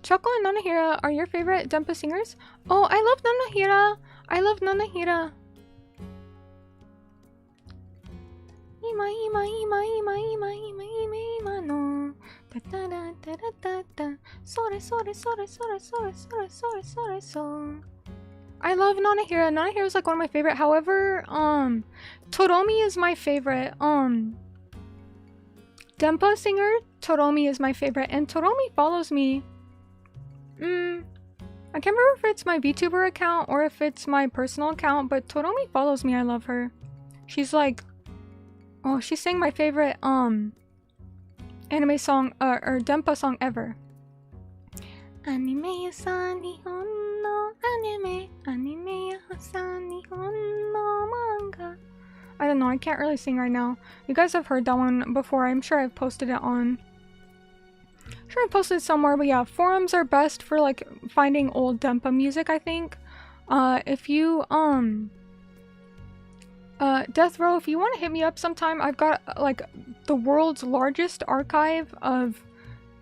Choco and Nanahira are your favorite Dempa singers? Oh, I love Nanahira! I love Nanahira! Ima ima ima ima ima ima ima ima no da da da da da da sore sore sore sore sore sore sore sore so. I love Nanahira. Nanahira is like one of my favorite. However, Toromi is my favorite. Dempa singer Toromi is my favorite, and Toromi follows me. I can't remember if it's my VTuber account or if it's my personal account, but Toromi follows me. I love her. She's like, oh, she sang my favorite anime song or Dempa song ever. Anime san nihon no anime, anime san nihon no manga. I don't know, I can't really sing right now. You guys have heard that one before. I'm sure I've posted it on. I'm sure I posted it somewhere, but yeah, forums are best for like finding old Dempa music, I think. If you Death Row, if you want to hit me up sometime, I've got like the world's largest archive of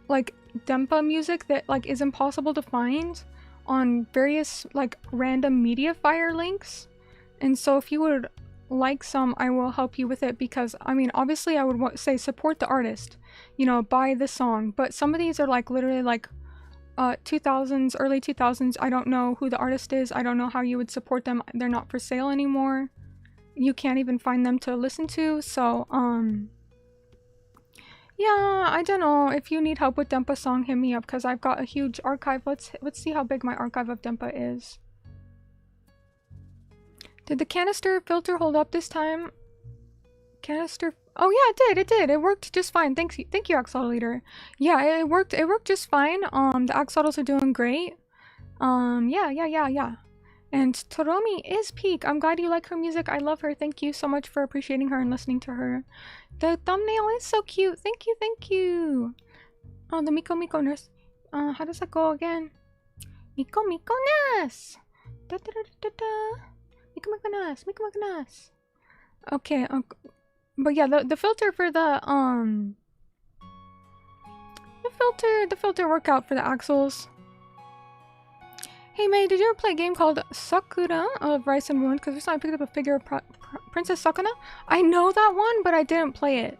like Dempa music that like is impossible to find on various like random Mediafire links. And so if you would like some, I will help you with it, because I mean, obviously I would say support the artist, you know, buy the song, but some of these are like literally like 2000s, early 2000s. I don't know who the artist is. I don't know how you would support them. They're not for sale anymore. You can't even find them to listen to, so yeah, I don't know. If you need help with Dempa song, hit me up, because I've got a huge archive. Let's see how big my archive of Dempa is. Did the canister filter hold up this time? Canister... Oh yeah, it did. It worked just fine. Thank you, Axolotl Leader. Yeah, it worked just fine. The axolotls are doing great. Yeah. And Toromi is peak. I'm glad you like her music. I love her. Thank you so much for appreciating her and listening to her. The thumbnail is so cute. Thank you. Oh, the Miko nurse. How does that go again? Miko nurse. Da da da da da. Miko nurse. Okay. But yeah, the filter for the filter workout for the axles. Hey Mei, did you ever play a game called Sakura of Rice and Ruins? Because recently I picked up a figure of Princess Sakuna. I know that one, but I didn't play it.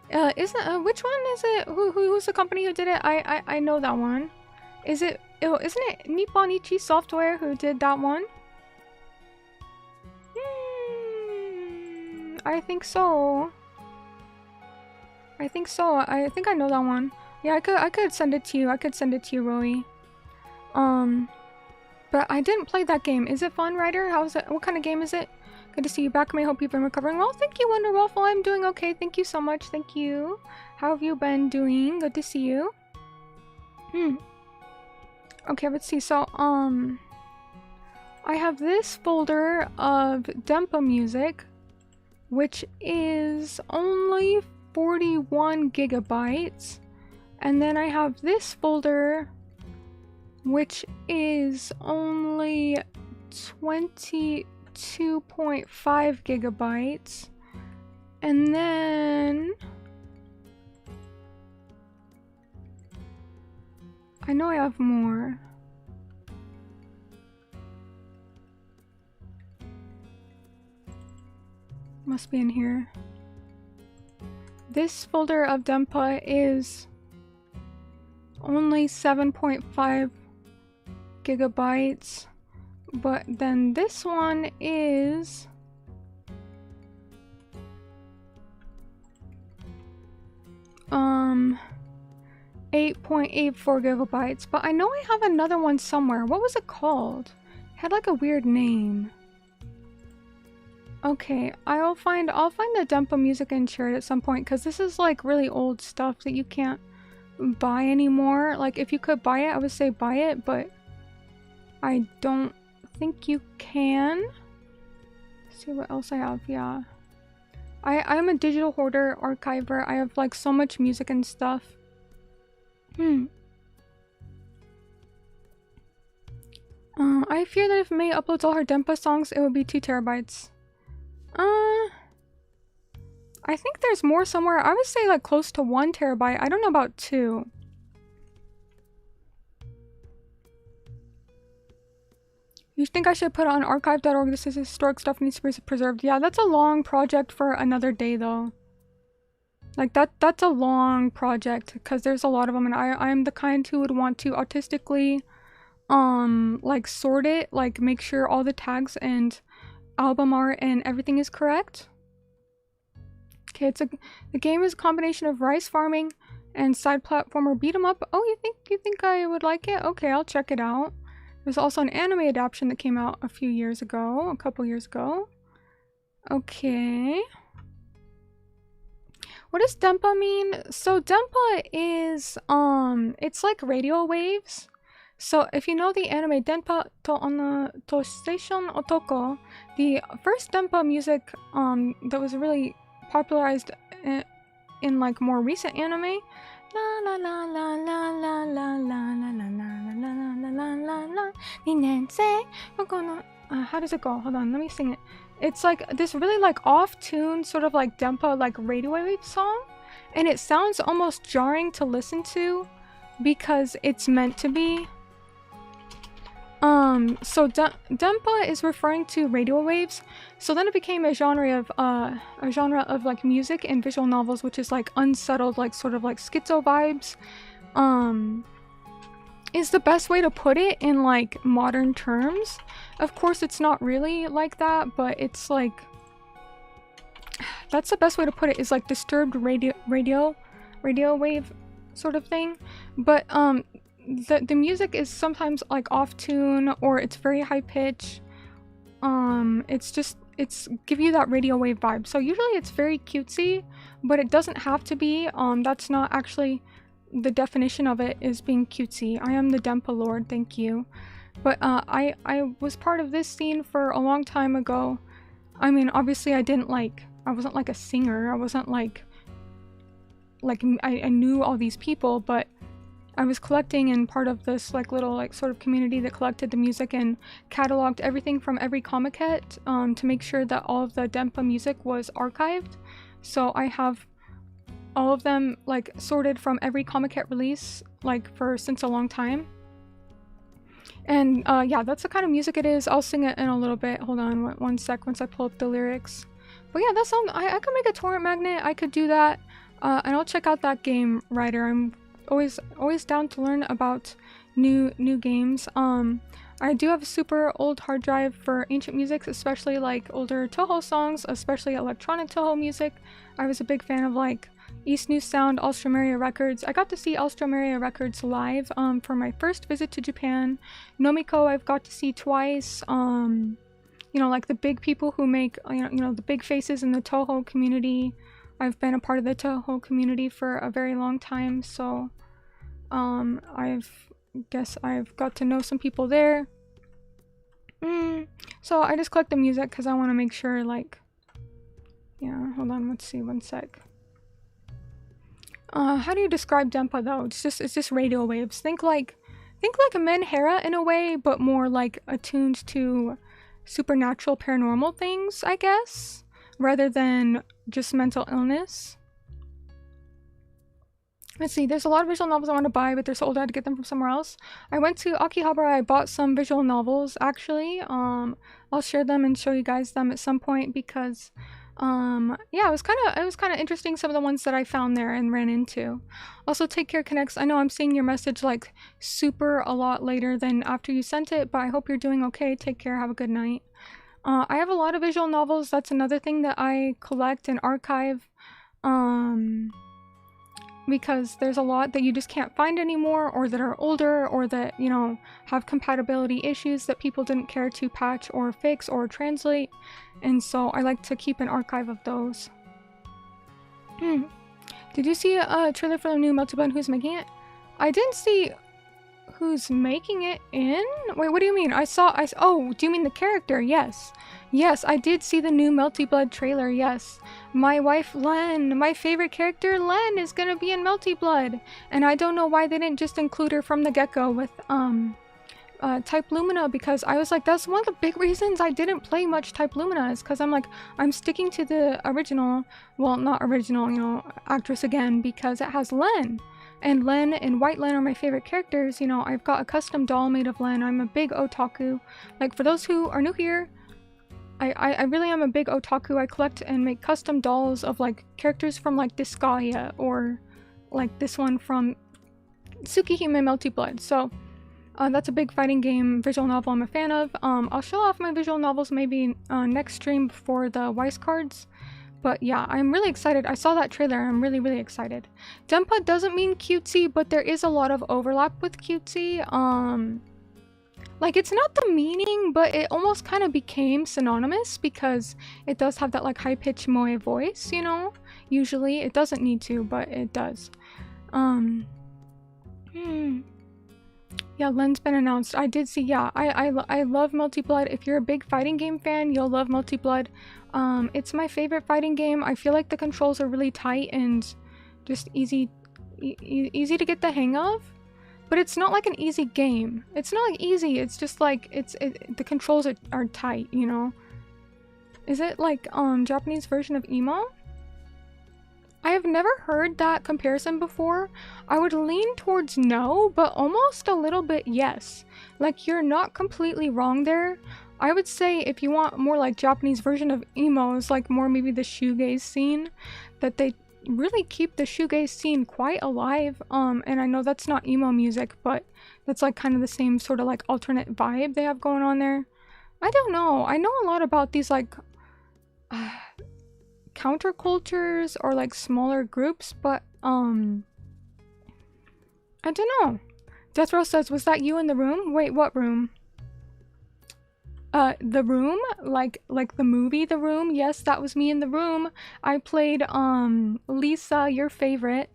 Which one is it? Who's the company who did it? I know that one. Isn't it Nipponichi Software who did that one? I think so. I think I know that one. Yeah, I could send it to you. Roey. But I didn't play that game. Is it fun, Ryder? How's it? What kind of game is it? Good to see you back. I hope you've been recovering well. Thank you, Wonder Waffle. I'm doing okay. Thank you so much. Thank you. How have you been doing? Good to see you. Okay, let's see. So, I have this folder of Dempa music, which is only 41 gigabytes. And then I have this folder, which is only 22.5 gigabytes. And then I know I have more. Must be in here. This folder of Denpa is only 7.5 gigabytes, but then this one is 8.84 gigabytes, but I know I have another one somewhere. What was it called? It had like a weird name. Okay, I'll find the Denpa music and share it at some point, because this is like really old stuff that you can't buy anymore. Like, if you could buy it, I would say buy it, but I don't think you can. Let's see what else I have. Yeah, I'm a digital hoarder, archiver. I have like so much music and stuff. I fear that if Mei uploads all her Denpa songs, it would be 2 terabytes. I think there's more somewhere. I would say like close to 1 terabyte. I don't know about 2. You think I should put on archive.org? This is historic stuff needs to be preserved. Yeah, that's a long project for another day though. Like that's a long project because there's a lot of them, and I'm the kind who would want to artistically like sort it, like make sure all the tags and album art and everything is correct. Okay, the game is a combination of rice farming and side platformer beat 'em up. Oh, you think I would like it? Okay, I'll check it out. There's also an anime adaptation that came out a couple years ago. Okay. What does Denpa mean? So Denpa is it's like radio waves. So if you know the anime Denpa to Station Otoko, the first Denpa music that was really popularized in like more recent anime. La la la la la la la la la la la la la la la. How does it go? Hold on, let me sing it. It's like this really like off-tune sort of like Denpa like radio wave song, and it sounds almost jarring to listen to because it's meant to be. So Denpa is referring to radio waves. So then it became a genre of like music and visual novels, which is like unsettled, like sort of like schizo vibes. Is the best way to put it in like modern terms. Of course, it's not really like that, but it's like that's the best way to put it. Is like disturbed radio wave sort of thing. But the music is sometimes like off tune or it's very high pitch. It's give you that radio wave vibe. So usually it's very cutesy, but it doesn't have to be. That's not actually the definition of it, is being cutesy. I am the Denpa Lord, thank you. But I was part of this scene for a long time ago. I mean, obviously I wasn't like a singer. I wasn't like I knew all these people, but I was collecting and part of this like little like sort of community that collected the music and cataloged everything from every comiket to make sure that all of the Denpa music was archived. So I have all of them like sorted from every comiket release like since a long time. And yeah, that's the kind of music it is. I'll sing it in a little bit. Hold on one sec once I pull up the lyrics. But yeah, that sounds, I could make a torrent magnet. I could do that. And I'll check out that game writer. I'm always down to learn about new games. I do have a super old hard drive for ancient music, especially like older Toho songs, especially electronic Toho music. I was a big fan of like East New Sound, Alstromeria Records. I got to see Alstromeria Records live for my first visit to Japan. Nomiko I've got to see twice. You know, like the big people who make you know the big faces in the Toho community. I've been a part of the Toho community for a very long time, so guess I've got to know some people there. So I just collect the music because I want to make sure, like, yeah, hold on, let's see, one sec. How do you describe Denpa though? It's just radio waves. Think like a Menhera in a way, but more like attuned to supernatural paranormal things, I guess, rather than just mental illness. Let's see, there's a lot of visual novels I want to buy, but they're so old I had to get them from somewhere else. I went to Akihabara, I bought some visual novels, actually. I'll share them and show you guys them at some point because, yeah, it was kind of interesting, some of the ones that I found there and ran into. Also, Take Care Connects. I know I'm seeing your message, like, super a lot later than after you sent it, but I hope you're doing okay. Take care, have a good night. I have a lot of visual novels. That's another thing that I collect and archive. Because there's a lot that you just can't find anymore, or that are older, or that, you know, have compatibility issues that people didn't care to patch or fix or translate, and so I like to keep an archive of those. Did you see a trailer for the new Multi-Blood? Who's making it? I didn't see who's making it in? Wait, what do you mean? Oh, do you mean the character? Yes. Yes, I did see the new Melty Blood trailer, yes. My wife, Len, my favorite character, Len, is gonna be in Melty Blood. And I don't know why they didn't just include her from the get-go with, Type Lumina, because I was like, that's one of the big reasons I didn't play much Type Lumina, is because I'm like, I'm sticking to the original, well, not original, you know, actress again, because it has Len. And Len and White Len are my favorite characters. You know, I've got a custom doll made of Len. I'm a big otaku. Like, for those who are new here, I really am a big otaku. I collect and make custom dolls of, like, characters from, like, Disgaea, or, like, this one from Tsukihime Melty Blood. So, that's a big fighting game visual novel I'm a fan of. I'll show off my visual novels maybe next stream before the Weiss cards. But yeah, I'm really excited. I saw that trailer. I'm really, really excited. Denpa doesn't mean cutesy, but there is a lot of overlap with cutesy. Like, it's not the meaning, but it almost kind of became synonymous because it does have that, like, high-pitched moe voice, you know? Usually. It doesn't need to, but it does. Yeah, Len's been announced. I did see, yeah, I love Melty Blood. If you're a big fighting game fan, you'll love Melty Blood. It's my favorite fighting game. I feel like the controls are really tight and just easy to get the hang of. But it's not like an easy game. It's not like easy, it's just like, the controls are tight, you know? Is it like, Japanese version of emo? I have never heard that comparison before. I would lean towards no, but almost a little bit yes. Like, you're not completely wrong there. I would say if you want more like Japanese version of emo, is like more maybe the shoegaze scene, that they really keep the shoegaze scene quite alive. And I know that's not emo music, but that's like kind of the same sort of like alternate vibe they have going on there. I don't know. I know a lot about these like countercultures or like smaller groups, but I don't know. Death Row says, was that you in the room? Wait, what room? The Room? Like the movie The Room? Yes, that was me in the room. I played, Lisa, your favorite.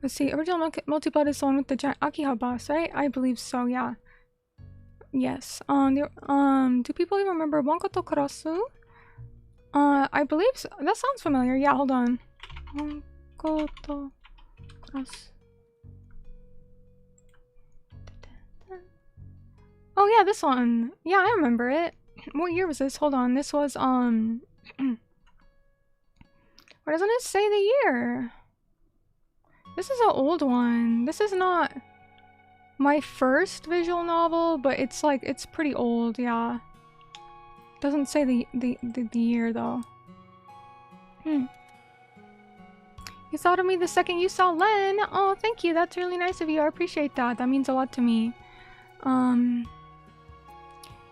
Let's see, original Melty Blood is the one with the giant Akiha boss, right? I believe so, yeah. Yes. Do people even remember Wankoto Karasu? I believe so. That sounds familiar. Yeah, hold on. Wankoto Karasu. Oh yeah, this one. Yeah, I remember it. What year was this? Hold on. This was, why doesn't it say the year? This is an old one. This is not my first visual novel, but it's like, it's pretty old, yeah. Doesn't say the year though. You thought of me the second you saw Len. Oh, thank you. That's really nice of you. I appreciate that. That means a lot to me.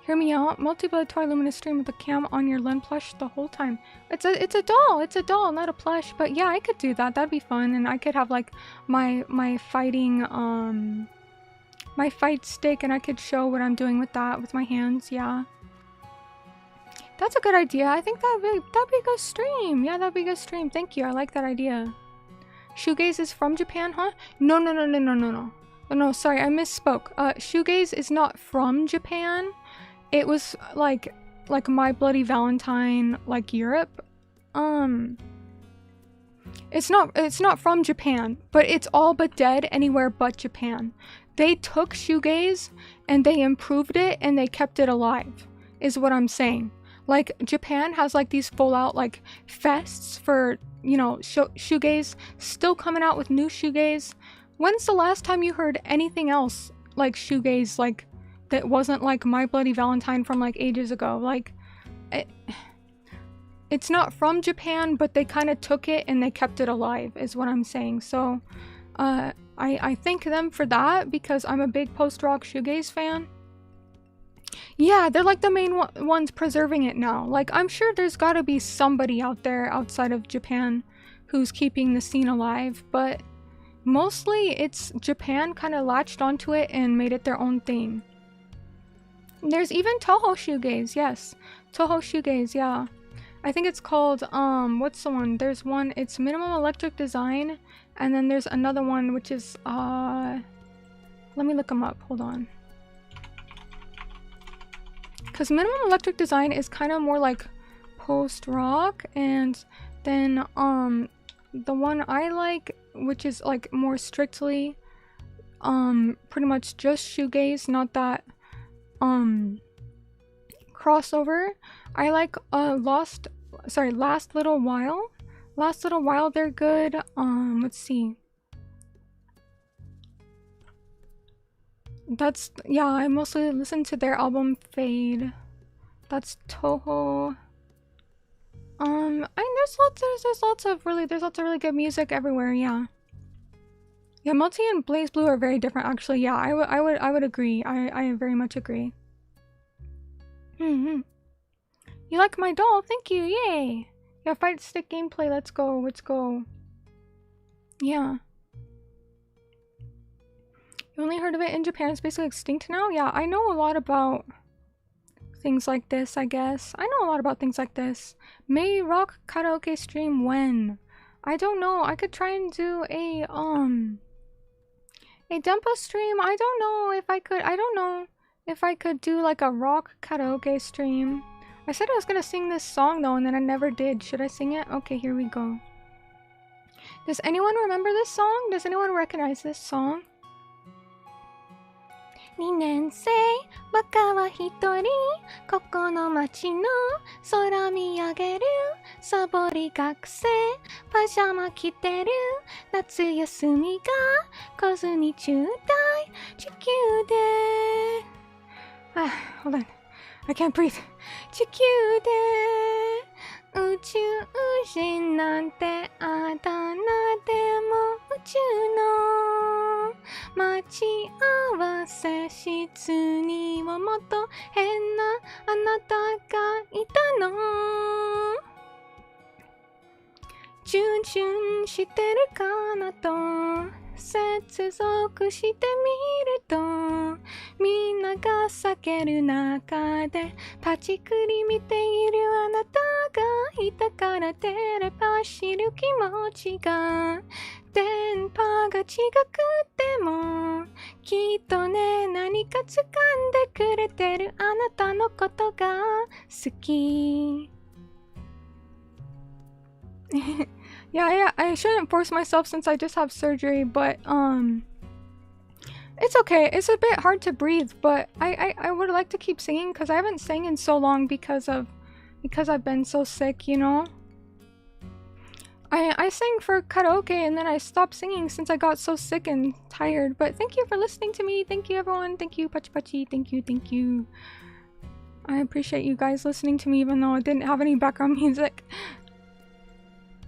Hear me out. Melty Blood Toy Luminous stream with the cam on your Len plush the whole time. It's a doll. It's a doll, not a plush. But yeah, I could do that. That'd be fun, and I could have like my fighting my fight stick, and I could show what I'm doing with that with my hands. Yeah, that's a good idea. I think that'd be a good stream. Yeah, that'd be a good stream. Thank you. I like that idea. Shoegaze is from Japan, huh? No. No, sorry, I misspoke. Shoegaze is not from Japan. It was like My Bloody Valentine, like Europe. It's not from Japan, but it's all but dead anywhere but Japan. They took shoegaze and they improved it and they kept it alive, is what I'm saying. Like, Japan has like these full out like fests for, you know, shoegaze, still coming out with new shoegaze. When's the last time you heard anything else like shoegaze, like that wasn't like My Bloody Valentine from like ages ago? Like, it's not from Japan, but they kind of took it and they kept it alive, is what I'm saying. So, I thank them for that because I'm a big post-rock shoegaze fan. Yeah, they're like the main ones preserving it now. Like, I'm sure there's gotta be somebody out there outside of Japan who's keeping the scene alive, but mostly it's Japan kind of latched onto it and made it their own thing. There's even Toho shoegaze, yes. Toho shoegaze, yeah. I think it's called, what's the one? There's one, it's Minimum Electric Design, and then there's another one which is, let me look them up, hold on. Because Minimum Electric Design is kind of more like post-rock, and then, the one I like, which is like more strictly, pretty much just shoegaze, not that, crossover. I like, Last Little While. Last Little While, they're good. Let's see. That's, yeah, I mostly listen to their album Fade. That's Toho. There's lots of really good music everywhere, yeah. Yeah, Multi and Blaze Blue are very different actually. Yeah, I would agree. I very much agree. You like my doll? Thank you, yay! Yeah, fight stick gameplay, let's go. Yeah. You only heard of it in Japan, it's basically extinct now? Yeah, I know a lot about things like this, I guess. I know a lot about things like this. May rock karaoke stream when? I don't know. I could try and do a Dempa stream. I don't know if I could. I don't know if I could do like a rock karaoke stream. I said I was gonna sing this song though, and then I never did. Should I sing it? Okay, here we go. Does anyone remember this song? Does anyone recognize this song? 2年生バカは一人ここの街の空見上げるサボり学生パジャマ着てる夏休みが来ずに中退地球で Hold on. I can't breathe. 地球で宇宙人なんてあだ名でも宇宙の待ち合わせ室にはもっと変なあなたがいたのチュンチュンしてるかなと接続してみるとみんなが叫る中でパチクリ見ているあなたがいたからテレパ知る気持ちが電波が違くてもきっとね何か掴んでくれてるあなたのことが好きYeah, I shouldn't force myself since I just have surgery, but it's okay. It's a bit hard to breathe, but I would like to keep singing because I haven't sang in so long because I've been so sick, you know. I sang for karaoke and then I stopped singing since I got so sick and tired. But thank you for listening to me. Thank you everyone. Thank you Pachi Pachi. Thank you. I appreciate you guys listening to me even though I didn't have any background music.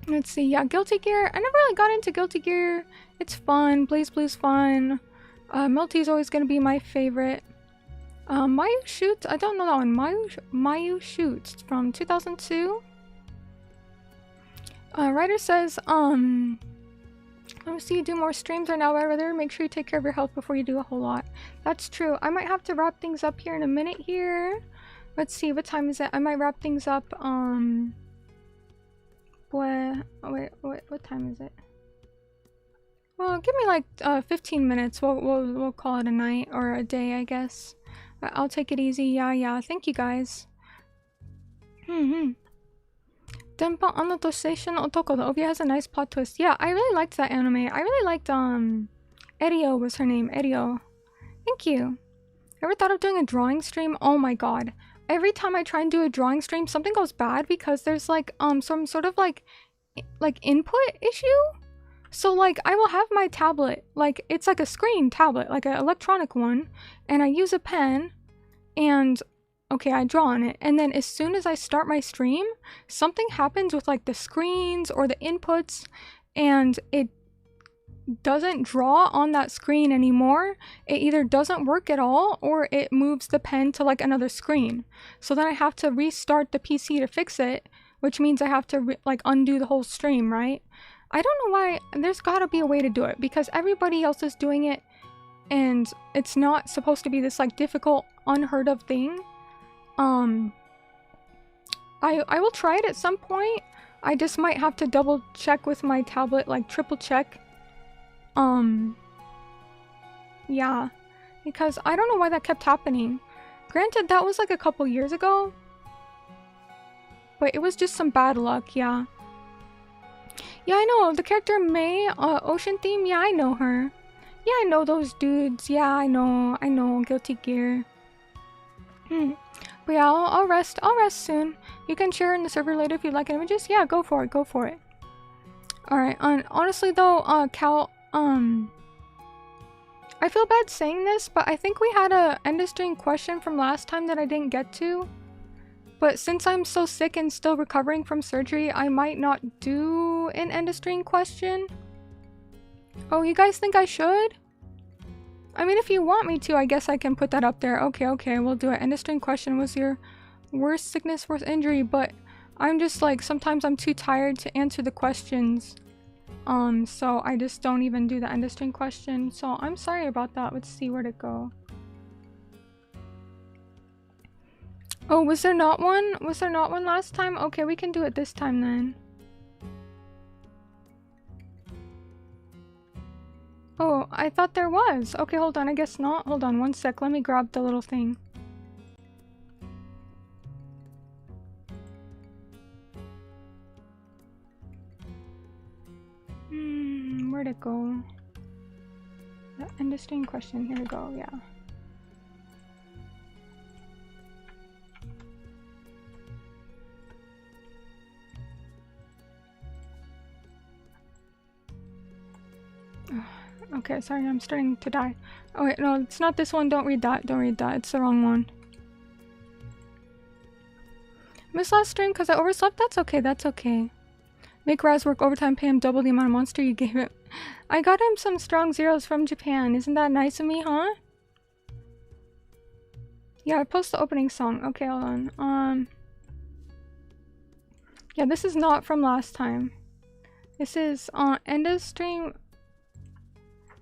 Let's see, yeah, Guilty Gear. I never really got into Guilty Gear. It's fun. Blaze Blue's fun. Melty's always gonna be my favorite. Mayu Shoots. I don't know that one. Mayu Shoots from 2002. Writer says, let me see you do more streams right now. I'd rather make sure you take care of your health before you do a whole lot. That's true. I might have to wrap things up here in a minute here. Let's see, what time is it? I might wrap things up, what time is it? Well, give me like 15 minutes. We'll call it a night or a day, I guess. I'll take it easy. Yeah. Thank you guys. Denpa Anoto Seishun Otoko. The OVA has a nice plot twist. Yeah, I really liked that anime. I really liked Erio was her name. Erio. Thank you. Ever thought of doing a drawing stream? Oh my god. every time I try and do a drawing stream, something goes bad because there's like some sort of like input issue. So like I will have my tablet, like it's like a screen tablet, like an electronic one, and I use a pen and okay, I draw on it, and then as soon as I start my stream, something happens with like the screens or the inputs, and it doesn't draw on that screen anymore. It either doesn't work at all or it moves the pen to like another screen. So then I have to restart the PC to fix it, which means I have to like undo the whole stream, right? I don't know why. There's gotta be a way to do it because everybody else is doing it and it's not supposed to be this like difficult, unheard of thing. I will try it at some point. I just might have to double check with my tablet, like triple check. Yeah, because I don't know why that kept happening. Granted, that was like a couple years ago, but it was just some bad luck, yeah. Yeah, I know, the character Mei, Ocean Theme, yeah, I know her. Yeah, I know those dudes, yeah, I know, Guilty Gear. But yeah, I'll rest soon. You can share in the server later if you like images. Yeah, go for it. Alright, honestly though, Cal, I feel bad saying this, but I think we had a end of stream question from last time that I didn't get to. But since I'm so sick and still recovering from surgery, I might not do an end of stream question. Oh, you guys think I should? I mean, if you want me to, I guess I can put that up there. Okay, we'll do it. End of stream question was your worst sickness, worst injury, but I'm just like, sometimes I'm too tired to answer the questions. So I just don't even do the end of stream question. So I'm sorry about that. Let's see where to go. Oh, was there not one? Was there not one last time? Okay, we can do it this time then. Oh, I thought there was. Okay, hold on. I guess not. Hold on one sec. Let me grab the little thing. Where'd it go? The end of stream question. Here we go. Yeah. Okay, sorry, I'm starting to die. Oh wait, no, it's not this one. Don't read that. It's the wrong one. Missed last stream because I overslept? That's okay. Make Raz work overtime, pay him double the amount of monster you gave him. I got him some strong zeros from Japan. Isn't that nice of me, huh? Yeah, I post the opening song. Okay, hold on. Yeah, this is not from last time. This is end of stream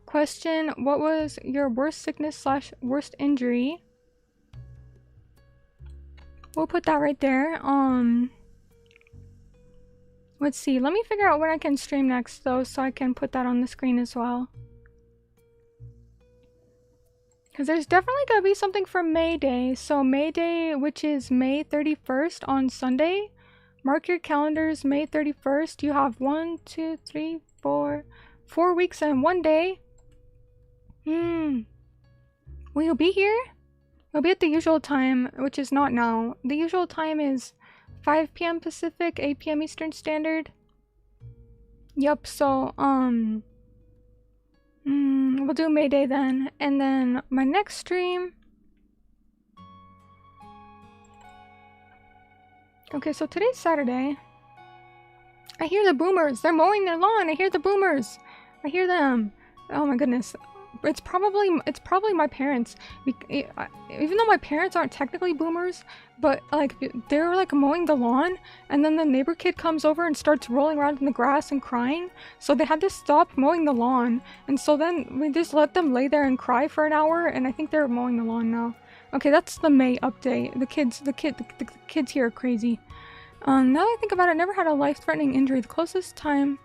question. What was your worst sickness / worst injury? We'll put that right there. Let's see. Let me figure out when I can stream next though, so I can put that on the screen as well. Because there's definitely gonna be something for May Day. So May Day, which is May 31st on Sunday. Mark your calendars, May 31st. You have 1, 2, 3, 4 weeks and 1 day. Will you be here? You'll be at the usual time, which is not now. The usual time is 5 p.m. Pacific, 8 p.m. Eastern Standard. Yep, so, we'll do May Day then. And then my next stream... Okay, so today's Saturday. I hear the boomers! They're mowing their lawn! I hear the boomers! I hear them! Oh my goodness. It's probably my parents. Even though my parents aren't technically boomers, but like they're like mowing the lawn, and then the neighbor kid comes over and starts rolling around in the grass and crying. So they had to stop mowing the lawn, and so then we just let them lay there and cry for an hour. And I think they're mowing the lawn now. Okay, that's the May update. The kids here are crazy. Now that I think about it, I never had a life-threatening injury. The closest time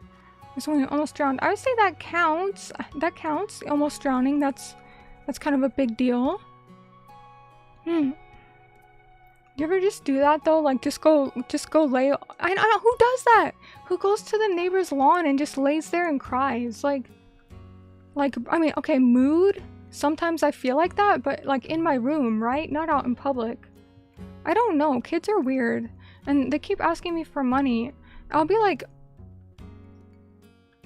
was when I almost drowned. I would say that counts. That counts. Almost drowning. That's kind of a big deal. You ever just do that though? Like just go lay. I don't know who does that. Who goes to the neighbor's lawn and just lays there and cries? Like I mean, okay, mood. Sometimes I feel like that, but like in my room, right? Not out in public. I don't know. Kids are weird. And they keep asking me for money. I'll be like,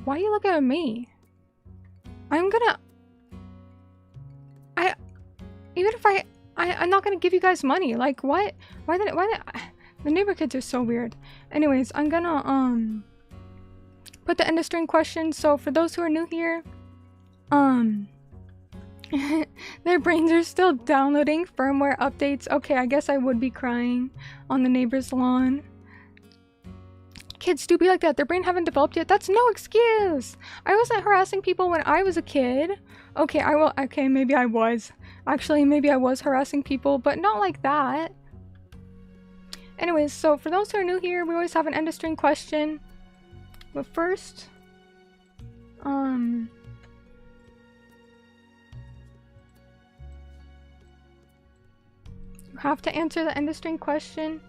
why are you looking at me? I'm not gonna give you guys money. Like, what? Why the neighbor kids are so weird. Anyways, I'm gonna, put the end of string question. So for those who are new here, their brains are still downloading firmware updates. Okay, I guess I would be crying on the neighbor's lawn. Kids do be like that. Their brain haven't developed yet. That's no excuse. I wasn't harassing people when I was a kid. Okay, okay, maybe I was. Actually, maybe I was harassing people, but not like that. Anyways, so for those who are new here, we always have an end of string question. But first, you have to answer the end of string question.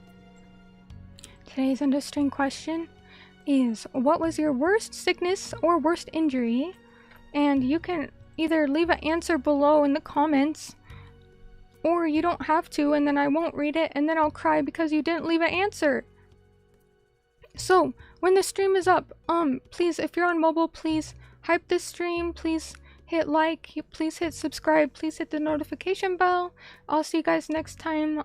Today's end of string question is, what was your worst sickness or worst injury? And you can either leave an answer below in the comments, or you don't have to, and then I won't read it, and then I'll cry because you didn't leave an answer. So, when the stream is up, please, if you're on mobile, please hype this stream, please hit like, please hit subscribe, please hit the notification bell. I'll see you guys next time.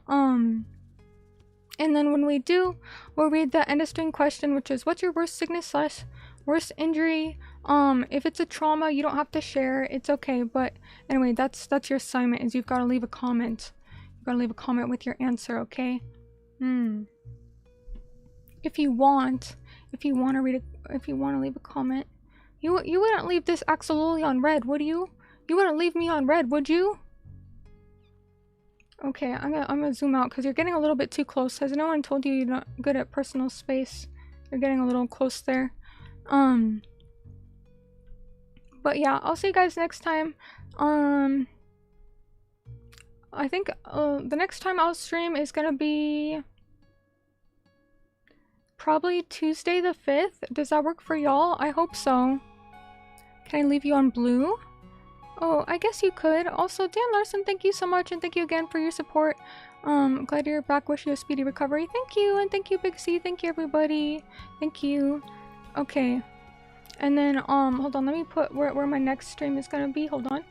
And then when we do, we'll read the end of string question, which is, what's your worst sickness / worst injury? If it's a trauma, you don't have to share. It's okay. But anyway, that's your assignment, is you've got to leave a comment. You've got to leave a comment with your answer, okay? If you want to read it, if you want to leave a comment, you wouldn't leave this axolotl on red, would you? You wouldn't leave me on red, would you? Okay, I'm gonna zoom out because you're getting a little bit too close. Has no one told you you're not good at personal space? You're getting a little close there. But yeah, I'll see you guys next time. I think the next time I'll stream is gonna be probably Tuesday the 5th. Does that work for y'all? I hope so. Can I leave you on blue? Oh, I guess you could. Also, Dan Larson, thank you so much, and thank you again for your support. Glad you're back. Wish you a speedy recovery. Thank you, and thank you, Big C. Thank you, everybody. Thank you. Okay. And then, hold on. Let me put where my next stream is gonna be. Hold on.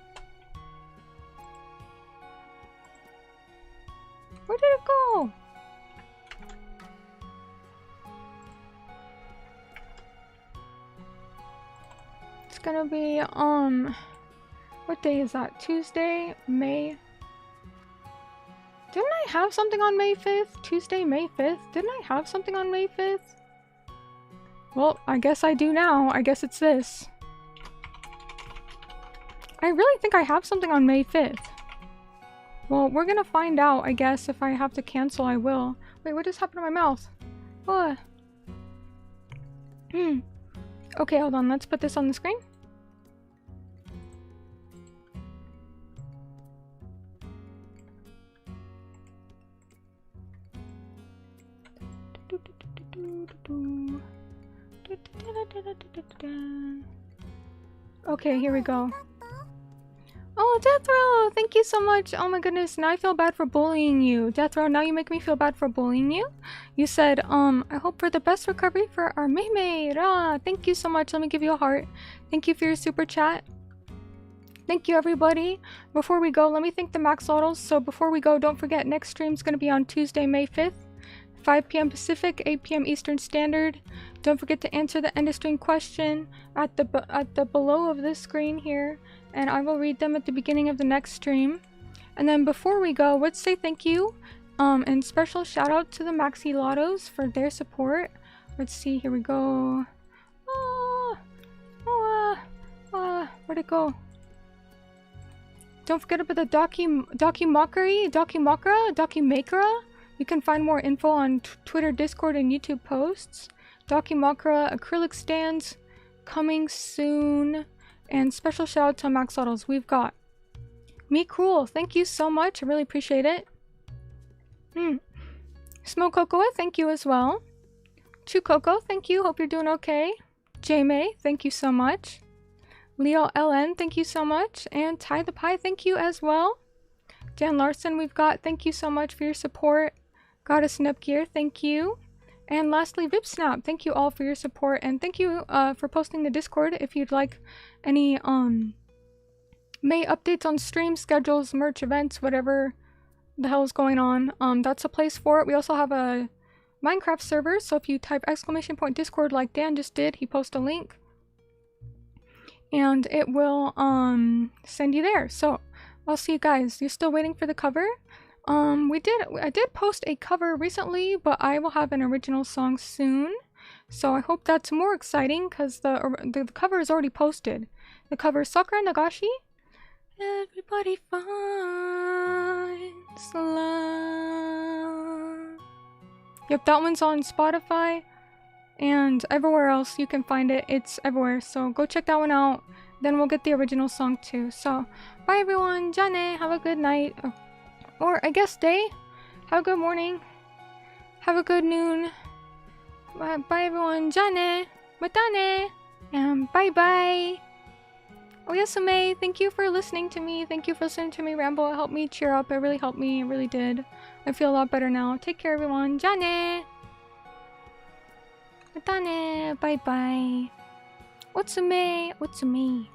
Where did it go? It's gonna be, what day is that? Tuesday, May. Didn't I have something on May 5th? Tuesday, May 5th? Didn't I have something on May 5th? Well, I guess I do now. I guess it's this. I really think I have something on May 5th. Well, we're gonna find out, I guess. If I have to cancel, I will. Wait, what just happened to my mouth? What? Okay, hold on. Let's put this on the screen. Okay, here we go. Oh, Death Row! Thank you so much. Oh my goodness, now I feel bad for bullying you. Death Row, now you make me feel bad for bullying you. You said, I hope for the best recovery for our Mei. Thank you so much. Let me give you a heart. Thank you for your super chat. Thank you, everybody. Before we go, let me thank the axolotls. So before we go, don't forget, next stream's going to be on Tuesday, May 5th. 5 p.m. Pacific, 8 p.m. Eastern Standard. Don't forget to answer the end of stream question at the below of this screen here, and I will read them at the beginning of the next stream. And then before we go, let's say thank you, and special shout out to the Maxi Lottos for their support. Let's see, here we go. Where'd it go? Don't forget about the Documakra. You can find more info on Twitter, Discord, and YouTube posts. Documakra acrylic stands coming soon. And special shout out to axolotls. We've got Me Cruel. Thank you so much. I really appreciate it. Smoke Cocoa, thank you as well. Chew Coco, thank you. Hope you're doing okay. J May, thank you so much. Leo LN, thank you so much. And Ty the Pie, thank you as well. Dan Larson, we've got, thank you so much for your support. Goddess Nepgear, thank you. And lastly, VipSnap, thank you all for your support, and thank you for posting the Discord if you'd like any May updates on stream schedules, merch, events, whatever the hell is going on. That's a place for it. We also have a Minecraft server, so if you type !Discord like Dan just did, he posted a link, and it will send you there. So I'll see you guys. You're still waiting for the cover? I did post a cover recently, but I will have an original song soon. So I hope that's more exciting because the cover is already posted. The cover is Sakura Nagashi. Everybody finds love. Yep, that one's on Spotify and everywhere else you can find it. It's everywhere, so go check that one out. Then we'll get the original song too. So bye everyone, Jane, have a good night. Or I guess day. Have a good morning. Have a good noon. Bye everyone. Jane. Matane. And bye bye. Oyasume, thank you for listening to me. Thank you for listening to me ramble. It helped me cheer up. It really helped me. It really did. I feel a lot better now. Take care everyone. Jane. Matane. Bye bye. Otsume. Otsumi.